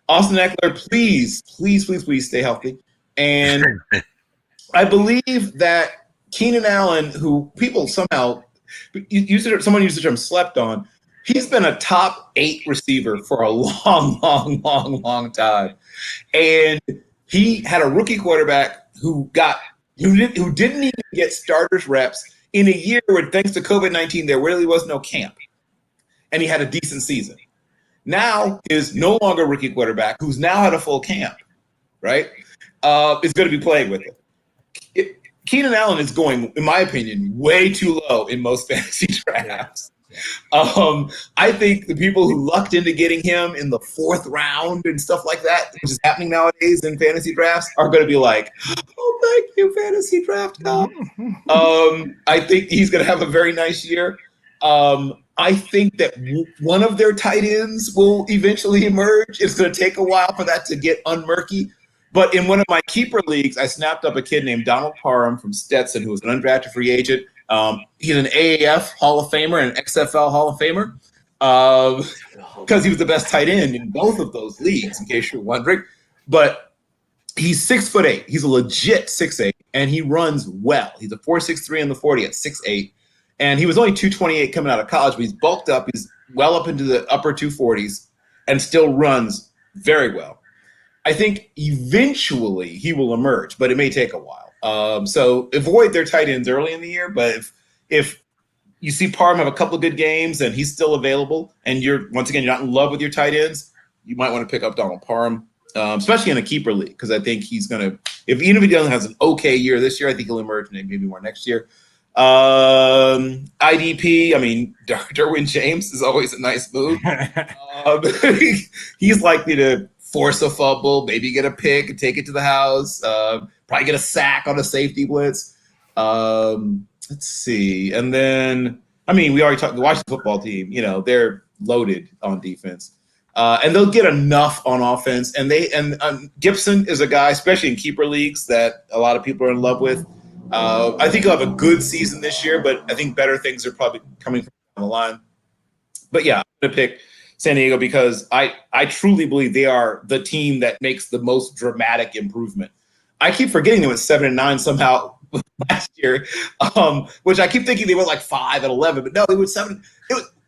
Austin Eckler, please stay healthy. And I believe that Keenan Allen, who people somehow someone used the term slept on, he's been a top 8 receiver for a long time. And he had a rookie quarterback who didn't even get starters reps in a year where, thanks to COVID-19, there really was no camp. And he had a decent season. Now his no longer rookie quarterback, who's now had a full camp, right, is going to be playing with it. Keenan Allen is going, in my opinion, way too low in most fantasy drafts. I think the people who lucked into getting him in the 4th round and stuff like that, which is happening nowadays in fantasy drafts, are going to be like, oh, thank you, fantasy draft God. I think he's going to have a very nice year. I think that one of their tight ends will eventually emerge. It's going to take a while for that to get unmurky. But in one of my keeper leagues, I snapped up a kid named Donald Parham from Stetson, who was an undrafted free agent. He's an AAF Hall of Famer and an XFL Hall of Famer because he was the best tight end in both of those leagues, in case you're wondering. But he's 6'8". He's a legit 6'8", and he runs well. He's a 4.63 in the 40 at 6'8". And he was only 228 coming out of college, but he's bulked up. He's well up into the upper 240s and still runs very well. I think eventually he will emerge, but it may take a while. So avoid their tight ends early in the year. But if you see Parham have a couple of good games and he's still available, and you're not in love with your tight ends, you might want to pick up Donald Parham, especially in a keeper league, because I think he's going to, even if he doesn't have an okay year this year, I think he'll emerge maybe more next year. IDP, I mean, Derwin James is always a nice move. He's likely to force a fumble, maybe get a pick and take it to the house, probably get a sack on a safety blitz. Let's see. And then, I mean, we already talked the Washington football team, they're loaded on defense. And they'll get enough on offense. And Gibson is a guy, especially in keeper leagues, that a lot of people are in love with. I think he'll have a good season this year, but I think better things are probably coming from the line. But yeah, I'm going to pick San Diego because I truly believe they are the team that makes the most dramatic improvement. I keep forgetting they went 7-9 somehow last year, which I keep thinking they went like 5-11, but no, they went 7.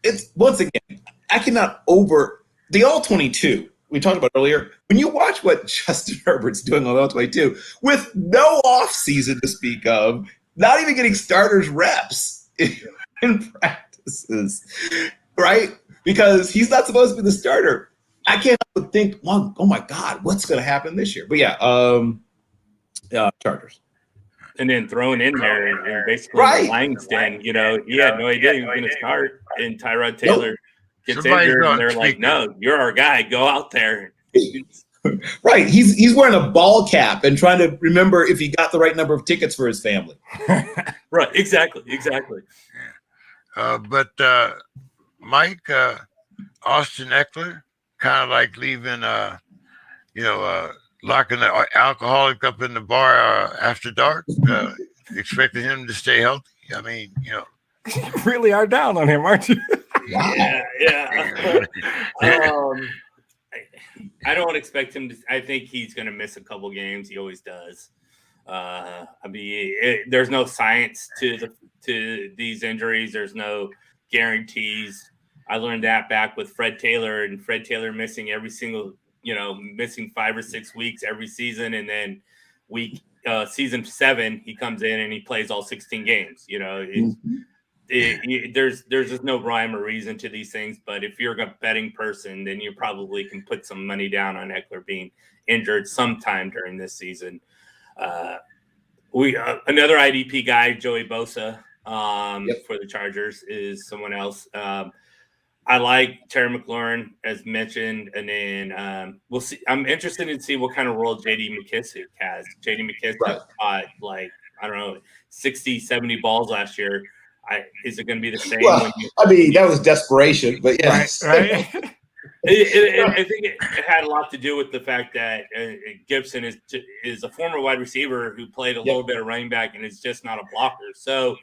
It's once again, I cannot the all-22 we talked about earlier. When you watch what Justin Herbert's doing on the all-22 with no offseason to speak of, not even getting starters reps in practices, right? Because he's not supposed to be the starter. I can't help but think, oh my God, what's going to happen this year? But yeah, Chargers. And then thrown in there and basically Langston, he had no idea he was going to start. And Tyrod Taylor gets injured, and they're like, "No, you're our guy. Go out there." Right. He's wearing a ball cap and trying to remember if he got the right number of tickets for his family. Right. Exactly. But Mike, Austin Eckler, kind of like leaving, locking the alcoholic up in the bar after dark, expecting him to stay healthy. I mean, You really are down on him, aren't you? Yeah. I don't expect him to. I think he's going to miss a couple games. He always does. There's no science to these injuries. There's no guarantees. I learned that back with Fred Taylor, and Fred Taylor missing every single, missing 5 or 6 weeks every season, and then season 7 he comes in and he plays all 16 games. There's just no rhyme or reason to these things. But if you're a betting person, then you probably can put some money down on Eckler being injured sometime during this season. Another IDP guy, Joey Bosa, for the Chargers, is someone else. I like Terry McLaurin, as mentioned, and then we'll see. I'm interested to see what kind of role J.D. McKissic has. J.D. McKissic caught 60, 70 balls last year. Is it going to be the same? That was desperation, but yes. Right. I think it had a lot to do with the fact that Gibson is a former wide receiver who played a little bit of running back and is just not a blocker. So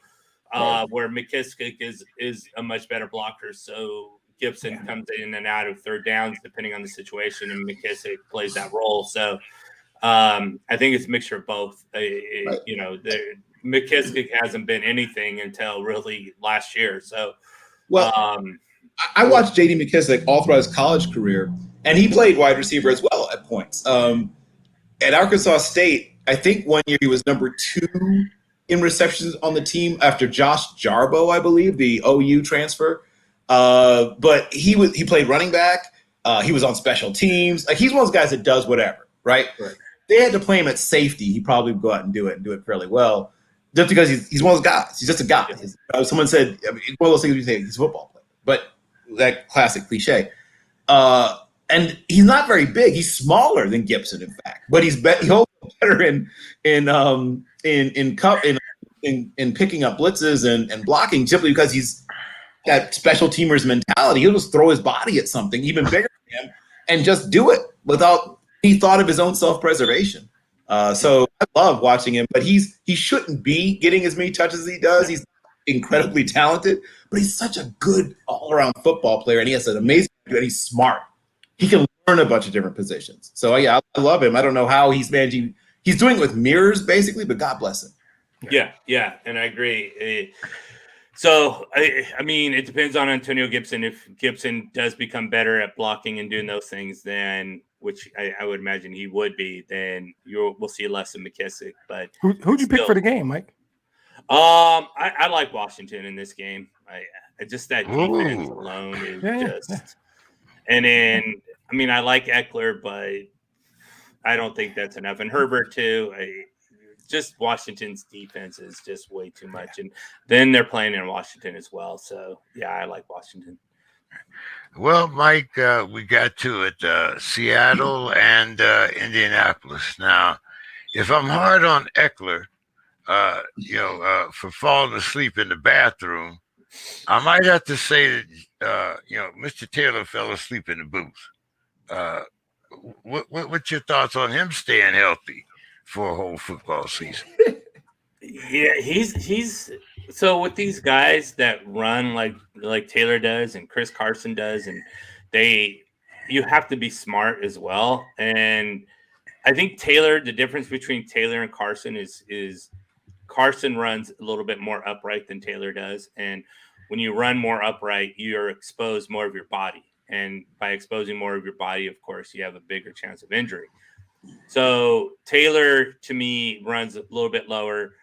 where McKissic is a much better blocker. So Gibson comes in and out of third downs depending on the situation, and McKissic plays that role. So I think it's a mixture of both. McKissic hasn't been anything until really last year. So, I watched J.D. McKissic all throughout his college career, and he played wide receiver as well at points. At Arkansas State, I think one year he was number 2 in receptions on the team after Josh Jarbo, I believe, the OU transfer. But he played running back. He was on special teams. Like, he's one of those guys that does whatever, right? They had to play him at safety. He probably would go out and do it fairly well. Just because he's one of those guys. He's just a guy. Someone said, it's one of those things you say he's a football player, but that classic cliche. And he's not very big. He's smaller than Gibson, in fact, but he holds better in picking up blitzes and blocking, simply because he's got special teamers mentality. He'll just throw his body at something even bigger than him and just do it without any thought of his own self-preservation. So I love watching him, but he shouldn't be getting as many touches as he does. He's incredibly talented, but he's such a good all-around football player, and he has an amazing – and he's smart. He can learn a bunch of different positions. So, I love him. I don't know how he's managing – he's doing it with mirrors, basically, but God bless him. Yeah, and I agree. So, it depends on Antonio Gibson. If Gibson does become better at blocking and doing those things, then – which I would imagine he would be, then we'll see less of McKissic. But who'd you pick for the game, Mike? I like Washington in this game. I just that defense alone is just. And then, I mean, I like Eckler, but I don't think that's enough. And Herbert too. Just Washington's defense is just way too much. And then they're playing in Washington as well. So yeah, I like Washington. Well, Mike, we got to it. Seattle and Indianapolis. Now, if I'm hard on Eckler, for falling asleep in the bathroom, I might have to say that, Mr. Taylor fell asleep in the booth. What's your thoughts on him staying healthy for a whole football season? Yeah, he's so with these guys that run like Taylor does and Chris Carson does, and you have to be smart as well. And I think the difference between Taylor and Carson is Carson runs a little bit more upright than Taylor does. And when you run more upright, you're exposed more of your body. And by exposing more of your body, of course, you have a bigger chance of injury. So Taylor, to me, runs a little bit lower.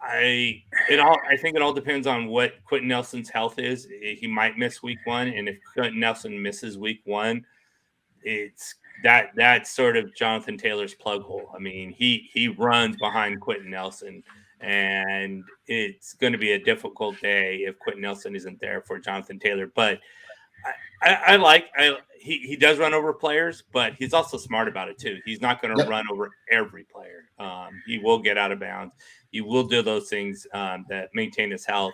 I think it all depends on what Quentin Nelson's health is. He might miss week 1. And if Quentin Nelson misses week 1, it's that's sort of Jonathan Taylor's plug hole. I mean, he runs behind Quentin Nelson, and it's going to be a difficult day if Quentin Nelson isn't there for Jonathan Taylor. But he does run over players, but he's also smart about it too. He's not going to run over every player. He will get out of bounds. He will do those things that maintain his health.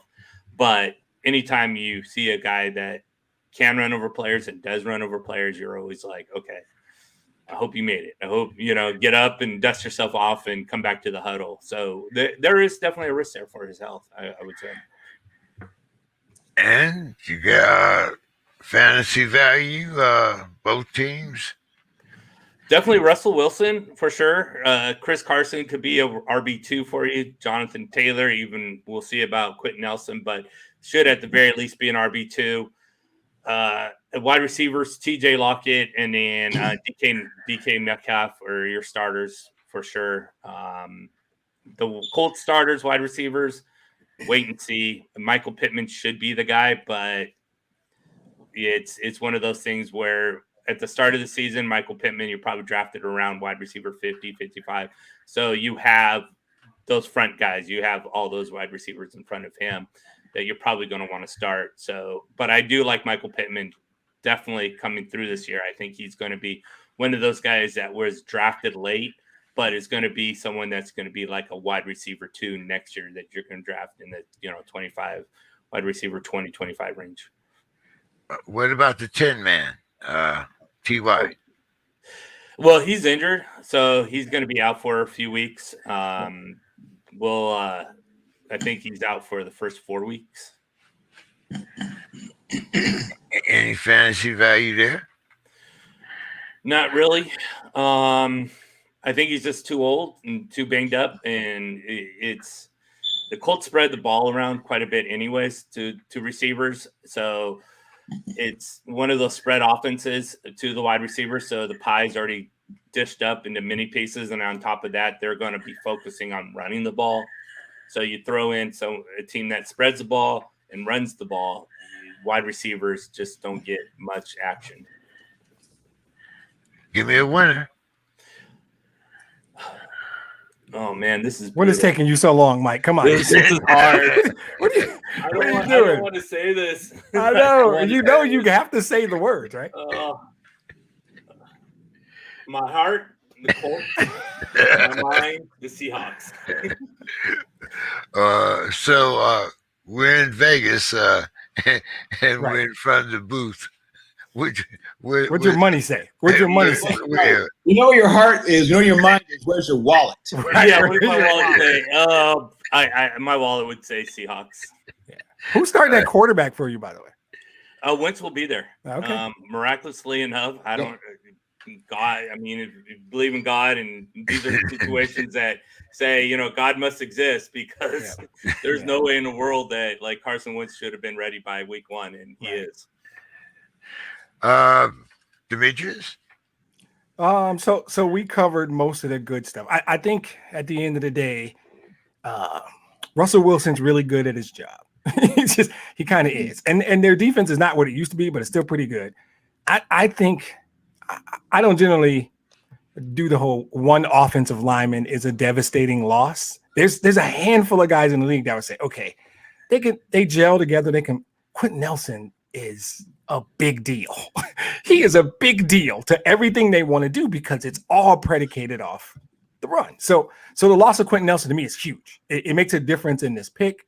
But anytime you see a guy that can run over players and does run over players, you're always like, okay, I hope you made it. I hope, get up and dust yourself off and come back to the huddle. So there is definitely a risk there for his health, I would say. And you got fantasy value, both teams. Definitely Russell Wilson for sure. Chris Carson could be a RB2 for you. Jonathan Taylor, even we'll see about Quentin Nelson, but should at the very least be an RB2. Wide receivers, TJ Lockett, and then DK Metcalf are your starters for sure. The Colts starters, wide receivers, wait and see. Michael Pittman should be the guy, but it's one of those things where at the start of the season, Michael Pittman, you probably drafted around wide receiver 50, 55. So you have those front guys. You have all those wide receivers in front of him that you're probably going to want to start. So, but I do like Michael Pittman definitely coming through this year. I think he's going to be one of those guys that was drafted late, but is going to be someone that's going to be like a wide receiver 2 next year that you're going to draft in the 25 wide receiver 20-25 range. What about the 10-man, T.Y.? Well, he's injured, so he's going to be out for a few weeks. I think he's out for the first 4 weeks. Any fantasy value there? Not really. I think he's just too old and too banged up, and it's the Colts spread the ball around quite a bit anyways to receivers. So it's one of those spread offenses to the wide receivers. So the pie's already dished up into many pieces, and on top of that, they're going to be focusing on running the ball. So you throw in a team that spreads the ball and runs the ball. Wide receivers just don't get much action. Give me a winner. Oh man, this is what is taking you so long, Mike? Come on, this is hard. I don't want to say this. I know. You have to say the words, right? My heart, the Colts. My mind, the Seahawks. So we're in Vegas, and right. we're in front of the booth. What'd your money say? What'd your money say? You know where your heart is. You know where your mind is. Where's your wallet? Right. Yeah, what does my wallet say? My wallet would say Seahawks. Yeah. Who's starting that quarterback for you, by the way? Wentz will be there. Okay. Miraculously enough, I don't. God, I mean, if you believe in God, and these are situations that say, God must exist, because there's no way in the world that Carson Wentz should have been ready by week 1, and he is. Demetrius? So we covered most of the good stuff. I think at the end of the day, Russell Wilson's really good at his job. He kind of is. And their defense is not what it used to be, but it's still pretty good. I think I don't generally do the whole one offensive lineman is a devastating loss. There's a handful of guys in the league that would say, okay, they gel together. Quentin Nelson is a big deal. He is a big deal to everything they want to do because it's all predicated off the run. So the loss of Quentin Nelson to me is huge. It makes a difference in this pick.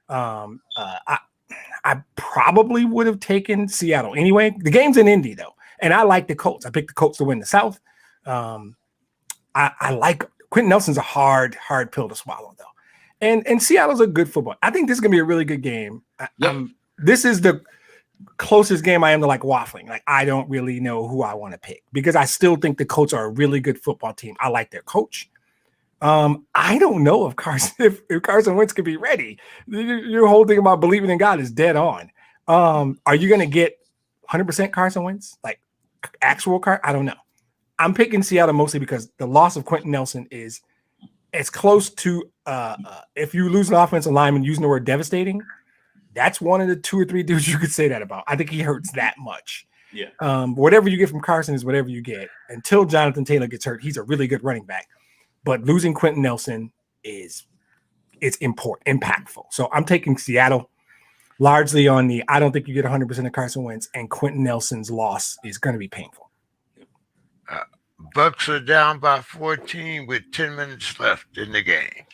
I probably would have taken Seattle anyway. The game's in Indy though, and I like the Colts. I picked the Colts to win the South. I like Quentin Nelson's a hard pill to swallow though, and Seattle's a good football. I think this is gonna be a really good game. This is the closest game I am to like waffling. Like I don't really know who I want to pick because I still think the Colts are a really good football team. I like their coach. I don't know if Carson Wentz could be ready. Your whole thing about believing in God is dead on. Are you going to get 100% Carson Wentz? Like actual I don't know. I'm picking Seattle mostly because the loss of Quentin Nelson is as close to if you lose an offensive lineman using the word devastating, that's one of the 2 or 3 dudes you could say that about. I think he hurts that much. Yeah. Whatever you get from Carson is whatever you get. Until Jonathan Taylor gets hurt, he's a really good running back. But losing Quentin Nelson it's impactful. So I'm taking Seattle largely on I don't think you get 100% of Carson Wentz, and Quentin Nelson's loss is going to be painful. Bucks are down by 14 with 10 minutes left in the game.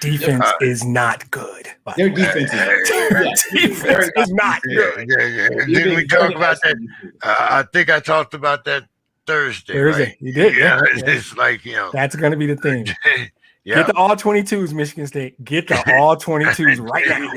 Defense is not good. Their defense is not good. Didn't we talk about that? I think I talked about that Thursday. Right? You did. Yeah. It's like, that's going to be the thing. Yeah. Get the all 22s, Michigan State. Get the all 22s right now.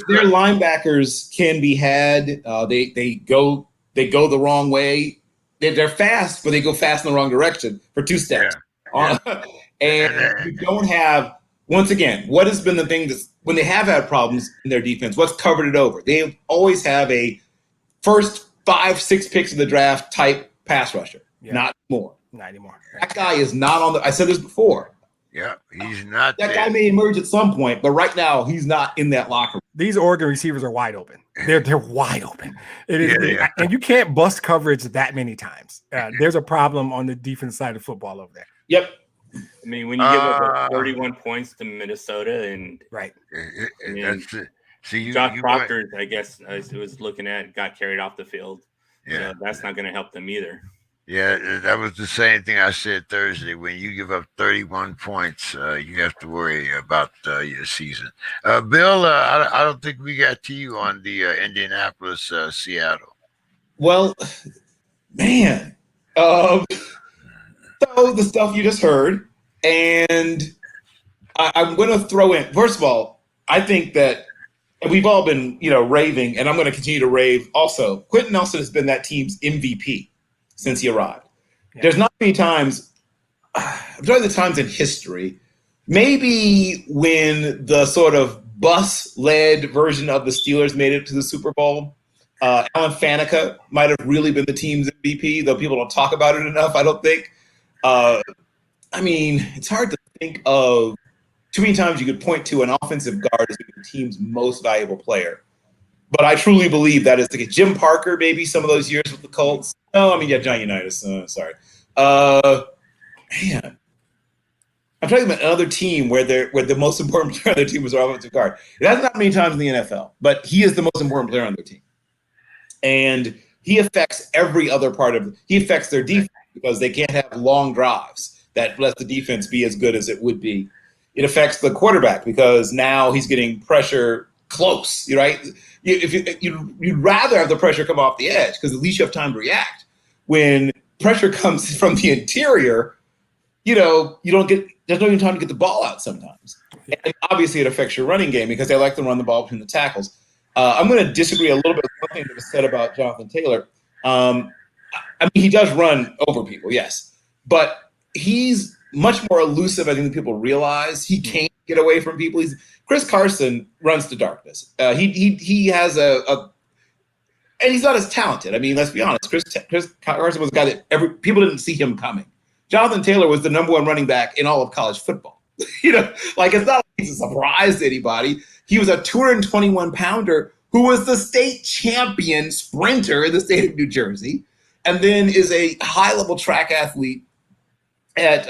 Their linebackers can be had. They go the wrong way. They're fast, but they go fast in the wrong direction for 2 steps. Yeah. And you don't have, once again, what has been the thing that when they have had problems in their defense, what's covered it over? They always have a first 5-6 picks of the draft type pass rusher. Yeah. Not more. Not anymore. That guy is not on I said this before. Yeah, he's not. That guy may emerge at some point, but right now he's not in that locker room. These Oregon receivers are wide open. They're wide open. It is, and you can't bust coverage that many times. There's a problem on the defense side of football over there. Yep. I mean, when you give up 31 points to Minnesota, and right, that's it. See, Josh Proctor, I guess, I was looking at, got carried off the field. Yeah, so that's not going to help them either. Yeah, that was the same thing I said Thursday. When you give up 31 points, you have to worry about your season. Bill, I don't think we got to you on the Indianapolis, Seattle. Well, man. So the stuff you just heard, and I'm going to throw in, first of all, I think that we've all been, raving, and I'm going to continue to rave also. Quentin Nelson has been that team's MVP since he arrived. Yeah. There's not many times, I'm trying the times in history, maybe when the sort of bus-led version of the Steelers made it to the Super Bowl, Alan Faneca might have really been the team's MVP, though people don't talk about it enough, I don't think. It's hard to think of too many times you could point to an offensive guard as the team's most valuable player. But I truly believe that is the case. Jim Parker, maybe some of those years with the Colts. John Unitas. Sorry. Man. I'm talking about another team where the most important player on their team was their offensive guard. That's not many times in the NFL, but he is the most important player on their team. And he affects every other part he affects their defense because they can't have long drives that let the defense be as good as it would be. It affects the quarterback because now he's getting pressure close, right? You'd rather have the pressure come off the edge because at least you have time to react. When pressure comes from the interior, you don't get, there's no even time to get the ball out sometimes. And obviously it affects your running game because they like to run the ball between the tackles. I'm going to disagree a little bit with one thing that was said about Jonathan Taylor. He does run over people, yes, but he's much more elusive, I think, than people realize. He can't get away from people. Chris Carson runs to darkness. He has and he's not as talented. Let's be honest. Chris Carson was a guy that people didn't see him coming. Jonathan Taylor was the number 1 running back in all of college football. Like it's not like he's a surprise to anybody. He was a 221-pounder who was the state champion sprinter in the state of New Jersey, and then is a high-level track athlete at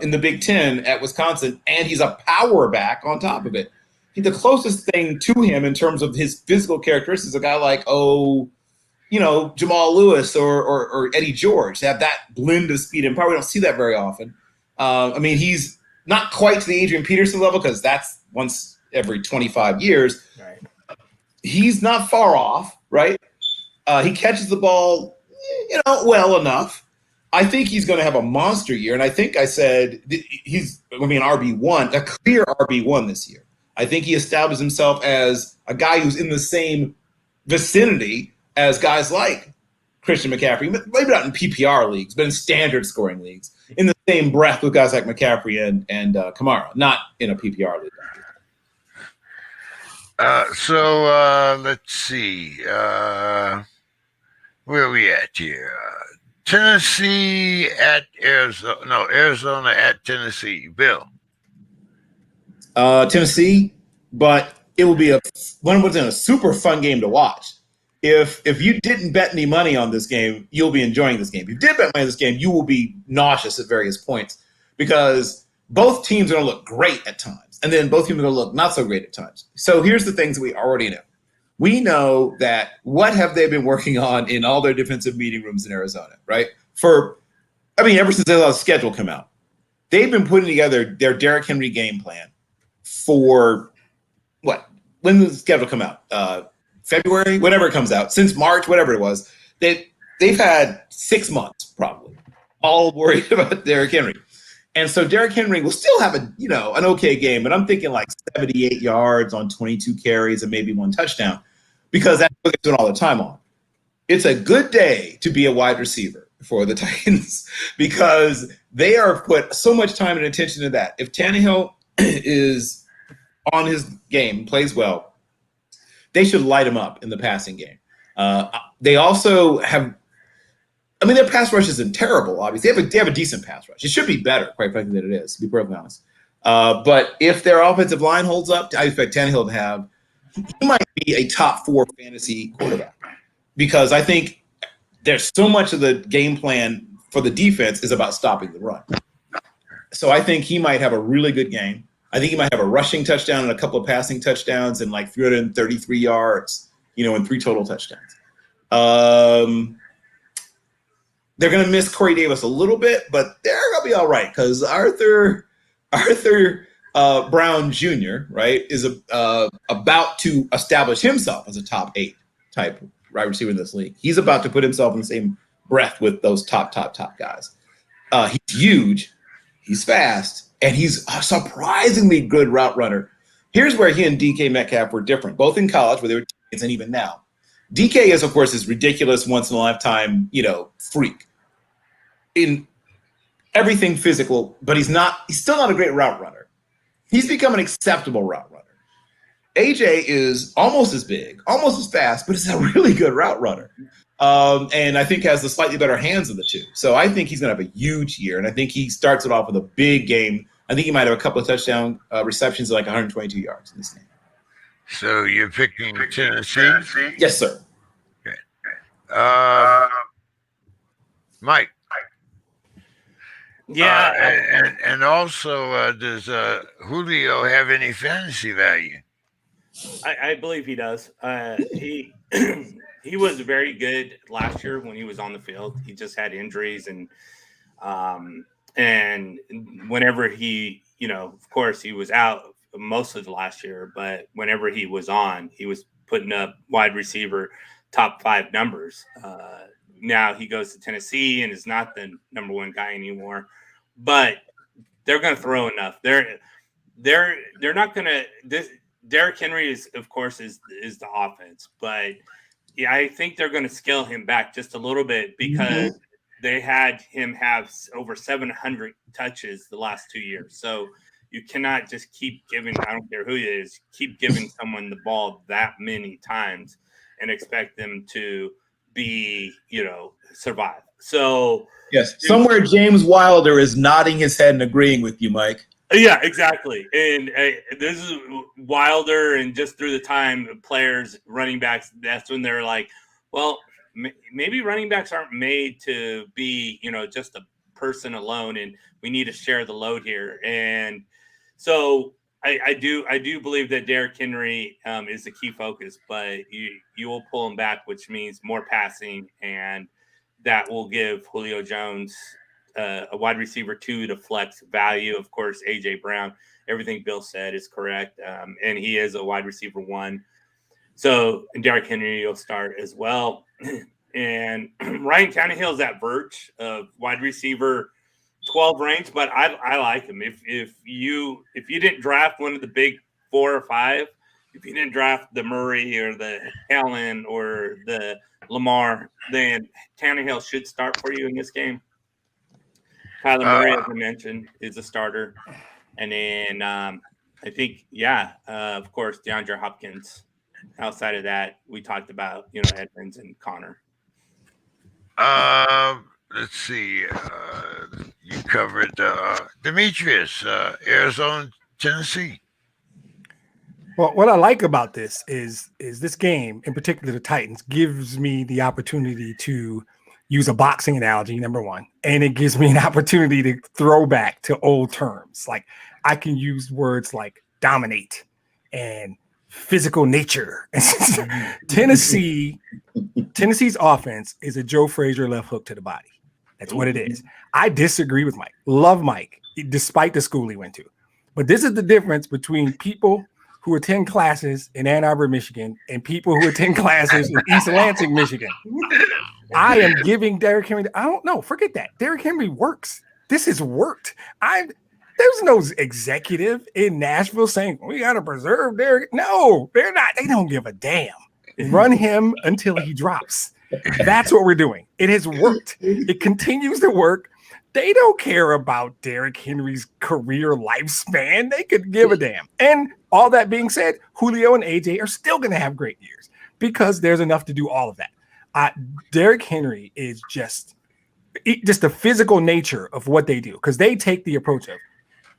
in the Big Ten at Wisconsin, and he's a power back on top of it. The closest thing to him in terms of his physical characteristics is a guy like, Jamal Lewis or Eddie George. They have that blend of speed and power. We don't see that very often. He's not quite to the Adrian Peterson level because that's once every 25 years. Right. He's not far off, right? He catches the ball, well enough. I think he's going to have a monster year, and I think I said he's going to be an RB1, a clear RB1 this year. I think he established himself as a guy who's in the same vicinity as guys like Christian McCaffrey, maybe not in PPR leagues, but in standard scoring leagues, in the same breath with guys like McCaffrey and Kamara, not in a PPR league. Let's see. Where are we at here? Tennessee at Arizona. No, Arizona at Tennessee. Bill. Tennessee, but it will be a super fun game to watch. If you didn't bet any money on this game, you'll be enjoying this game. If you did bet money on this game, you will be nauseous at various points because both teams are going to look great at times, and then both teams are going to look not so great at times. So here's the things we already know. We know that what have they been working on in all their defensive meeting rooms in Arizona, right? Ever since they let the schedule come out, they've been putting together their Derrick Henry game plan for what? When did the schedule come out? February, whenever it comes out, since March, whatever it was. They've had 6 months probably, all worried about Derrick Henry. And so Derrick Henry will still have an okay game, but I'm thinking like 78 yards on 22 carries and maybe 1 touchdown because that's what they're doing all the time on. It's a good day to be a wide receiver for the Titans because they are put so much time and attention to that. If Tannehill is on his game, plays well, they should light him up in the passing game. They also have their pass rush isn't terrible, obviously. They have a decent pass rush. It should be better, quite frankly, than it is, to be perfectly honest. But if their offensive line holds up, I expect Tannehill to have – he might be a top 4 fantasy quarterback because I think there's so much of the game plan for the defense is about stopping the run. So I think he might have a really good game. I think he might have a rushing touchdown and a couple of passing touchdowns and like 333 yards, and 3 total touchdowns. They're going to miss Corey Davis a little bit, but they're going to be all right because Arthur Brown Jr., right, is about to establish himself as a top 8 type wide receiver in this league. He's about to put himself in the same breath with those top guys. He's huge. He's fast. And he's a surprisingly good route runner. Here's where he and DK Metcalf were different, both in college where they were teammates and even now. DK is, of course, this ridiculous once-in-a-lifetime, freak in everything physical, but he's still not a great route runner. He's become an acceptable route runner. AJ is almost as big, almost as fast, but is a really good route runner. And I think has the slightly better hands of the two. So I think he's going to have a huge year, and I think he starts it off with a big game. I think he might have a couple of touchdown receptions of like 122 yards in this game. So you're picking Tennessee? Yes, sir. Okay. Mike. Yeah. And also, does Julio have any fantasy value? I believe he does. He he was very good last year when he was on the field. He just had injuries and whenever he, of course he was out most of the last year, but whenever he was on, he was putting up wide receiver top 5 numbers. Now he goes to Tennessee and is not the number 1 guy anymore, but they're going to throw enough. They're not going to. Derrick Henry is, of course, is the offense, but yeah, I think they're going to scale him back just a little bit because they had him have over 700 touches the last 2 years. So you cannot just keep giving, I don't care who it is, keep giving someone the ball that many times and expect them to be, survive. So yes, somewhere James Wilder is nodding his head and agreeing with you, Mike. Yeah, exactly. And this is Wilder, and just through the time, players, running backs, that's when they're like, well, maybe running backs aren't made to be, just a person alone, and we need to share the load here. And so I do believe that Derrick Henry is the key focus, but you will pull him back, which means more passing, and that will give Julio Jones a wide receiver 2 to flex value. Of course, AJ Brown, everything Bill said is correct. And he is a wide receiver 1. So Derrick Henry will start as well. And Ryan Tannehill is that verge of wide receiver 12 range, but I like him. If you didn't draft one of the big 4 or 5, if you didn't draft the Murray or the Allen or the Lamar, then Tannehill should start for you in this game. Kyler Murray, as I mentioned, is a starter. And then I think, of course, DeAndre Hopkins. Outside of that, we talked about, Edmonds and Connor. Let's see. You covered Demetrius, Arizona, Tennessee. Well, what I like about this is this game, in particular the Titans, gives me the opportunity to use a boxing analogy, number one, and it gives me an opportunity to throw back to old terms. Like I can use words like dominate and physical nature. Tennessee's offense is a Joe Frazier left hook to the body. That's what it is. I disagree with Mike. Love Mike, despite the school he went to. But this is the difference between people who attend classes in Ann Arbor, Michigan, and people who attend classes in East Lansing, Michigan. I am giving Derrick Henry. I don't know. Forget that. Derrick Henry works. This has worked. There's no executive in Nashville saying we got to preserve Derrick. No, they're not. They don't give a damn. Run him until he drops. That's what we're doing. It has worked. It continues to work. They don't care about Derrick Henry's career lifespan. They could give a damn. And all that being said, Julio and AJ are still going to have great years because there's enough to do all of that. Derrick Henry is just the physical nature of what they do, because they take the approach of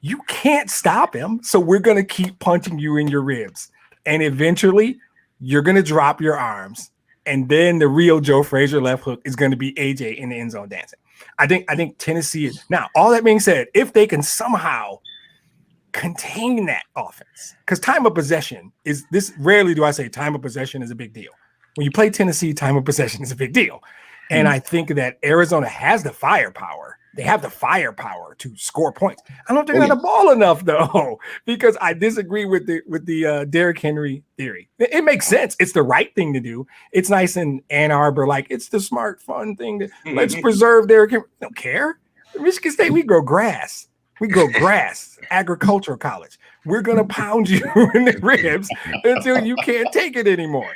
you can't stop him, so we're going to keep punching you in your ribs, and eventually you're going to drop your arms, and then the real Joe Frazier left hook is going to be AJ in the end zone dancing. I think Tennessee is now. All that being said, if they can somehow contain that offense, because time of possession is this. Rarely do I say time of possession is a big deal. When you play Tennessee, time of possession is a big deal. And I think that Arizona has the firepower. They have the firepower to score points. I don't know if they're going to ball enough, though, because I disagree with the Derrick Henry theory. It makes sense. It's the right thing to do. It's nice in Ann Arbor. Like, it's the smart, fun thing. Let's preserve Derrick Henry. I don't care. Michigan State, we grow grass. We grow grass. Agricultural college. We're going to pound you in the ribs until you can't take it anymore.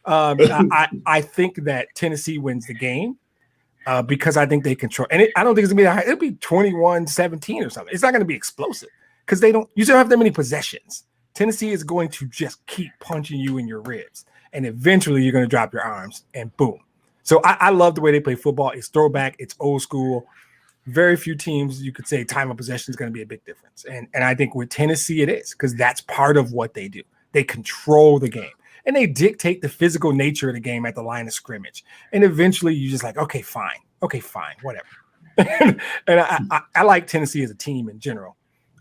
I think that Tennessee wins the game because I think they control, and I don't think it's gonna be that high. It'll be 21-17 or something. It's not going to be explosive because you don't have that many possessions. Tennessee is going to just keep punching you in your ribs, and eventually you're going to drop your arms, and boom. So I love the way they play football. It's throwback. It's old school. Very few teams you could say time of possession is going to be a big difference, and I think with Tennessee it is, because that's part of what they do. They control the game. And they dictate the physical nature of the game at the line of scrimmage. And eventually you're just like, okay, fine, whatever. And I like Tennessee as a team in general.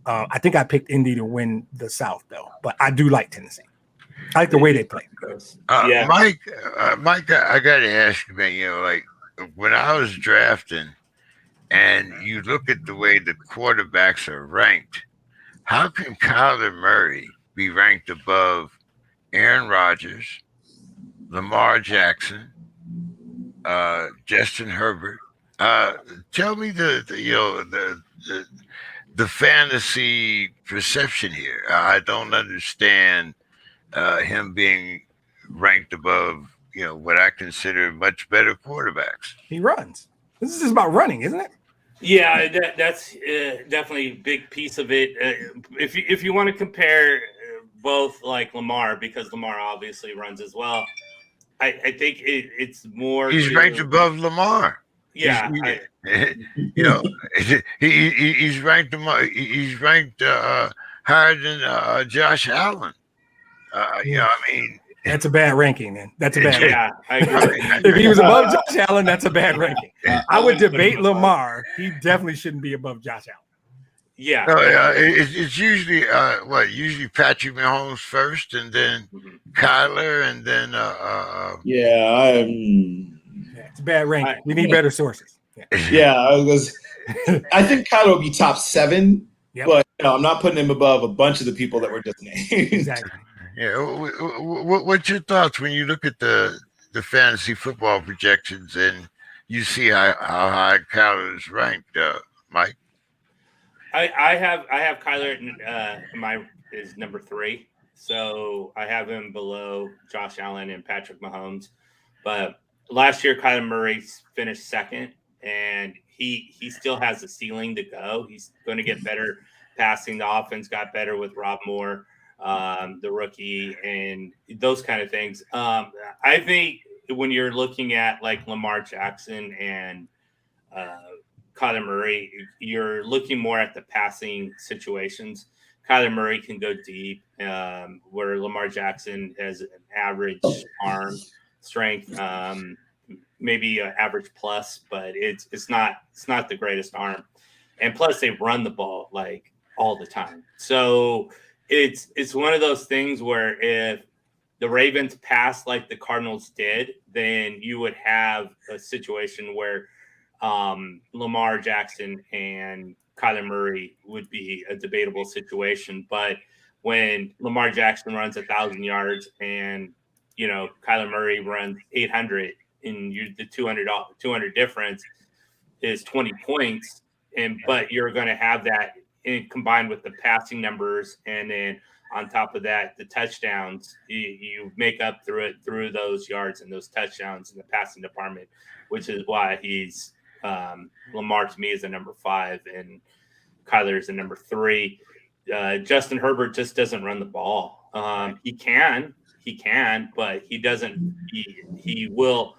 I think I picked Indy to win the South, though. But I do like Tennessee. I like the way they play. Mike, I got to ask you, man, like when I was drafting and you look at the way the quarterbacks are ranked, how can Kyler Murray be ranked above Aaron Rodgers, Lamar Jackson, Justin Herbert? Tell me the fantasy perception here. I don't understand him being ranked above what I consider much better quarterbacks. He runs. This is just about running, isn't it? Yeah, that's definitely a big piece of it. If you want to compare both, like Lamar, because Lamar obviously runs as well, I think it's more. He's ranked above Lamar. Yeah, You know, he's ranked he's ranked higher than Josh Allen. You know, I mean, that's a bad ranking. Then that's a bad. yeah, I agree. If he was above Josh Allen, that's a bad ranking. I would debate Lamar. He definitely shouldn't be above Josh Allen. Yeah, it's usually usually Patrick Mahomes first, and then Kyler, and then It's a bad ranking. We need better sources. I think Kyler will be top 7, Yep. but I'm not putting him above a bunch of the people that were just named. Exactly. Yeah. What's your thoughts when you look at the fantasy football projections and you see how high Kyler is ranked, Mike? I have Kyler is number 3, so I have him below Josh Allen and Patrick Mahomes. But last year, Kyler Murray finished 2nd, and he still has the ceiling to go. He's going to get better passing. The offense got better with Rob Moore, the rookie, and those kind of things. I think when you're looking at like Lamar Jackson and Kyler Murray, you're looking more at the passing situations. Kyler Murray can go deep, where Lamar Jackson has an average arm strength, maybe an average plus, but it's not the greatest arm. And plus, they run the ball like all the time. So it's one of those things where if the Ravens pass like the Cardinals did, then you would have a situation where Lamar Jackson and Kyler Murray would be a debatable situation. But when Lamar Jackson runs 1,000 yards and, Kyler Murray runs 800 and the 200 difference is 20 points. But you're going to have that combined with the passing numbers. And then on top of that, the touchdowns, you make up through those yards and those touchdowns in the passing department, which is why he's Lamar to me is a number 5 and Kyler is a number 3. Justin Herbert just doesn't run the ball. He can, but he doesn't. He will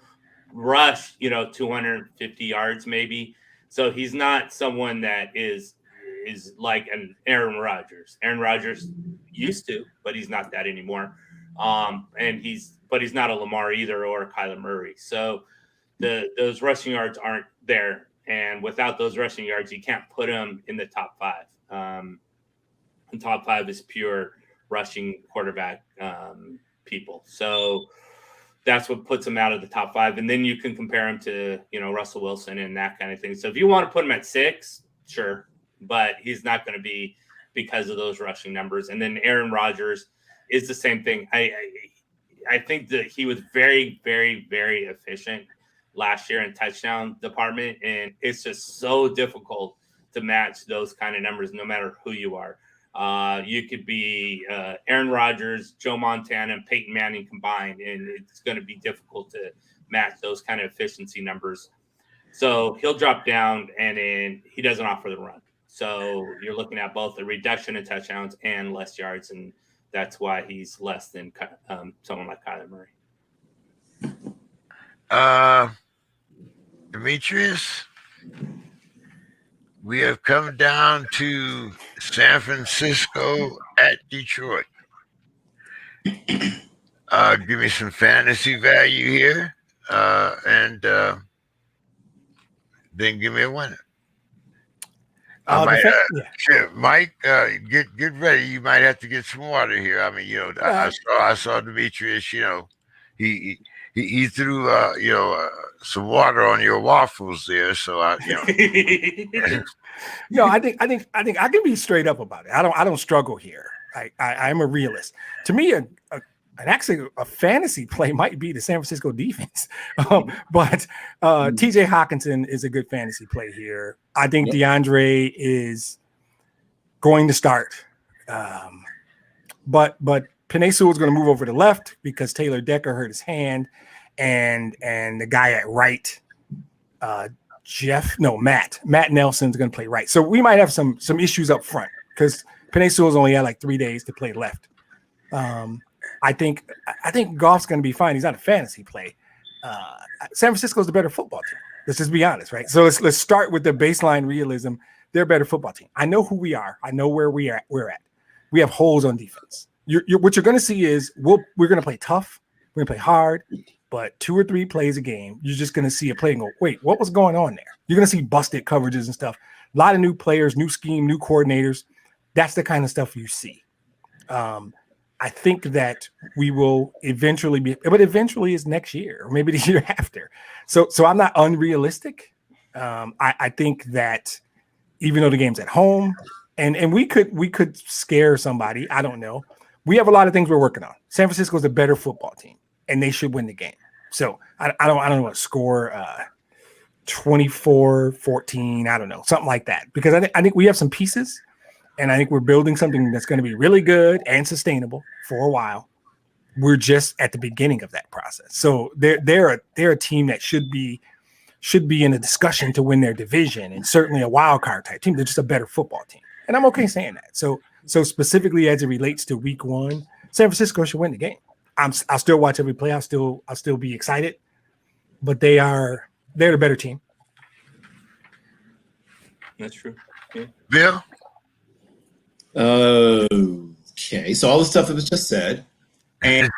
rush, 250 yards maybe. So he's not someone that is like an Aaron Rodgers. Aaron Rodgers used to, but he's not that anymore. And he's not a Lamar either or a Kyler Murray. So those rushing yards aren't there, and without those rushing yards, you can't put him in the top 5. And top 5 is pure rushing quarterback people. So that's what puts him out of the top 5. And then you can compare him to, Russell Wilson and that kind of thing. So if you want to put him at 6, sure, but he's not going to be because of those rushing numbers. And then Aaron Rodgers is the same thing. I think that he was very, very, very efficient last year in touchdown department, and it's just so difficult to match those kind of numbers no matter who you are. You could be Aaron Rodgers, Joe Montana, and Peyton Manning combined, and it's going to be difficult to match those kind of efficiency numbers. So he'll drop down, and then he doesn't offer the run. So you're looking at both a reduction in touchdowns and less yards, and that's why he's less than someone like Kyler Murray. Demetrius, we have come down to San Francisco at Detroit. Give me some fantasy value here, and then give me a winner. Mike, get ready. You might have to get some water here. I mean, I saw Demetrius. He threw some water on your waffles there. So I think I can be straight up about it. I don't struggle here. I'm a realist. To me, actually a fantasy play might be the San Francisco defense, but TJ Hawkinson is a good fantasy play here. I think DeAndre is going to start, but Penei Sewell is going to move over to left because Taylor Decker hurt his hand, and the guy at right, Matt Nelson's going to play right. So we might have some issues up front because Penei Sewell's only had like 3 days to play left. I think Goff's going to be fine. He's not a fantasy play. San Francisco's the better football team. Let's just be honest, right? So let's start with the baseline realism. They're a better football team. I know who we are. I know where we're at. We have holes on defense. What you're going to see is we're going to play tough. We're going to play hard, but 2 or 3 plays a game, you're just going to see a play and go, wait, what was going on there? You're going to see busted coverages and stuff. A lot of new players, new scheme, new coordinators. That's the kind of stuff you see. I think that we will eventually but eventually is next year or maybe the year after. So I'm not unrealistic. I think that even though the game's at home and we could scare somebody, I don't know. We have a lot of things we're working on. San Francisco is a better football team and they should win the game. So I don't know what score 24-14. I don't know, something like that, because I think we have some pieces. And I think we're building something that's going to be really good and sustainable for a while. We're just at the beginning of that process. So they're a team that should be in a discussion to win their division and certainly a wild card type team. They're just a better football team. And I'm okay saying that. So specifically as it relates to week 1, San Francisco should win the game. I'll still watch every play. I'll still be excited, but they're the better team. That's true. Yeah. Bill? Okay, so all the stuff that was just said, and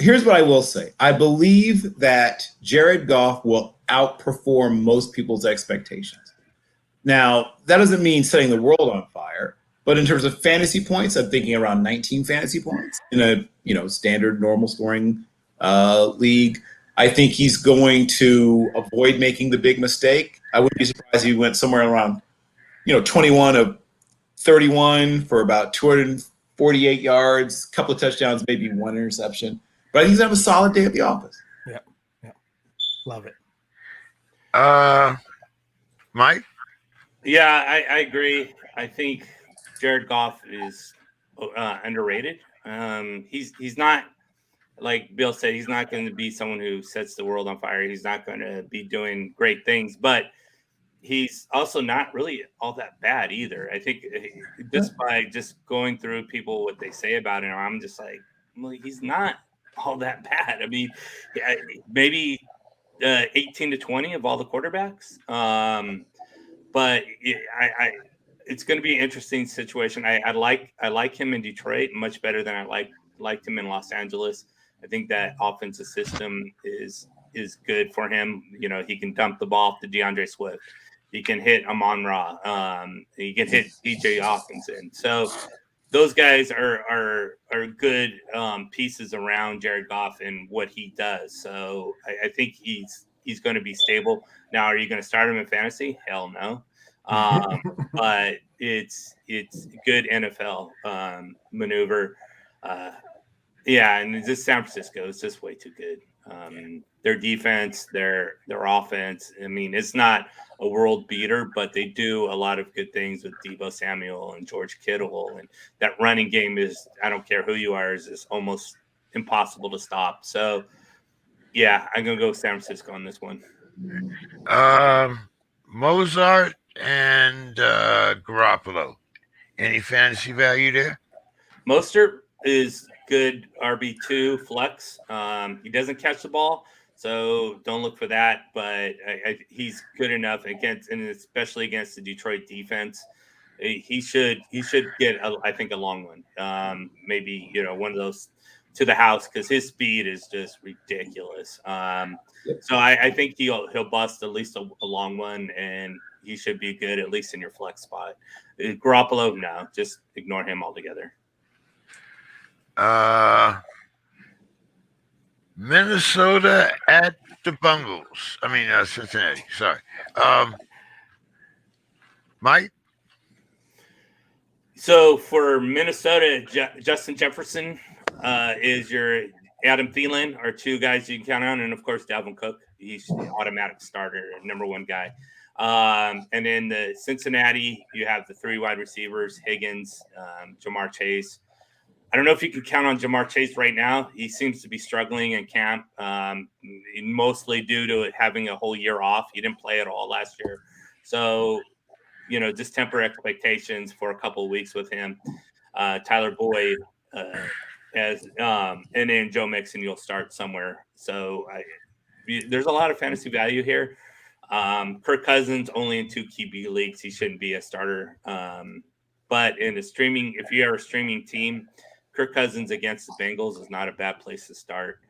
here's what I will say. I believe that Jared Goff will outperform most people's expectations. Now, that doesn't mean setting the world on fire, but in terms of fantasy points, I'm thinking around 19 fantasy points in a standard normal scoring league. I think he's going to avoid making the big mistake. I wouldn't be surprised if he went somewhere around 21 of 31 for about 248 yards, a couple of touchdowns, maybe 1 interception. But I think he's going to have a solid day at the office. Yeah. Love it. Mike? Yeah, I agree. I think Jared Goff is underrated. He's not, like Bill said, he's not going to be someone who sets the world on fire. He's not going to be doing great things, but he's also not really all that bad either. I think just by going through people, what they say about him, I'm just like, well, he's not all that bad. I mean, maybe 18 to 20 of all the quarterbacks. But it's going to be an interesting situation. I like him in Detroit much better than I liked him in Los Angeles. I think that offensive system is good for him. He can dump the ball to DeAndre Swift. He can hit Amon-Ra. He can hit DJ Hawkinson. So those guys are good pieces around Jared Goff and what he does. So I think he's going to be stable. Now, are you going to start him in fantasy? Hell no. But it's good NFL maneuver. And this San Francisco is just way too good. Their defense, their offense. I mean, it's not a world beater, but they do a lot of good things with Deebo Samuel and George Kittle, and that running game is, I don't care who you are, is almost impossible to stop. So, yeah, I'm gonna go San Francisco on this one. Mozart and Garoppolo. Any fantasy value there? Mostert is good RB2 flex. He doesn't catch the ball, so don't look for that. But he's good enough against, and especially against the Detroit defense. He should get, I think, a long one. Maybe one of those to the house, because his speed is just ridiculous. So I think he'll bust at least a long one, and he should be good at least in your flex spot. Garoppolo, no, just ignore him altogether. Minnesota at the Bungles. Cincinnati. Sorry. Mike? So for Minnesota, Justin Jefferson is your Adam Thielen are two guys you can count on. And, of course, Dalvin Cook. He's the automatic starter, number one guy. And then the Cincinnati, you have the three wide receivers, Higgins, Jamar Chase. I don't know if you can count on Jamar Chase right now. He seems to be struggling in camp, mostly due to having a whole year off. He didn't play at all last year. So, just temper expectations for a couple of weeks with him. Tyler Boyd, and then Joe Mixon, you'll start somewhere. So there's a lot of fantasy value here. Kirk Cousins only in 2 QB leagues. He shouldn't be a starter. But in a streaming, if you are a streaming team, Kirk Cousins against the Bengals is not a bad place to start.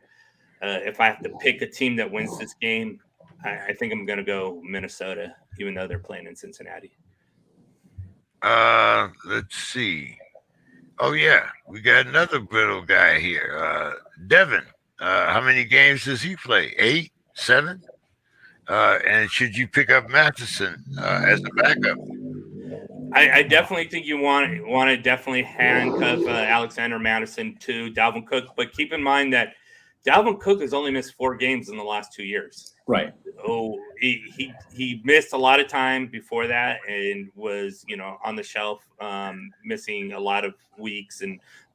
If I have to pick a team that wins this game, I think I'm going to go Minnesota, even though they're playing in Cincinnati. Let's see. Oh, yeah. We got another brittle guy here. Devin. How many games does he play? 8? 7? And should you pick up Matheson as a backup? I definitely think you want to definitely handcuff Alexander Madison to Dalvin Cook, but keep in mind that Dalvin Cook has only missed 4 games in the last 2 years. Right. Oh, he missed a lot of time before that and was, on the shelf, missing a lot of weeks.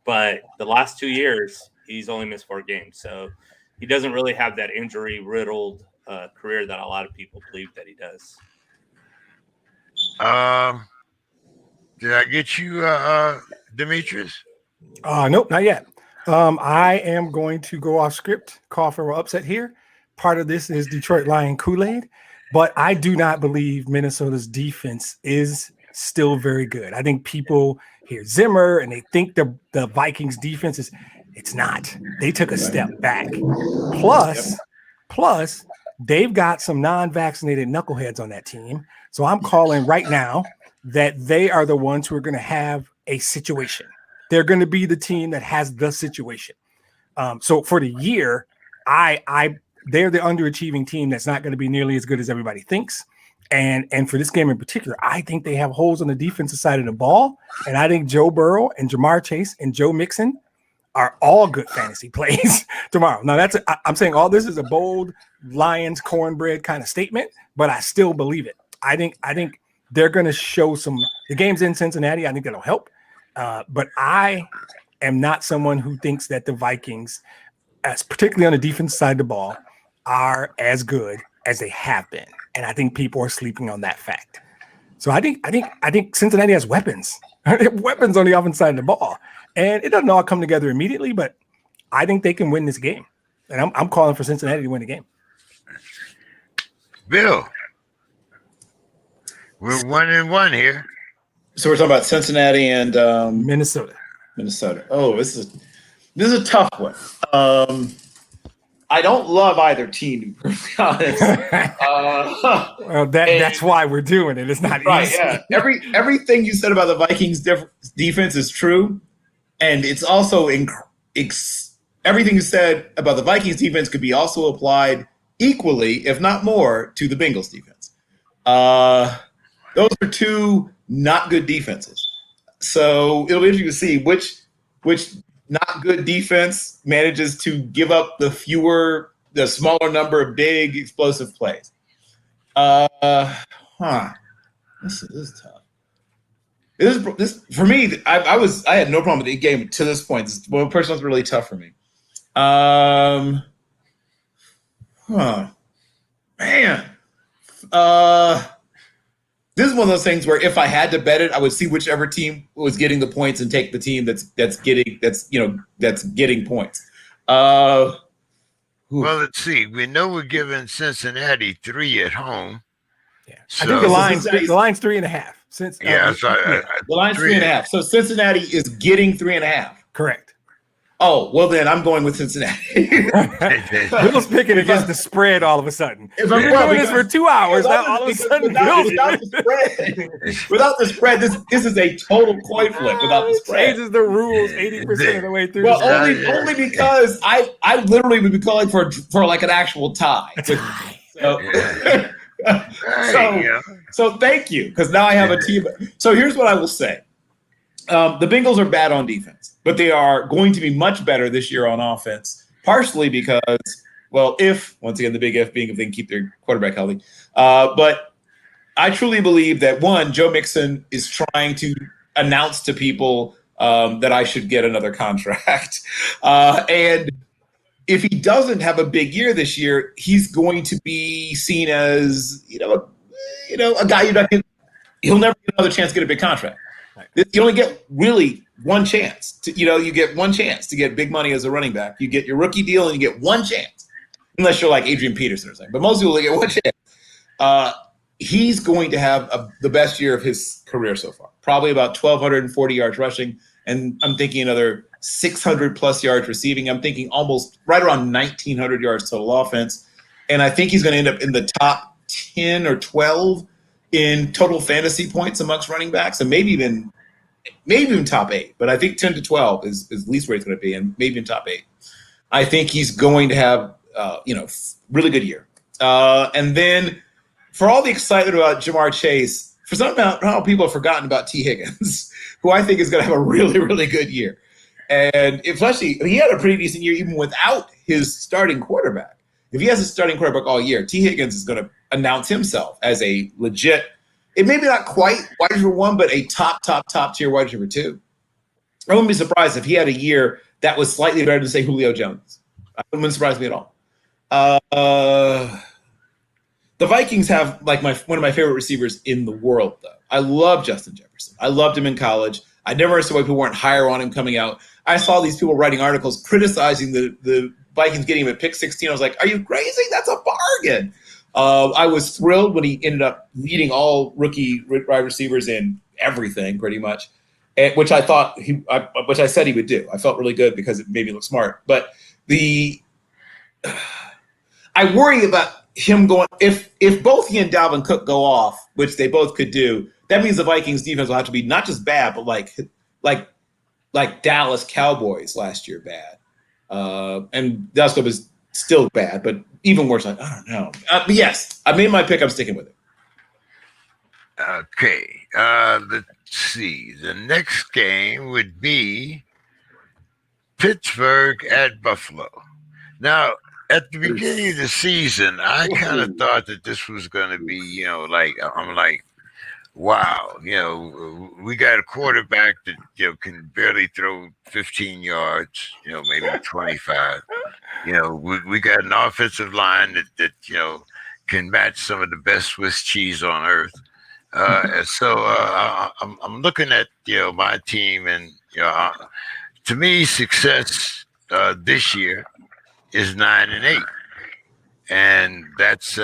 But the last 2 years, he's only missed 4 games. So he doesn't really have that injury-riddled career that a lot of people believe that he does. Did I get you, Demetrius? Nope, not yet. I am going to go off script, call for an upset here. Part of this is Detroit Lion Kool-Aid, but I do not believe Minnesota's defense is still very good. I think people hear Zimmer and they think the Vikings defense is, it's not. They took a step back. Plus, they've got some non-vaccinated knuckleheads on that team. So I'm calling right now that they are the ones who are going to have a situation. They're going to be the team that has the situation. So for the year, they're the underachieving team that's not going to be nearly as good as everybody thinks. And for this game in particular, I think they have holes on the defensive side of the ball. And I think Joe Burrow and Jamar Chase and Joe Mixon are all good fantasy plays tomorrow. Now I'm saying all this is a bold Lions cornbread kind of statement, but I still believe it. I think they're going to show the game's in Cincinnati. I think that'll help. But I am not someone who thinks that the Vikings, particularly on the defense side of the ball, are as good as they have been. And I think people are sleeping on that fact. So I think Cincinnati has weapons. They have weapons on the offense side of the ball. And it doesn't all come together immediately, but I think they can win this game. And I'm calling for Cincinnati to win the game. Bill, we're 1-1 here. So we're talking about Cincinnati and Minnesota. Oh, this is a tough one. I don't love either team, to be perfectly honest. Well, that's why we're doing it. It's not right, easy. Yeah. Everything you said about the Vikings defense is true, and it's also everything you said about the Vikings defense could be also applied equally, if not more, to the Bengals defense. Those are 2 not good defenses. So it'll be interesting to see which not good defense manages to give up the smaller number of big explosive plays. This is tough. This for me. I had no problem with the game to this point. This one person was really tough for me. Man. This is one of those things where if I had to bet it, I would see whichever team was getting the points and take the team that's getting points. Well, let's see. We know we're giving Cincinnati 3 at home. Yeah, so, I think the line's 3.5. The line's 3.5. So Cincinnati is getting 3.5. Correct. Oh, well then I'm going with Cincinnati. Bill's picking against the spread all of a sudden. If I'm doing this for 2 hours, now all of a sudden without the spread, this is a total coin flip without the spread. Changes the rules 80% of the way through. Well, only because I literally would be calling for like an actual tie. So thank you, because now I have a team. So here's what I will say. The Bengals are bad on defense, but they are going to be much better this year on offense, partially because, once again, the big F being if they can keep their quarterback healthy. But I truly believe that, one, Joe Mixon is trying to announce to people that I should get another contract. And if he doesn't have a big year this year, he's going to be seen as, a guy he'll never get another chance to get a big contract. You only get really one chance you get one chance to get big money as a running back. You get your rookie deal and you get one chance. unless you're like Adrian Peterson or something. But most people get one chance. He's going to have the best year of his career so far. Probably about 1,240 yards rushing, and I'm thinking another 600-plus yards receiving. I'm thinking almost right around 1,900 yards total offense. And I think he's going to end up in the top 10 or 12 in total fantasy points amongst running backs, and maybe even top 8. But I think 10 to 12 is at least where he's going to be, and maybe in top 8. I think he's going to have really good year. And then for all the excitement about Jamar Chase, for somehow people have forgotten about T. Higgins, who I think is going to have a really, really good year. And especially, he had a pretty decent year even without his starting quarterback. If he has a starting quarterback all year, T. Higgins is going to announce himself as a legit, it may be not quite wide receiver 1, but a top tier wide receiver 2. I wouldn't be surprised if he had a year that was slightly better than, say, Julio Jones. It wouldn't surprise me at all. The Vikings have like one of my favorite receivers in the world, though. I love Justin Jefferson. I loved him in college. I never understood why people weren't higher on him coming out. I saw these people writing articles criticizing the Vikings getting him at pick 16. I was like, are you crazy? That's a bargain. I was thrilled when he ended up leading all rookie wide receivers in everything pretty much, which I thought which I said he would do. I felt really good because it made me look smart. But I worry about him going, if both he and Dalvin Cook go off, which they both could do, that means the Vikings defense will have to be not just bad, but like Dallas Cowboys last year bad. And Dallas was still bad, but even worse. I don't know. But yes, I made my pick. I'm sticking with it. Okay. Let's see. The next game would be Pittsburgh at Buffalo. Now, at the beginning of the season, I kind of thought that this was going to be, I'm like, wow, we got a quarterback that, can barely throw 15 yards, maybe 25. We got an offensive line that can match some of the best Swiss cheese on earth. I'm looking at, my team, and, to me, success this year is 9-8, and that's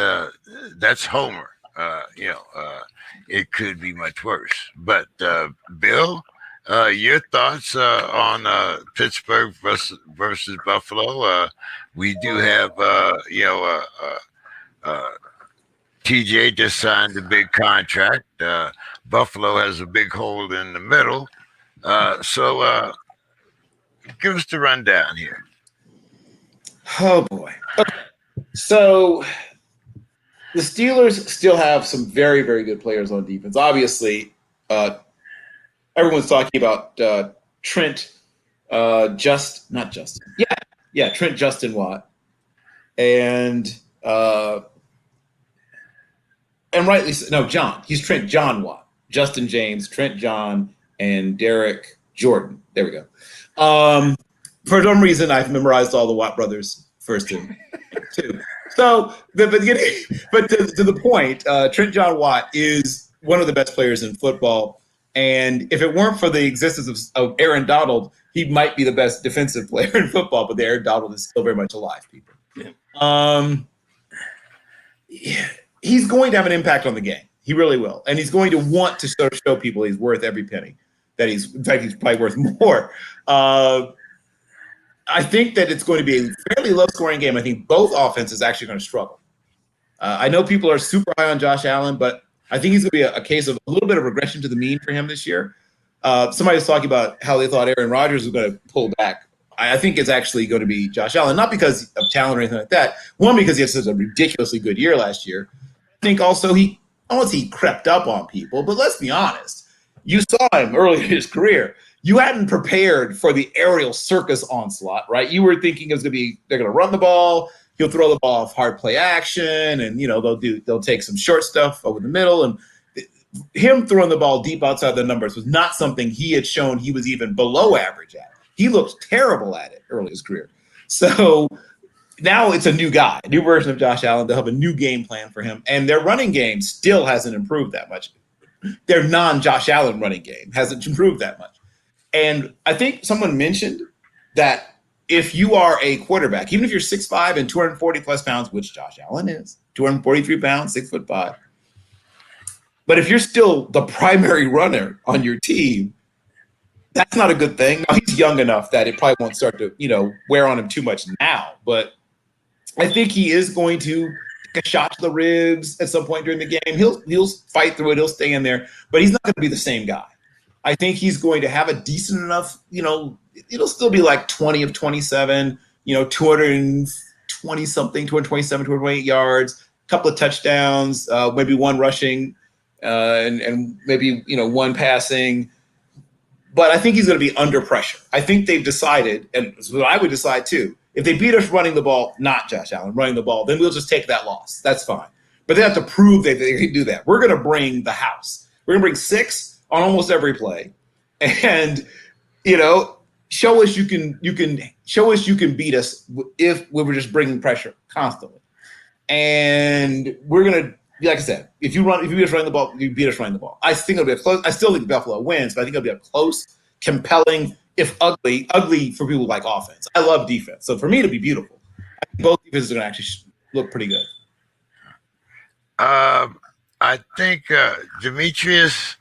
Homer. It could be much worse. But Bill, your thoughts on Pittsburgh versus Buffalo? We do have TJ just signed a big contract. Buffalo has a big hole in the middle. So give us the rundown here. Oh, boy. Okay. So the Steelers still have some very, very good players on defense. Obviously, everyone's talking about Trent, Trent Justin Watt. And rightly so. No, John. He's Trent John Watt. Justin James, Trent John, and Derek Jordan. There we go. For some reason, I've memorized all the Watt brothers first and two. So, but to the point, Trent John Watt is one of the best players in football. And if it weren't for the existence of Aaron Donald, he might be the best defensive player in football. But the Aaron Donald is still very much alive, people. Yeah. He's going to have an impact on the game. He really will. And he's going to want to sort of show people he's worth every penny. He's probably worth more. I think that it's going to be a fairly low-scoring game. I think both offenses actually going to struggle. I know people are super high on Josh Allen, but I think he's going to be a case of a little bit of regression to the mean for him this year. Somebody was talking about how they thought Aaron Rodgers was going to pull back. I think it's actually going to be Josh Allen, not because of talent or anything like that. One, because he had such a ridiculously good year last year. I think also he crept up on people, but let's be honest. You saw him early in his career. You hadn't prepared for the aerial circus onslaught, right? You were thinking it was going to be they're going to run the ball, he'll throw the ball off hard play action, and they'll take some short stuff over the middle. And him throwing the ball deep outside the numbers was not something he had shown he was even below average at. He looked terrible at it early in his career. So now it's a new guy, a new version of Josh Allen. They'll have a new game plan for him, and their running game still hasn't improved that much. Their non-Josh Allen running game hasn't improved that much. And I think someone mentioned that if you are a quarterback, even if you're 6'5" and 240 plus pounds, which Josh Allen is, 243 pounds, 6'5", but if you're still the primary runner on your team, that's not a good thing. Now, he's young enough that it probably won't start to, wear on him too much now. But I think he is going to take a shot to the ribs at some point during the game. He'll fight through it. He'll stay in there. But he's not going to be the same guy. I think he's going to have a decent enough, it'll still be like 20 of 27, 220-something, 227, 228 yards, a couple of touchdowns, maybe one rushing, and maybe, one passing. But I think he's going to be under pressure. I think they've decided, and it's what I would decide too, if they beat us running the ball, not Josh Allen, running the ball, then we'll just take that loss. That's fine. But they have to prove that they can do that. We're going to bring the house. We're going to bring 6 on almost every play. And, show us you can beat us if we were just bringing pressure constantly. And we're going to, like I said, if you beat us running the ball, you beat us running the ball. I think it'll be close. I still think Buffalo wins, but I think it'll be a close, compelling, if ugly for people who like offense. I love defense. So for me, it'll be beautiful. I think both defenses are going to actually look pretty good. I think Demetrius,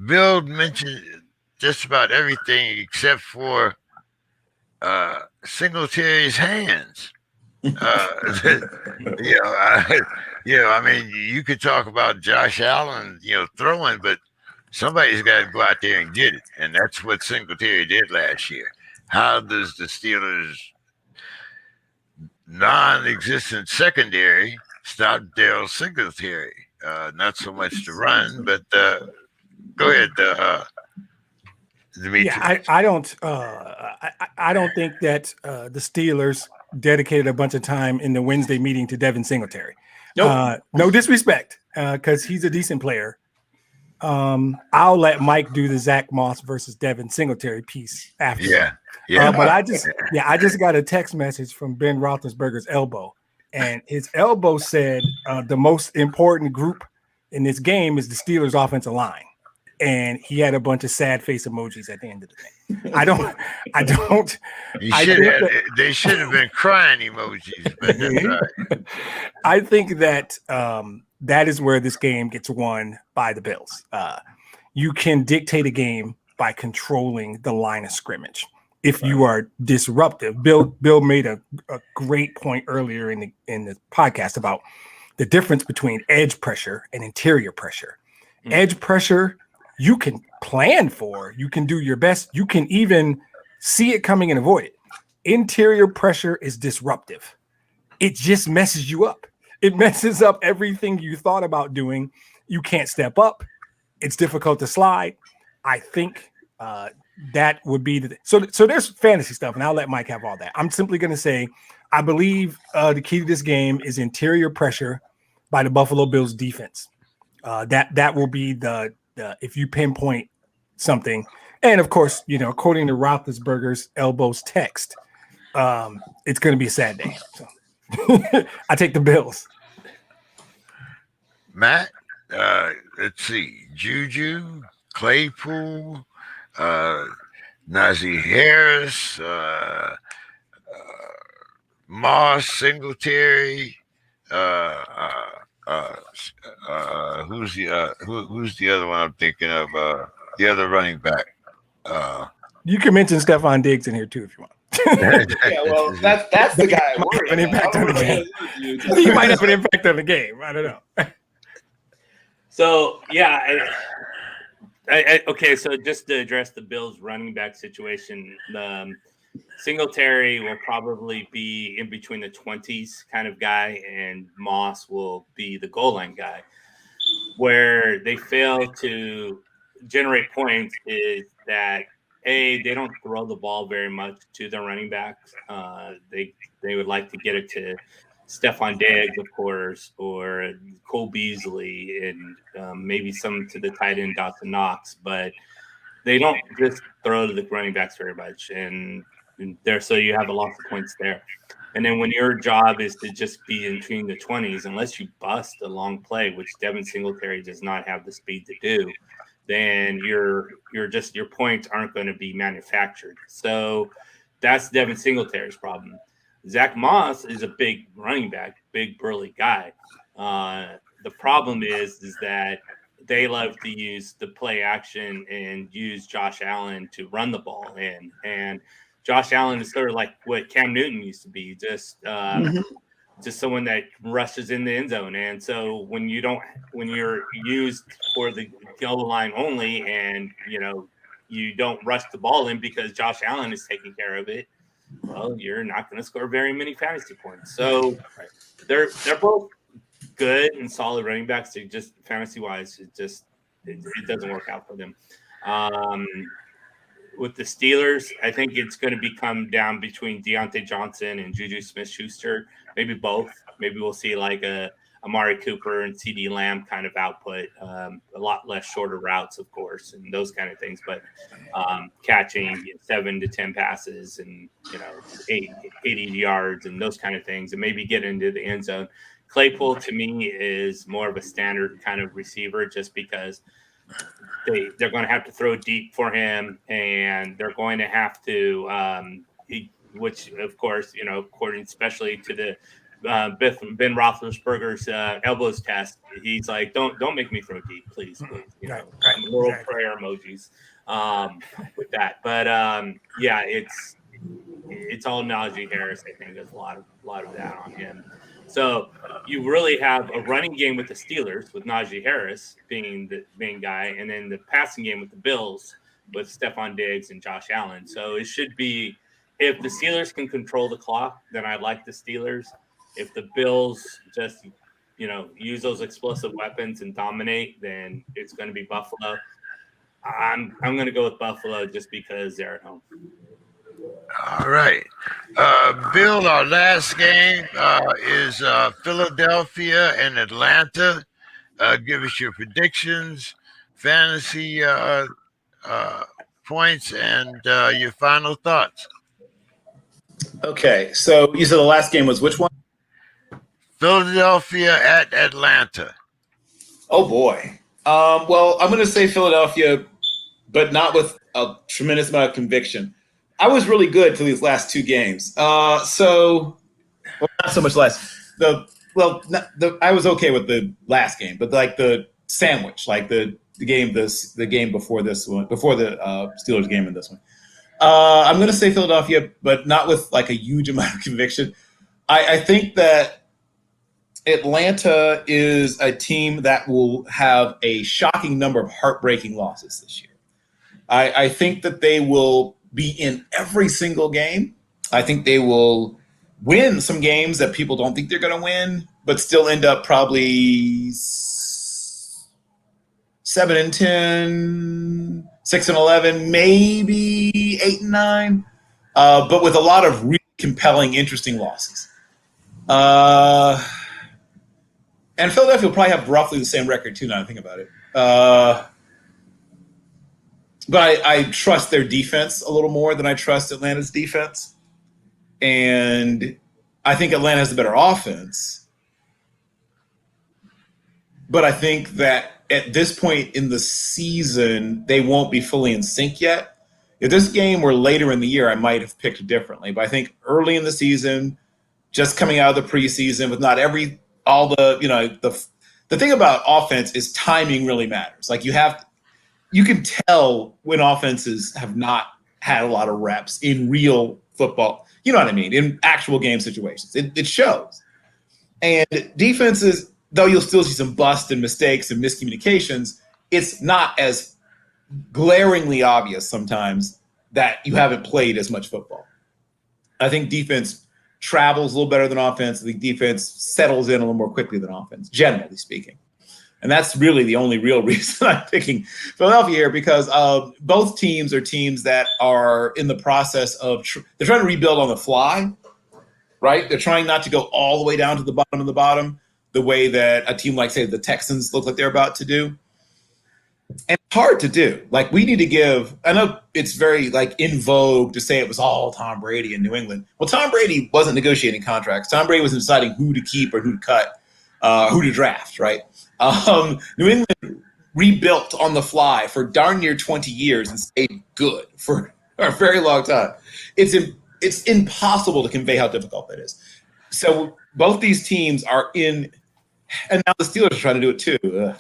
Bill mentioned just about everything except for Singletary's hands. I mean, you could talk about Josh Allen, throwing, but somebody's got to go out there and get it, and that's what Singletary did last year. How does the Steelers' non-existent secondary stop Darryl Singletary? Not so much to run, but go ahead, Dimitri. Yeah, I don't think that the Steelers dedicated a bunch of time in the Wednesday meeting to Devin Singletary. Nope. No disrespect, because he's a decent player. I'll let Mike do the Zach Moss versus Devin Singletary piece after. Yeah. But I just got a text message from Ben Roethlisberger's elbow, and his elbow said the most important group in this game is the Steelers' offensive line. And he had a bunch of sad face emojis at the end of the thing. They should have been crying emojis, but that's right. I think that that is where this game gets won by the Bills. You can dictate a game by controlling the line of scrimmage. If you are disruptive, Bill made a great point earlier in the podcast about the difference between edge pressure and interior pressure. Edge pressure, you can plan for, you can do your best, you can even see it coming and avoid it. Interior pressure is disruptive. It just messes you up. It messes up everything you thought about doing. You can't step up. It's difficult to slide. I think that would be so there's fantasy stuff, and I'll let Mike have all that. I'm simply going to say I believe the key to this game is interior pressure by the Buffalo Bills defense. That will be the if you pinpoint something, and of course, according to Roethlisberger's elbows text, it's going to be a sad day. So I take the Bills. Matt, let's see, JuJu, Claypool, Najee Harris, Moss, Singletary. Who's the other one I'm thinking of? The other running back. You can mention Stephon Diggs in here too if you want. Yeah, well, that's the guy. I worry an impact on the game. He might have an impact on the game. I don't know. So yeah, okay. So just to address the Bills' running back situation, Singletary will probably be in between the 20s kind of guy, and Moss will be the goal line guy. Where they fail to generate points is that they don't throw the ball very much to their running backs. They would like to get it to Stephon Diggs, of course, or Cole Beasley, and maybe some to the tight end Dawson Knox, but they don't just throw to the running backs very much, and there, so you have a lot of points there. And then when your job is to just be in between the 20s, unless you bust a long play, which Devin Singletary does not have the speed to do, then your points aren't going to be manufactured. So That's Devin Singletary's problem. Zach Moss is a big running back, big burly guy. The problem is that they love to use the play action and use Josh Allen to run the ball in. And Josh Allen is sort of like what Cam Newton used to be, just someone that rushes in the end zone. And so when you're used for the goal line only, and you don't rush the ball in because Josh Allen is taking care of it, well, you're not going to score very many fantasy points. So they're both good and solid running backs. They just fantasy wise, it doesn't work out for them. With the Steelers, I think it's going to come down between Deontay Johnson and JuJu Smith-Schuster, maybe both. Maybe we'll see like a Amari Cooper and CD Lamb kind of output, a lot less shorter routes, of course, and those kind of things, but catching 7 to 10 passes and 80 yards and those kind of things, and maybe get into the end zone. Claypool to me is more of a standard kind of receiver, just because they're going to have to throw deep for him, and they're going to have to, which of course, according especially to the Ben Roethlisberger's elbows test, he's like, don't make me throw deep, please. Little prayer emojis with that. But yeah, it's all Najee Harris. I think there's a lot of that on him. So you really have a running game with the Steelers with Najee Harris being the main guy, and then the passing game with the Bills with Stephon Diggs and Josh Allen. So it should be, if the Steelers can control the clock, then I like the Steelers. If the Bills just, use those explosive weapons and dominate, then it's going to be Buffalo. I'm going to go with Buffalo just because they're at home. All right. Bill, our last game is Philadelphia and Atlanta. Give us your predictions, fantasy points, and your final thoughts. Okay, so you said the last game was which one? Philadelphia at Atlanta. Oh, boy. Well, I'm going to say Philadelphia, but not with a tremendous amount of conviction. I was really good to these last two games. Not so much less. I was okay with the last game, but like the sandwich, like the game before this one, before the Steelers game and this one. I'm going to say Philadelphia, but not with like a huge amount of conviction. I think that Atlanta is a team that will have a shocking number of heartbreaking losses this year. I think that they will be in every single game. I think they will win some games that people don't think they're going to win, but still end up probably 7-10, 6-11, maybe 8-9, but with a lot of really compelling, interesting losses. And Philadelphia will probably have roughly the same record too, now I think about it. But I trust their defense a little more than I trust Atlanta's defense. And I think Atlanta has the better offense. But I think that at this point in the season, they won't be fully in sync yet. If this game were later in the year, I might have picked differently. But I think early in the season, just coming out of the preseason with not all the thing about offense is timing really matters. Like you can tell when offenses have not had a lot of reps in real football. You know what I mean? In actual game situations, it shows. And defenses, though you'll still see some bust and mistakes and miscommunications, it's not as glaringly obvious sometimes that you haven't played as much football. I think defense travels a little better than offense. I think defense settles in a little more quickly than offense, generally speaking. And that's really the only real reason I'm picking Philadelphia here, because both teams are teams that are in the process of they're trying to rebuild on the fly, right? They're trying not to go all the way down to the bottom of the bottom, the way that a team like, say, the Texans look like they're about to do. And it's hard to do. Like, we need to give – I know it's very, like, in vogue to say it was all Tom Brady in New England. Well, Tom Brady wasn't negotiating contracts. Tom Brady was deciding who to keep or who to cut, who to draft, right? New England rebuilt on the fly for darn near 20 years and stayed good for a very long time. It's it's impossible to convey how difficult that is. So both these teams are in, and now the Steelers are trying to do it too.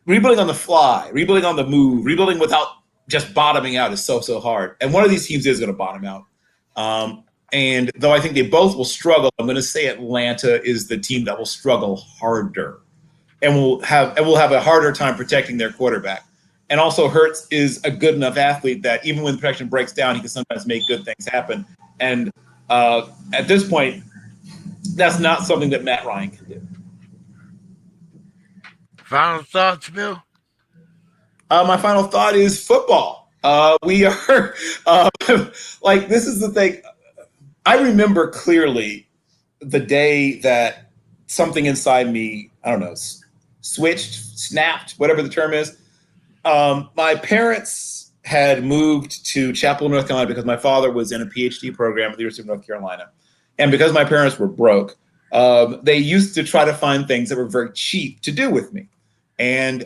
Rebuilding on the fly, rebuilding on the move, rebuilding without just bottoming out is so hard. And one of these teams is going to bottom out. And though I think they both will struggle, I'm going to say Atlanta is the team that will struggle harder, and will have a harder time protecting their quarterback. And also, Hurts is a good enough athlete that even when the protection breaks down, he can sometimes make good things happen. And at this point, that's not something that Matt Ryan can do. Final thoughts, Bill? My final thought is football. We are like, this is the thing. I remember clearly the day that something inside me, I don't know, switched, snapped, whatever the term is. My parents had moved to Chapel, North Carolina, because my father was in a PhD program at the University of North Carolina. And because my parents were broke, they used to try to find things that were very cheap to do with me. And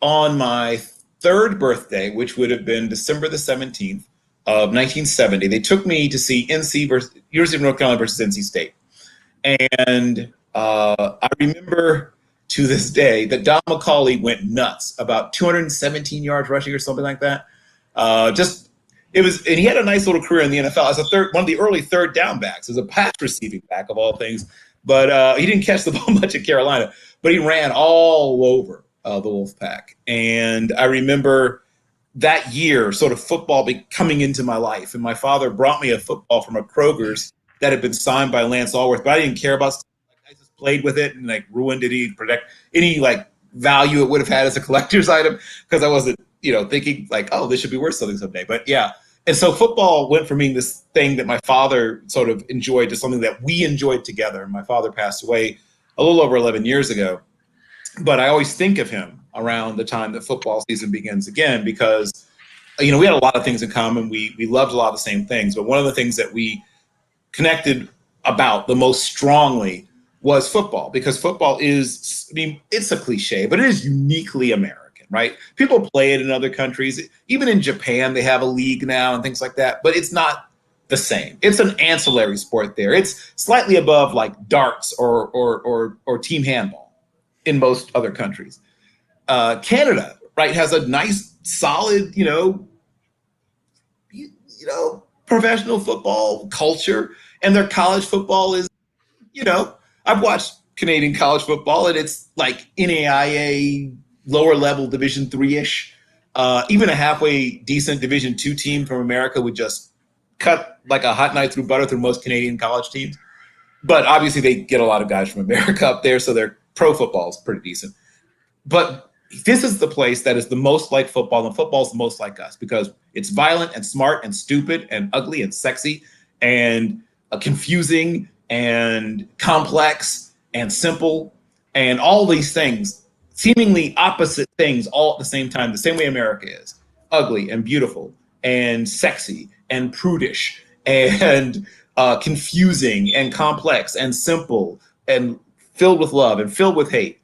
on my third birthday, which would have been December the 17th of 1970, they took me to see NC versus University of North Carolina versus NC State. And I remember to this day that Don McCauley went nuts, about 217 yards rushing or something like that. And he had a nice little career in the NFL as one of the early third down backs, as a pass receiving back of all things. But he didn't catch the ball much at Carolina, but he ran all over the Wolfpack. And I remember that year, sort of football coming into my life. And my father brought me a football from a Kroger's that had been signed by Lance Allworth, but I didn't care about stuff. I just played with it and like ruined any like value it would have had as a collector's item, because I wasn't, thinking like, oh, this should be worth something someday. But yeah. And so football went from being this thing that my father sort of enjoyed to something that we enjoyed together. My father passed away a little over 11 years ago, but I always think of him around the time that football season begins again, because, we had a lot of things in common. We loved a lot of the same things, but one of the things that we connected about the most strongly was football, because football is, it's a cliche, but it is uniquely American, right? People play it in other countries. Even in Japan, they have a league now and things like that, but it's not the same. It's an ancillary sport there. It's slightly above like darts or team handball in most other countries. Canada, right, has a nice, solid, professional football culture, and their college football is, I've watched Canadian college football, and it's like NAIA lower level Division III-ish. Even a halfway decent Division II team from America would just cut like a hot knife through butter through most Canadian college teams. But obviously they get a lot of guys from America up there, so their pro football is pretty decent. But this is the place that is the most like football, and football is the most like us, because it's violent and smart and stupid and ugly and sexy and confusing and complex and simple and all these things, seemingly opposite things all at the same time, the same way America is. Ugly and beautiful and sexy and prudish and confusing and complex and simple and filled with love and filled with hate.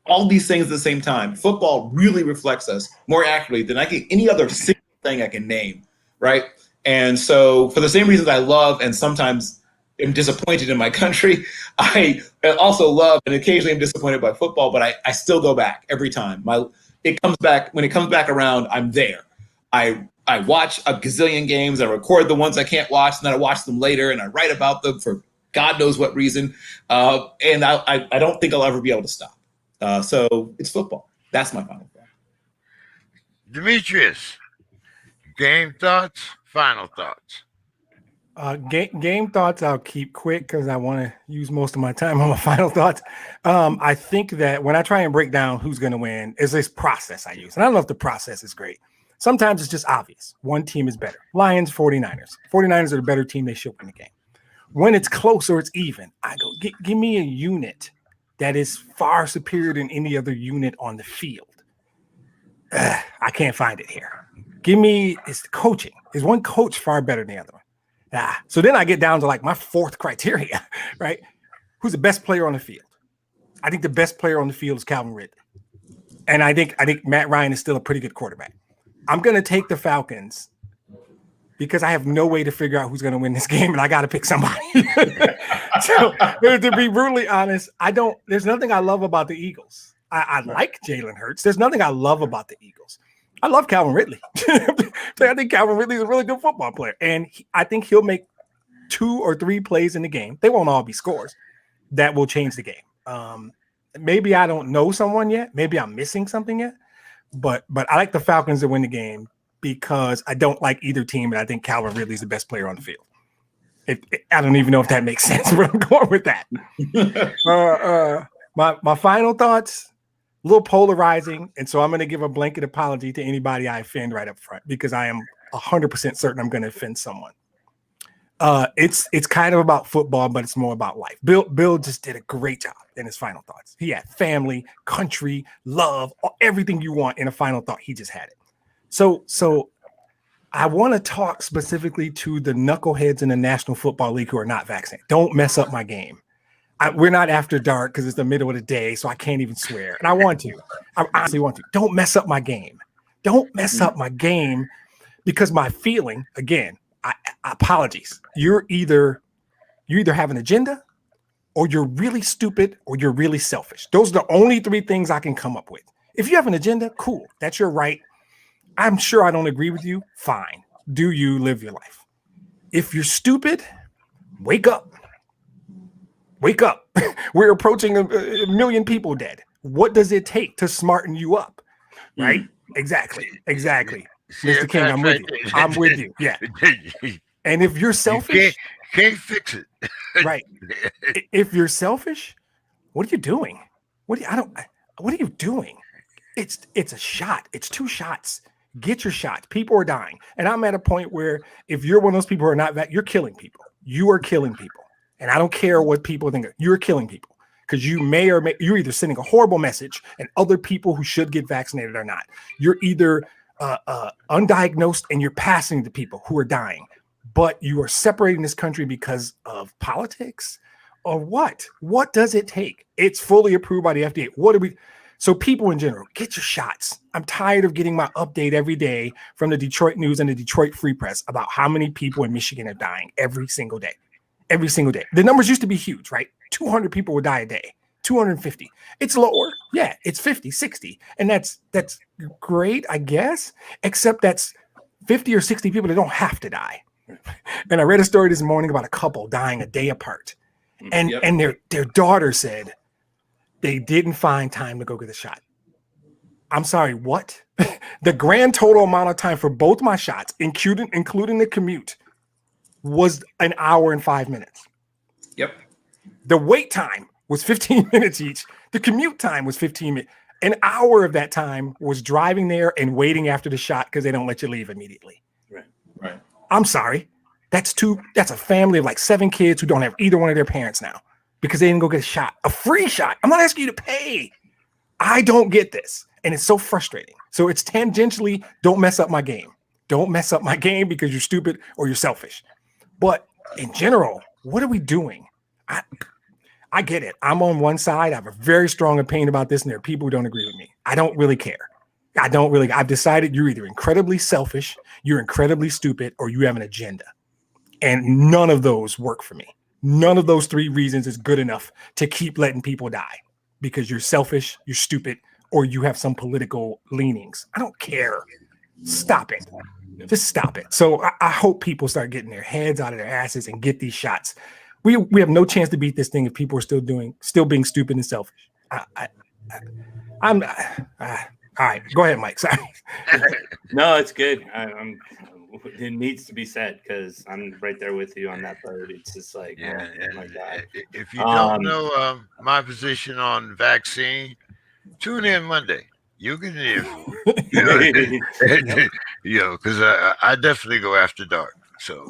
All these things at the same time. Football really reflects us more accurately than any other single thing I can name, right? And so for the same reasons I love and sometimes am disappointed in my country, I also love and occasionally am disappointed by football, but I still go back every time. When it comes back around, I'm there. I watch a gazillion games, I record the ones I can't watch, and then I watch them later, and I write about them for God knows what reason. And I don't think I'll ever be able to stop. So it's football. That's my final thought. Demetrius, game thoughts, final thoughts. Game thoughts I'll keep quick because I want to use most of my time on my final thoughts. I think that when I try and break down who's going to win, is this process I use. And I don't know if the process is great. Sometimes it's just obvious. One team is better. Lions, 49ers. 49ers are the better team. They should win the game. When it's close or it's even, I go, give me a unit that is far superior than any other unit on the field. I can't find it here. It's the coaching. Is one coach far better than the other one? So then I get down to like my fourth criteria, right? Who's the best player on the field? I think the best player on the field is Calvin Ridley. And I think Matt Ryan is still a pretty good quarterback. I'm going to take the Falcons because I have no way to figure out who's going to win this game, and I got to pick somebody. So, to be brutally honest, there's nothing I love about the Eagles. I like Jalen Hurts. There's nothing I love about the Eagles. I love Calvin Ridley. I think Calvin Ridley is a really good football player, and I think he'll make 2 or 3 plays in the game. They won't all be scores. That will change the game. Maybe I don't know someone yet. Maybe I'm missing something yet. But I like the Falcons to win the game because I don't like either team, and I think Calvin Ridley is the best player on the field. I don't even know if that makes sense, but I'm going with that. My final thoughts, a little polarizing, and so I'm going to give a blanket apology to anybody I offend right up front because I am 100% certain I'm going to offend someone. It's kind of about football, but it's more about life. Bill just did a great job in his final thoughts. He had family, country, love, everything you want in a final thought. He just had it. So I want to talk specifically to the knuckleheads in the National Football League who are not vaccinated. Don't mess up my game. We're not after dark because it's the middle of the day, so I can't even swear. And I want to. I honestly want to. Don't mess up my game. Don't mess up my game because my feeling, again, apologies. You either have an agenda or you're really stupid or you're really selfish. Those are the only 3 things I can come up with. If you have an agenda, cool. That's your right. I'm sure I don't agree with you. Fine. Do you live your life? If you're stupid, wake up. Wake up. We're approaching a million people dead. What does it take to smarten you up? Right? Exactly. Mr. King, I'm with you. I'm with you. Yeah. And if you're selfish, you can't fix it. Right. If you're selfish, what are you doing? What are you doing? It's a shot. It's 2 shots. Get your shots. People are dying. And I'm at a point where if you're one of those people who are not you're killing people. You are killing people. And I don't care what people think. You're killing people because you're either sending a horrible message and other people who should get vaccinated are not. You're either undiagnosed and you're passing to people who are dying, but you are separating this country because of politics or what? What does it take? It's fully approved by the FDA. So people in general, get your shots. I'm tired of getting my update every day from the Detroit News and the Detroit Free Press about how many people in Michigan are dying every single day. Every single day. The numbers used to be huge, right? 200 people would die a day, 250. It's lower. Yeah, it's 50, 60. And that's great, I guess, except that's 50 or 60 people that don't have to die. And I read a story this morning about a couple dying a day apart. And their daughter said they didn't find time to go get a shot. I'm sorry, what? The grand total amount of time for both my shots, including the commute, was an hour and 5 minutes. Yep. The wait time was 15 minutes each. The commute time was 15 minutes. An hour of that time was driving there and waiting after the shot because they don't let you leave immediately. Right. I'm sorry. That's a family of like 7 kids who don't have either one of their parents now because they didn't go get a shot. A free shot. I'm not asking you to pay. I don't get this. And it's so frustrating. So it's tangentially, don't mess up my game. Don't mess up my game because you're stupid or you're selfish. But in general, what are we doing? I get it. I'm on one side. I have a very strong opinion about this, and there are people who don't agree with me. I don't really care. I've decided you're either incredibly selfish, you're incredibly stupid, or you have an agenda. And none of those work for me. None of those 3 reasons is good enough to keep letting people die because you're selfish, you're stupid, or you have some political leanings. I don't care. Stop it. Just stop it. So I hope people start getting their heads out of their asses and get these shots. We have no chance to beat this thing if people are still being stupid and selfish. All right. Go ahead, Mike. Sorry. No, it's good. It needs to be said because I'm right there with you on that part. It's just like, yeah, oh my God. If you don't know my position on vaccine, tune in Monday. You can hear, because I definitely go after dark. So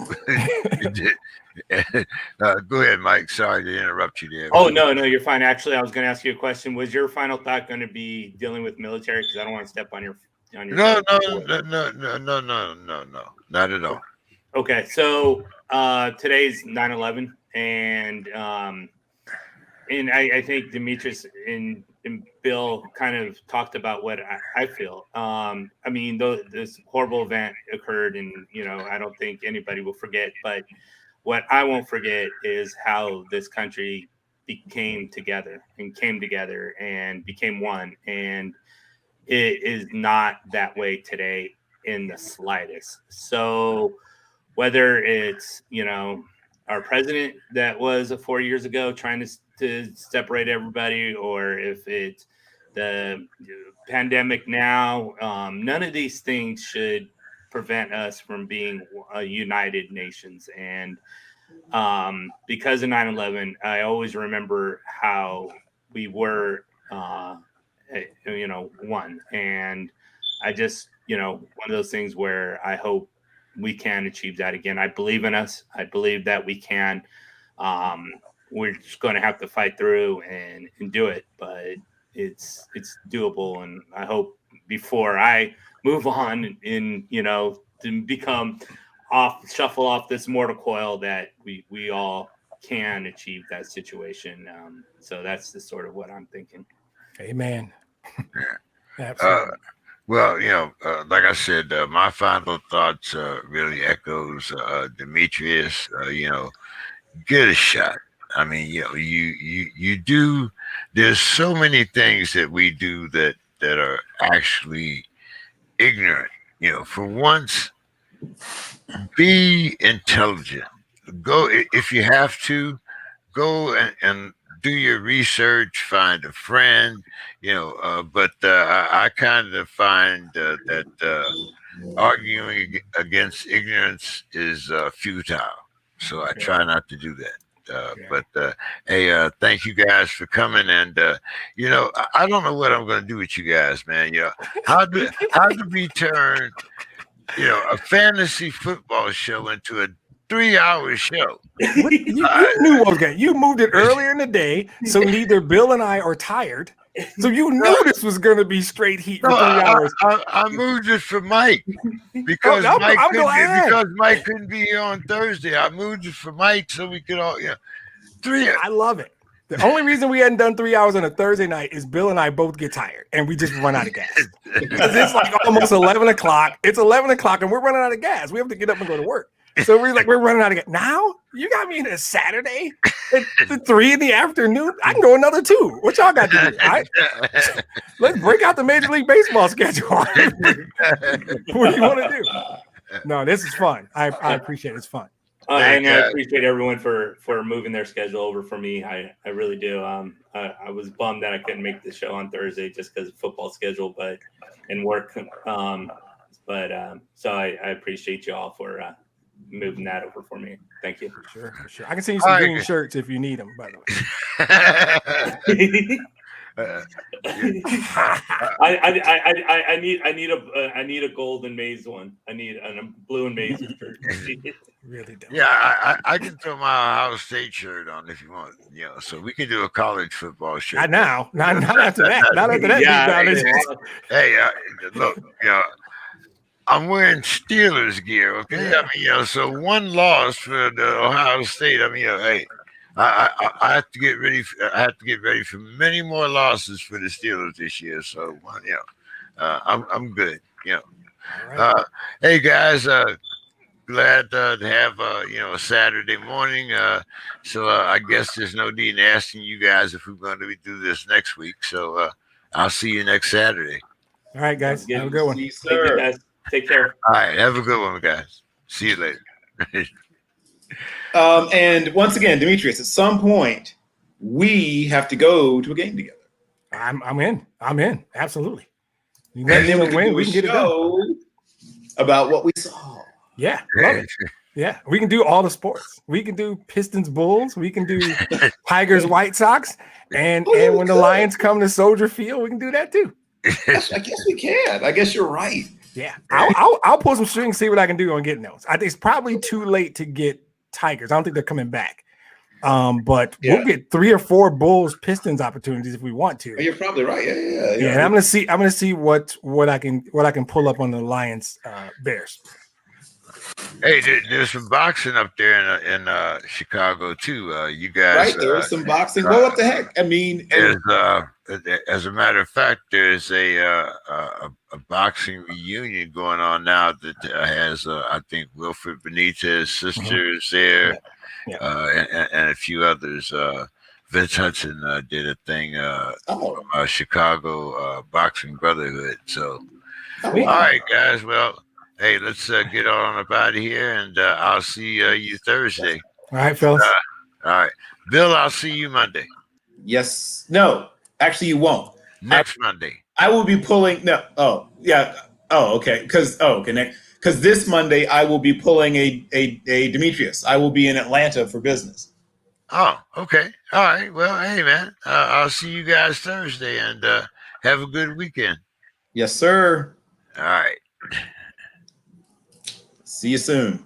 go ahead, Mike. Sorry to interrupt you there. Oh, no, you're fine. Actually, I was going to ask you a question. Was your final thought going to be dealing with military? Because I don't want to step on your. No, not at all. Okay, so today's 9/11, and I think Demetrius Bill kind of talked about what I feel. I mean, this horrible event occurred, and I don't think anybody will forget. But what I won't forget is how this country came together and became one. And it is not that way today in the slightest. So whether it's our president that was 4 years ago trying to separate everybody, or if it's the pandemic now, none of these things should prevent us from being a united nations. And because of 9/11, I always remember how we were one. And I just one of those things where I hope we can achieve that again. I believe in us. I believe that we can. We're just going to have to fight through and do it, but it's doable. And I hope before I move on in to shuffle off this mortal coil, that we all can achieve that situation. So that's the sort of what I'm thinking. Amen. Absolutely. Well, like I said, my final thoughts really echoes Demetrius. Get a shot. I mean, you do. There's so many things that we do that are actually ignorant. For once, be intelligent. Go if you have to. Go and do your research, find a friend, but I kind of find that arguing against ignorance is futile. So I try not to do that. But hey, thank you guys for coming. And I don't know what I'm going to do with you guys, man. How do we turn a fantasy football show into a 3-hour show? You knew what was going. You moved it earlier in the day, so neither Bill and I are tired. So you knew this was going to be straight heat for 3 hours. I moved it for Mike because Mike couldn't be here on Thursday. I moved it for Mike so we could all 3. I love it. The only reason we hadn't done 3 hours on a Thursday night is Bill and I both get tired and we just run out of gas. Because it's like almost 11 o'clock. It's 11 o'clock and we're running out of gas. We have to get up and go to work. So we're running out of gas. Now you got me in a Saturday at 3 in the afternoon. I can go another 2. What y'all got to do? All right? Let's break out the Major League Baseball schedule. What do you want to do? No, this is fun. I appreciate it. It's fun. And I appreciate everyone for moving their schedule over for me. I really do. I was bummed that I couldn't make the show on Thursday just because of football schedule, and work. So I appreciate you all for moving that over for me. Thank you. For sure. I can send you some green shirts if you need them, by the way. I need a gold and maize one. I need a blue and maize shirt. Really don't. Yeah, I can throw my Ohio State shirt on if you want. So we can do a college football shirt. Not after that. Not after that. Yeah, hey, look, I'm wearing Steelers gear, okay? I mean, so one loss for the Ohio State. I mean, hey, I have to get ready. I have to get ready for many more losses for the Steelers this year. So, I'm good. Right. Hey guys, glad to have a Saturday morning. So I guess there's no need in asking you guys if we're going to do this next week. So I'll see you next Saturday. All right, guys. Have a good one. See you, sir. Thank you, guys. Take care. All right. Have a good one, guys. See you later. And once again, Demetrius, at some point, we have to go to a game together. I'm in. Absolutely. And then we can get it done about what we saw. Yeah. Love it. Yeah. We can do all the sports. We can do Pistons, Bulls. We can do Tigers, White Sox. And when the Lions come to Soldier Field, we can do that too. I guess we can. I guess you're right. Yeah, I'll pull some strings, see what I can do on getting those. I think it's probably too late to get Tigers. I don't think they're coming back. But we'll get 3 or 4 Bulls Pistons opportunities if we want to. Oh, you're probably right. Yeah. And I'm gonna see what I can pull up on the Lions Bears. Hey, there's some boxing up there in Chicago too. You guys, right? There's some boxing. Well, what the heck? I mean, as a matter of fact, there's a boxing reunion going on now that has I think Wilfred Benitez's sister is there, Yeah. And a few others. Vince Hudson did a thing from Chicago Boxing Brotherhood. So, all right, guys. Well, hey, let's get on up out of here, and I'll see you Thursday. All right, fellas. All right, Bill. I'll see you Monday. Yes. No. Actually, you won't. Next Monday. I will be pulling. No. Oh, yeah. Oh, okay. Because this Monday I will be pulling a Demetrius. I will be in Atlanta for business. Oh, okay. All right. Well, hey, man. I'll see you guys Thursday, and have a good weekend. Yes, sir. All right. See you soon.